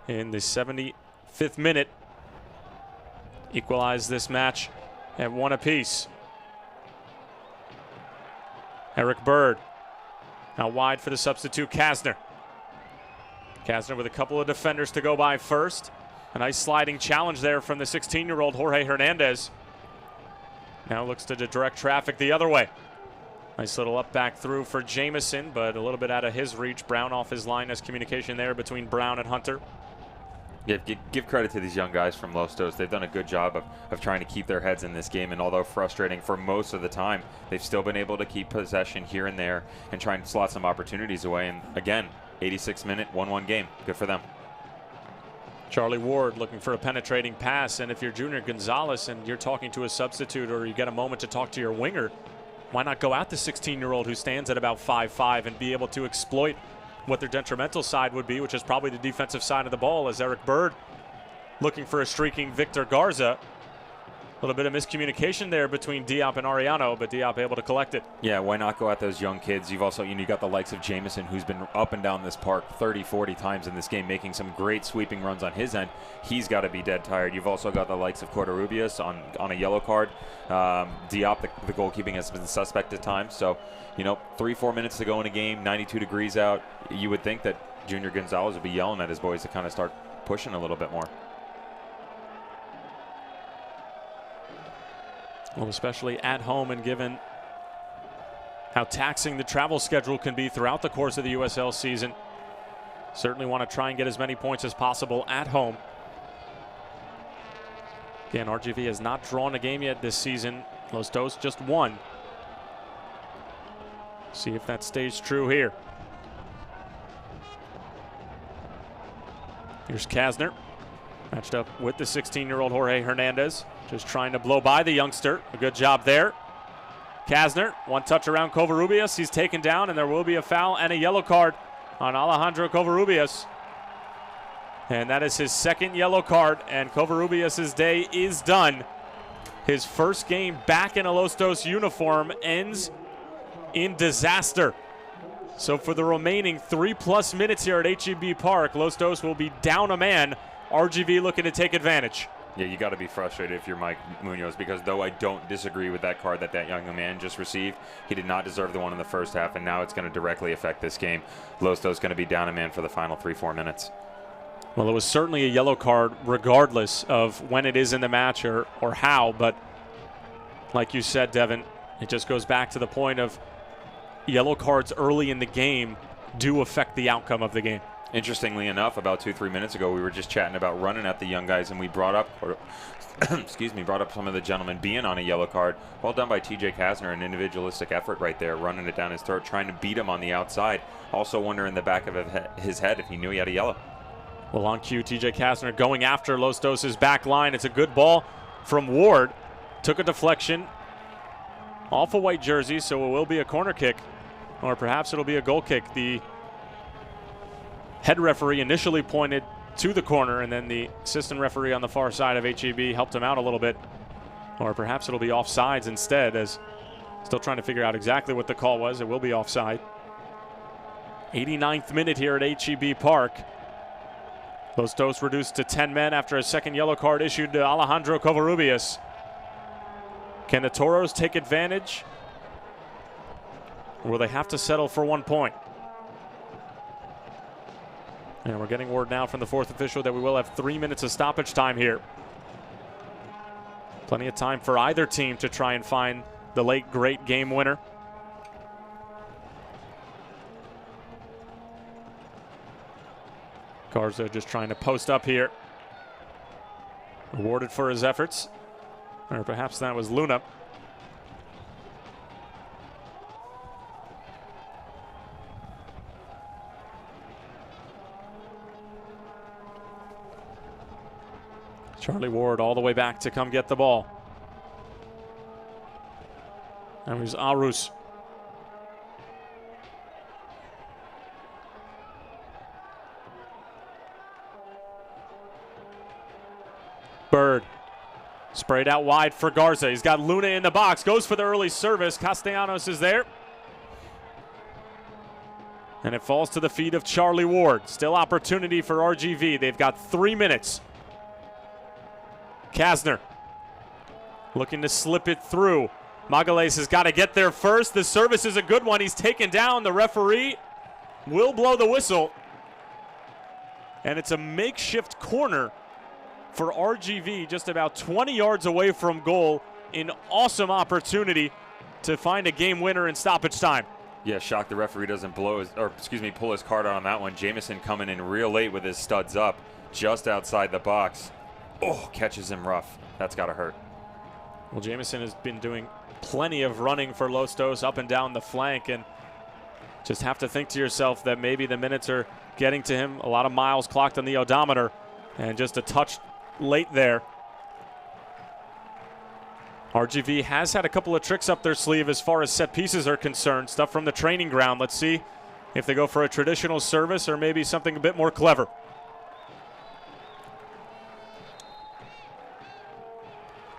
in the 75th minute equalized this match at 1 apiece. Eric Bird now wide for the substitute Kasner. Kasner with a couple of defenders to go by first. A nice sliding challenge there from the 16-year-old Jorge Hernandez. Now looks to direct traffic the other way. Nice little up back through for Jamison, but a little bit out of his reach. Brown off his line as communication there between Brown and Hunter. Yeah, give credit to these young guys from Los Dos. They've done a good job of trying to keep their heads in this game, and although frustrating for most of the time, they've still been able to keep possession here and there and try and slot some opportunities away. And again, 86-minute, 1-1 game. Good for them. Charlie Ward looking for a penetrating pass, and if you're Junior Gonzalez and you're talking to a substitute or you get a moment to talk to your winger, why not go out the 16-year-old who stands at about 5'5" and be able to exploit what their detrimental side would be, which is probably the defensive side of the ball, as Eric Bird looking for a streaking Victor Garza. A little bit of miscommunication there between Diop and Ariano, but Diop able to collect it. Yeah, why not go at those young kids? You've also, you got the likes of Jamison, who's been up and down this park 30, 40 times in this game, making some great sweeping runs on his end. He's got to be dead tired. You've also got the likes of Corderubias on a yellow card. Diop, the goalkeeping has been suspect at times. So, 3-4 minutes to go in a game, 92 degrees out. You would think that Junior Gonzalez would be yelling at his boys to kind of start pushing a little bit more. Well, especially at home, and given how taxing the travel schedule can be throughout the course of the USL season, certainly want to try and get as many points as possible at home. Again, RGV has not drawn a game yet this season. Los Dos just won. See if that stays true here. Here's Kasner, matched up with the 16-year-old Jorge Hernandez. Just trying to blow by the youngster. A good job there. Kasner, one touch around Covarrubias. He's taken down, and there will be a foul and a yellow card on Alejandro Covarrubias. And that is his second yellow card, and Covarrubias' day is done. His first game back in a Los Dos uniform ends in disaster. So for the remaining 3+ minutes here at HEB Park, Los Dos will be down a man. RGV looking to take advantage. Yeah, you got to be frustrated if you're Mike Munoz, because though I don't disagree with that card that young man just received, he did not deserve the one in the first half, and now it's going to directly affect this game. Los Dos going to be down a man for the final 3-4 minutes. Well, it was certainly a yellow card regardless of when it is in the match or how, but like you said, Devin, it just goes back to the point of yellow cards early in the game do affect the outcome of the game. Interestingly enough, about 2-3 minutes ago, we were just chatting about running at the young guys, and we brought up, brought up some of the gentlemen being on a yellow card. Well done by TJ Kasner, an individualistic effort right there, running it down his throat, trying to beat him on the outside. Also wonder in the back of his head if he knew he had a yellow. Well, on cue, TJ Kasner going after Los Dos' back line. It's a good ball from Ward. Took a deflection off a white jersey, so it will be a corner kick, or perhaps it'll be a goal kick. The head referee initially pointed to the corner, and then the assistant referee on the far side of HEB helped him out a little bit. Or perhaps it'll be offsides instead, as still trying to figure out exactly what the call was. It will be offside. 89th minute here at HEB Park. Los Dos reduced to 10 men after a second yellow card issued to Alejandro Covarrubias. Can the Toros take advantage? Or will they have to settle for 1 point? And we're getting word now from the fourth official that we will have 3 minutes of stoppage time here. Plenty of time for either team to try and find the late great game winner. Garza just trying to post up here. Rewarded for his efforts. Or perhaps that was Luna. Charlie Ward all the way back to come get the ball. And here's Arus. Bird. Sprayed out wide for Garza. He's got Luna in the box. Goes for the early service. Castellanos is there. And it falls to the feet of Charlie Ward. Still opportunity for RGV. They've got 3 minutes. Kasner looking to slip it through. Magalhaes has got to get there first. The service is a good one. He's taken down. The referee will blow the whistle. And it's a makeshift corner for RGV, just about 20 yards away from goal. An awesome opportunity to find a game winner in stoppage time. Yeah, shocked the referee doesn't pull his card out on that one. Jamison coming in real late with his studs up, just outside the box. Oh, catches him rough. That's got to hurt. Well, Jamison has been doing plenty of running for Los Dos up and down the flank, and just have to think to yourself that maybe the minutes are getting to him. A lot of miles clocked on the odometer, and just a touch late there. RGV has had a couple of tricks up their sleeve as far as set pieces are concerned, stuff from the training ground. Let's see if they go for a traditional service or maybe something a bit more clever.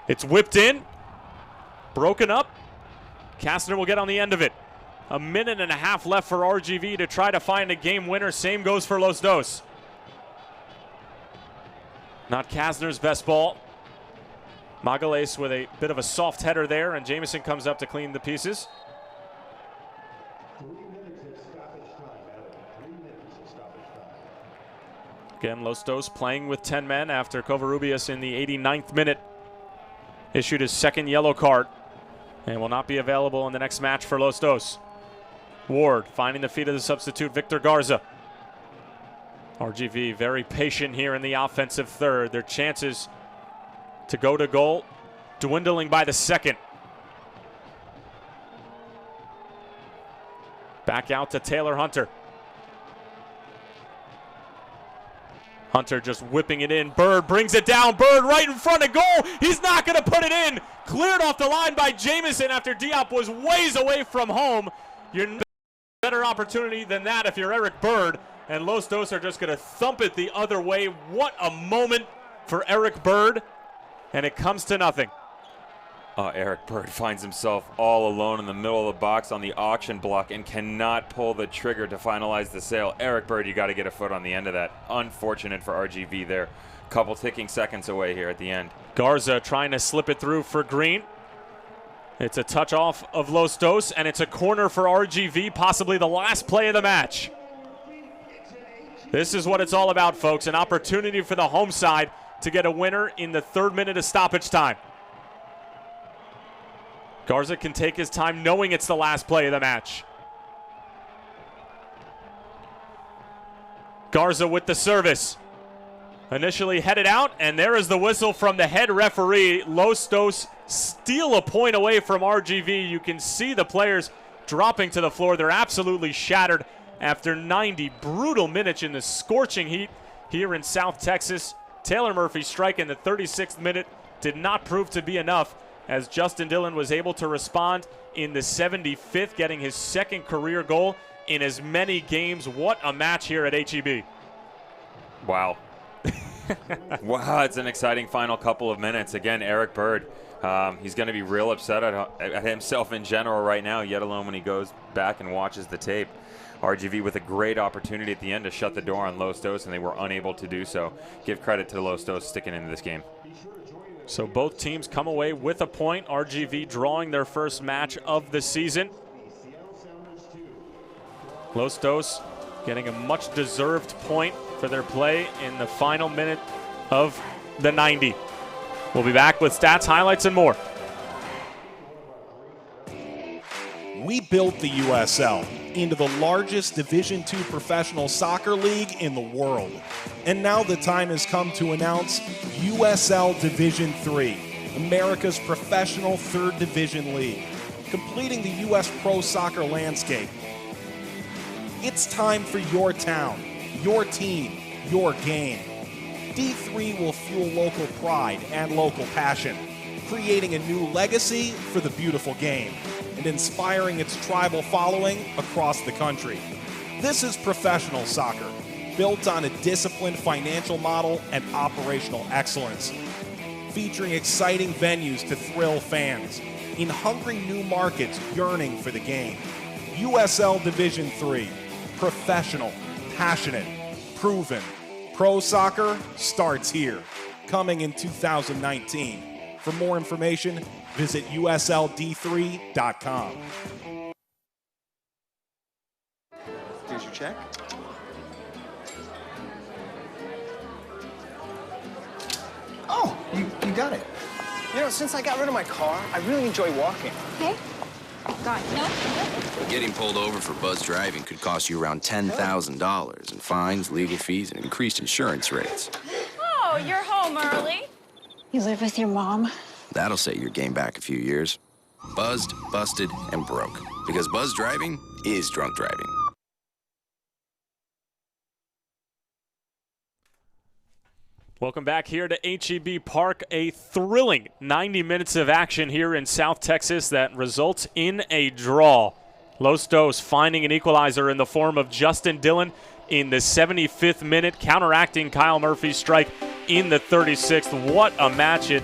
It's whipped in, broken up. Kastner will get on the end of it. 1.5 minutes left for RGV to try to find a game winner. Same goes for Los Dos. Not Kastner's best ball. Magalhaes with a bit of a soft header there, and Jamison comes up to clean the pieces. Again, Los Dos playing with 10 men after Covarrubias in the 89th minute issued his second yellow card and will not be available in the next match for Los Dos. Ward finding the feet of the substitute Victor Garza. RGV very patient here in the offensive third. Their chances to go to goal dwindling by the second. Back out to Taylor Hunter. Hunter just whipping it in. Bird brings it down. Bird right in front of goal. He's not going to put it in. Cleared off the line by Jamison after Diop was ways away from home. You're no better opportunity than that if you're Eric Bird. And Los Dos are just going to thump it the other way. What a moment for Eric Bird. And it comes to nothing. Eric Bird finds himself all alone in the middle of the box on the auction block and cannot pull the trigger to finalize the sale. Eric Bird, you got to get a foot on the end of that. Unfortunate for RGV there. Couple ticking seconds away here at the end. Garza trying to slip it through for Green. It's a touch off of Los Dos, and it's a corner for RGV, possibly the last play of the match. This is what it's all about, folks. An opportunity for the home side to get a winner in the 3rd minute of stoppage time. Garza can take his time knowing it's the last play of the match. Garza with the service. Initially headed out, and there is the whistle from the head referee. Los Dos steal a point away from RGV. You can see the players dropping to the floor. They're absolutely shattered after 90 brutal minutes in the scorching heat here in South Texas. Taylor Murphy's strike in the 36th minute did not prove to be enough, as Justin Dillon was able to respond in the 75th, getting his 2nd career goal in as many games. What a match here at HEB. Wow. Wow, it's an exciting final couple of minutes. Again, Eric Bird, he's going to be real upset at himself in general right now, yet alone when he goes back and watches the tape. RGV with a great opportunity at the end to shut the door on Los Dos, and they were unable to do so. Give credit to Los Dos sticking into this game. So both teams come away with a point. RGV drawing their first match of the season. Los Dos getting a much-deserved point for their play in the final minute of the 90. We'll be back with stats, highlights, and more. We built the USL. into the largest Division II professional soccer league in the world. And now the time has come to announce USL Division III, America's professional third division league, completing the U.S. pro soccer landscape. It's time for your town, your team, your game. D3 will fuel local pride and local passion, creating a new legacy for the beautiful game and inspiring its tribal following across the country. This is professional soccer, built on a disciplined financial model and operational excellence, featuring exciting venues to thrill fans in hungry new markets yearning for the game. USL Division III, professional, passionate, proven. Pro soccer starts here, coming in 2019. For more information, visit usld3.com. Here's your check. Oh, you got it. You know, since I got rid of my car, I really enjoy walking. Okay. Got it. No. Getting pulled over for buzz driving could cost you around $10,000 in fines, legal fees, and increased insurance rates. Oh, you're home early. You live with your mom? That'll set your game back a few years. Buzzed, busted, and broke. Because buzz driving is drunk driving. Welcome back here to HEB Park. A thrilling 90 minutes of action here in South Texas that results in a draw. Los Dos finding an equalizer in the form of Justin Dillon in the 75th minute, counteracting Kyle Murphy's strike in the 36th. What a match. It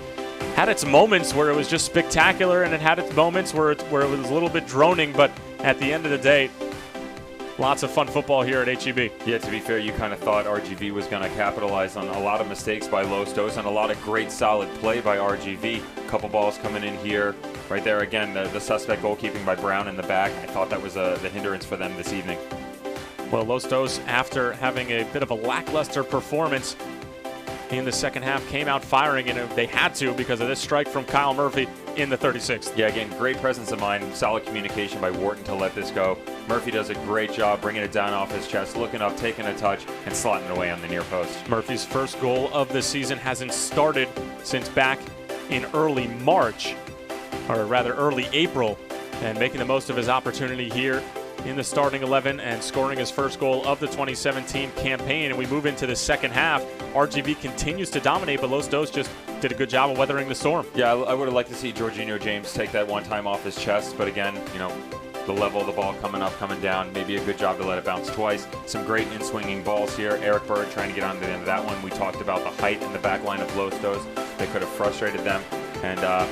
had its moments where it was just spectacular, and it had its moments where it was a little bit droning, but at the end of the day, lots of fun football here at HEB. Yeah, to be fair, you kind of thought RGV was going to capitalize on a lot of mistakes by Los Dos and a lot of great solid play by RGV. A couple balls coming in here. Right there again, the suspect goalkeeping by Brown in the back. I thought that was the hindrance for them this evening. Well, Los Dos, after having a bit of a lackluster performance in the second half, came out firing, and they had to because of this strike from Kyle Murphy in the 36th. Yeah, again, great presence of mind, solid communication by Wharton to let this go. Murphy does a great job bringing it down off his chest, looking up, taking a touch, and slotting it away on the near post. Murphy's first goal of the season hasn't started since back in early March, or rather early April, and making the most of his opportunity here in the starting 11 and scoring his first goal of the 2017 campaign. And we move into the second half. RGV continues to dominate, but Los Dos just did a good job of weathering the storm. Yeah, I would have liked to see Jorginho James take that one time off his chest, but again, you know, the level of the ball coming up, coming down, maybe a good job to let it bounce twice. Some great in-swinging balls here. Eric Bird trying to get on to the end of that one. We talked about the height in the back line of Los Dos. They could have frustrated them, and a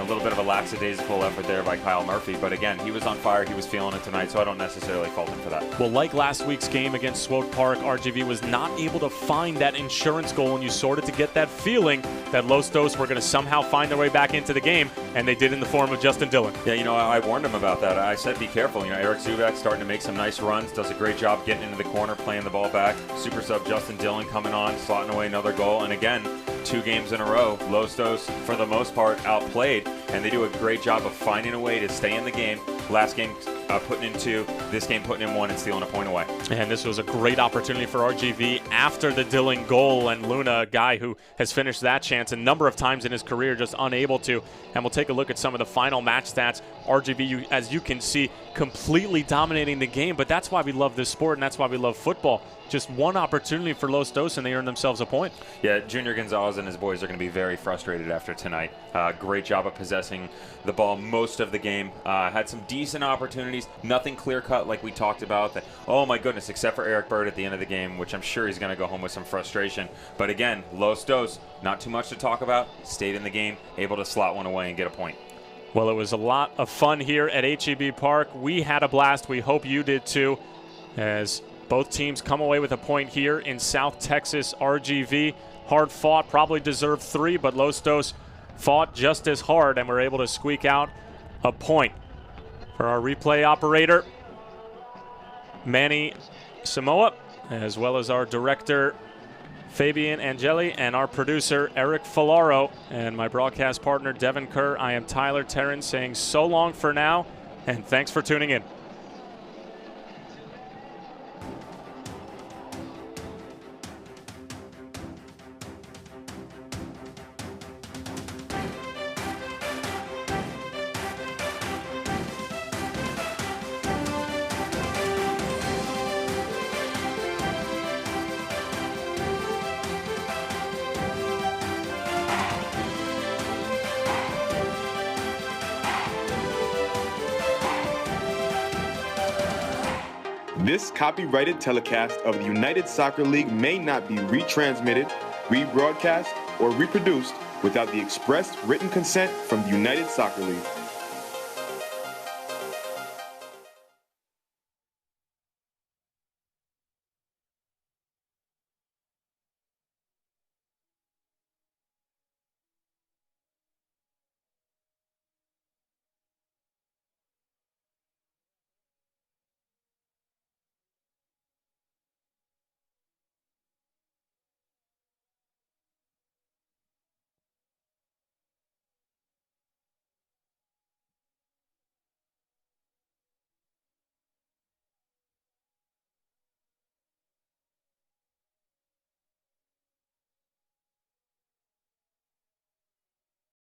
little bit of a lackadaisical effort there by Kyle Murphy. But again, he was on fire. He was feeling it tonight, so I don't necessarily fault him for that. Well, like last week's game against Swope Park, RGV was not able to find that insurance goal, and you started to get that feeling that Los Dos were going to somehow find their way back into the game, and they did in the form of Justin Dillon. Yeah, you know, I warned him about that. I said be careful. You know, Eric Zubak starting to make some nice runs, does a great job getting into the corner, playing the ball back. Super sub Justin Dillon coming on, slotting away another goal, and again, 2 games in a row, Los Dos, for the most part, outplayed, and they do a great job of finding a way to stay in the game. Last game putting in 2, this game putting in 1 and stealing a point away. And this was a great opportunity for RGV after the Dillon goal, and Luna, a guy who has finished that chance a number of times in his career, just unable to. And we'll take a look at some of the final match stats. RGV, as you can see, completely dominating the game, but that's why we love this sport, and that's why we love football. Just one opportunity for Los Dos, and they earned themselves a point. Yeah, Junior Gonzalez and his boys are going to be very frustrated after tonight. Great job of possessing the ball most of the game. Had some decent opportunities, nothing clear-cut like we talked about. That, oh my goodness, except for Eric Bird at the end of the game, which I'm sure he's going to go home with some frustration. But again, Los Dos, not too much to talk about, stayed in the game, able to slot one away and get a point. Well, it was a lot of fun here at HEB Park. We had a blast. We hope you did too, as both teams come away with a point here in South Texas. RGV, hard fought, probably deserved 3, but Los Dos fought just as hard and were able to squeak out a point. For our replay operator, Manny Samoa, as well as our director, Fabian Angeli, and our producer, Eric Falaro, and my broadcast partner, Devin Kerr. I am Tyler Terran saying so long for now, and thanks for tuning in. This copyrighted telecast of the United Soccer League may not be retransmitted, rebroadcast, or reproduced without the express written consent from the United Soccer League.